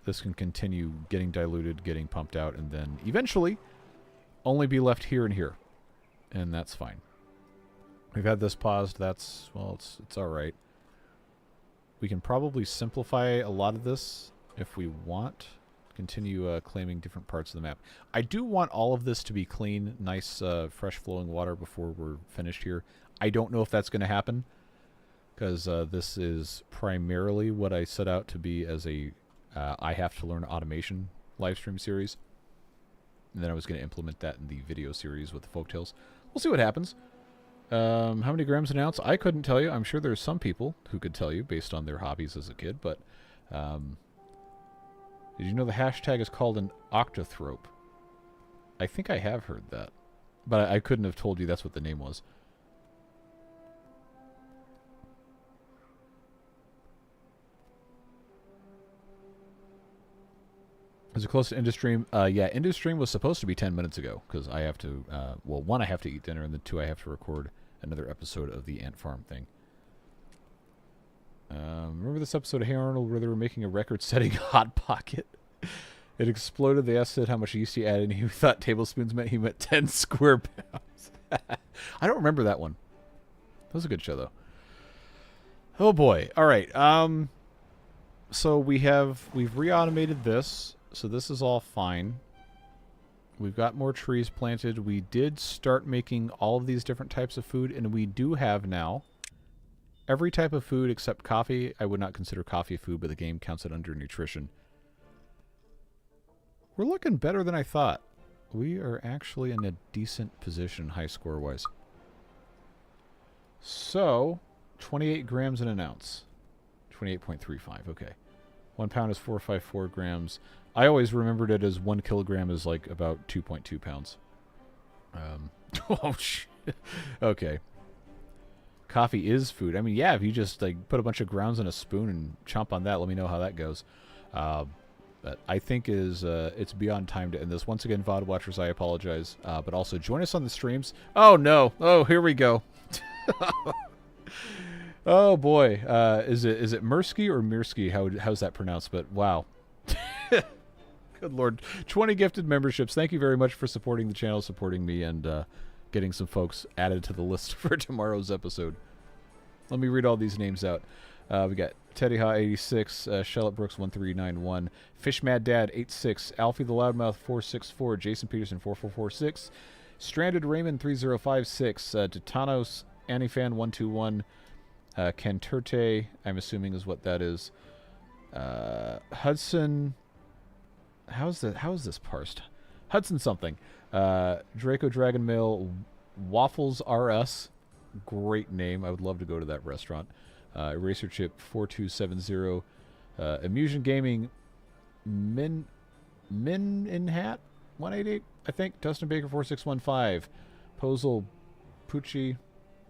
this can continue getting diluted, getting pumped out, and then eventually only be left here and here. And that's fine. We've had this paused. That's, well, it's all right. We can probably simplify a lot of this if we want. Continue claiming different parts of the map. I do want all of this to be clean, nice, fresh flowing water before we're finished here. I don't know if that's going to happen, because this is primarily what I set out to be as a I have to learn automation livestream series. And then I was going to implement that in the video series with the folktales. We'll see what happens. How many grams an ounce? I couldn't tell you. I'm sure there's some people who could tell you based on their hobbies as a kid, but did you know the hashtag is called an octothrope? I think I have heard that, but I couldn't have told you that's what the name was. Is it close to Industream? Yeah, Industream was supposed to be 10 minutes ago, because I have to, well, 1, I have to eat dinner, and then 2, I have to record another episode of the Ant Farm thing. Remember this episode of Hey Arnold where they were making a record-setting Hot Pocket? It exploded. They asked Sid how much yeast he added, and he thought tablespoons meant he meant 10 square pounds. I don't remember that one. That was a good show, though. Oh, boy. All right. So we've re-automated this. So this is all fine. We've got more trees planted. We did start making all of these different types of food, and we do have now every type of food except coffee. I would not consider coffee food, but the game counts it under nutrition. We're looking better than I thought. We are actually in a decent position high score-wise. So, 28 grams in an ounce. 28.35, okay. 1 pound is 454 grams. I always remembered it as 1 kilogram is like about 2.2 pounds. Oh, Okay. Coffee is food. I mean, yeah, if you just like put a bunch of grounds in a spoon and chomp on that, let me know how that goes. But I think it's beyond time to end this. Once again, VOD watchers, I apologize. But also join us on the streams. Oh no! Oh, here we go. Oh boy, is it Mirsky or Mirsky? How's that pronounced? But wow. Good Lord. 20 gifted memberships. Thank you very much for supporting the channel, supporting me, and getting some folks added to the list for tomorrow's episode. Let me read all these names out. We got Teddy Ha 86, Charlotte Brooks 1391, Fish Mad Dad 86, Alfie the Loudmouth 464, Jason Peterson 4446, Stranded Raymond 3056, Titanos Anifan 121, Ken Turte, I'm assuming is what that is. Hudson, how is this parsed? Hudson something. Draco Dragon Mail, Waffles RS, great name. I would love to go to that restaurant. Eraser Chip 4270, Immusion Gaming, Min in Hat 188, I think. Dustin Baker 4615, Posel Pucci,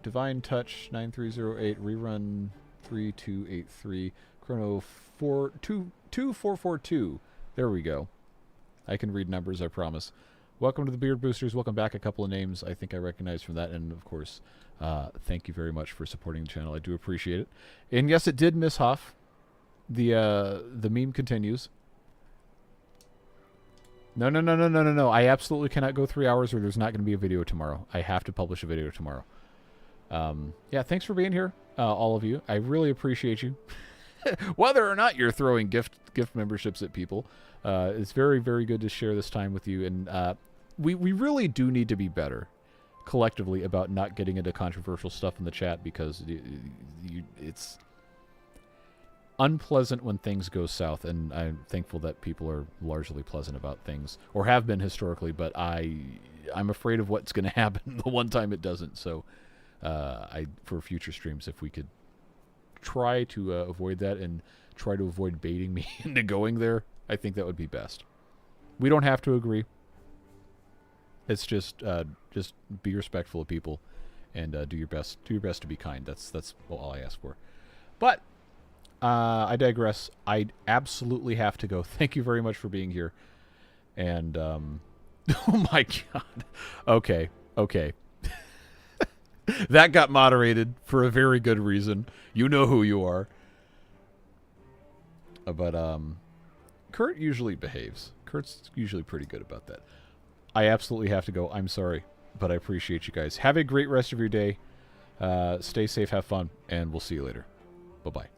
Divine Touch 9308, Rerun 3283, Chrono 22442. There we go. I can read numbers, I promise. Welcome to the Beard Boosters. Welcome back. A couple of names I think I recognize from that, and of course, thank you very much for supporting the channel. I do appreciate it. And yes, it did miss Huff. The meme continues. No. I absolutely cannot go 3 hours where there's not going to be a video tomorrow. I have to publish a video tomorrow. Yeah, thanks for being here, all of you. I really appreciate you. Whether or not you're throwing gift memberships at people, it's very, very good to share this time with you. And we really do need to be better collectively about not getting into controversial stuff in the chat, because it's unpleasant when things go south, and I'm thankful that people are largely pleasant about things, or have been historically, but I'm afraid of what's going to happen the one time it doesn't. So for future streams, if we could try to avoid that and try to avoid baiting me into going there, I think that would be best. We don't have to agree. It's just be respectful of people, and do your best. Do your best to be kind. That's all I ask for. But I digress. I absolutely have to go. Thank you very much for being here. And oh my God. Okay. That got moderated for a very good reason. You know who you are. But Kurt usually behaves. Kurt's usually pretty good about that. I absolutely have to go. I'm sorry, but I appreciate you guys. Have a great rest of your day. Stay safe, have fun, and we'll see you later. Bye-bye.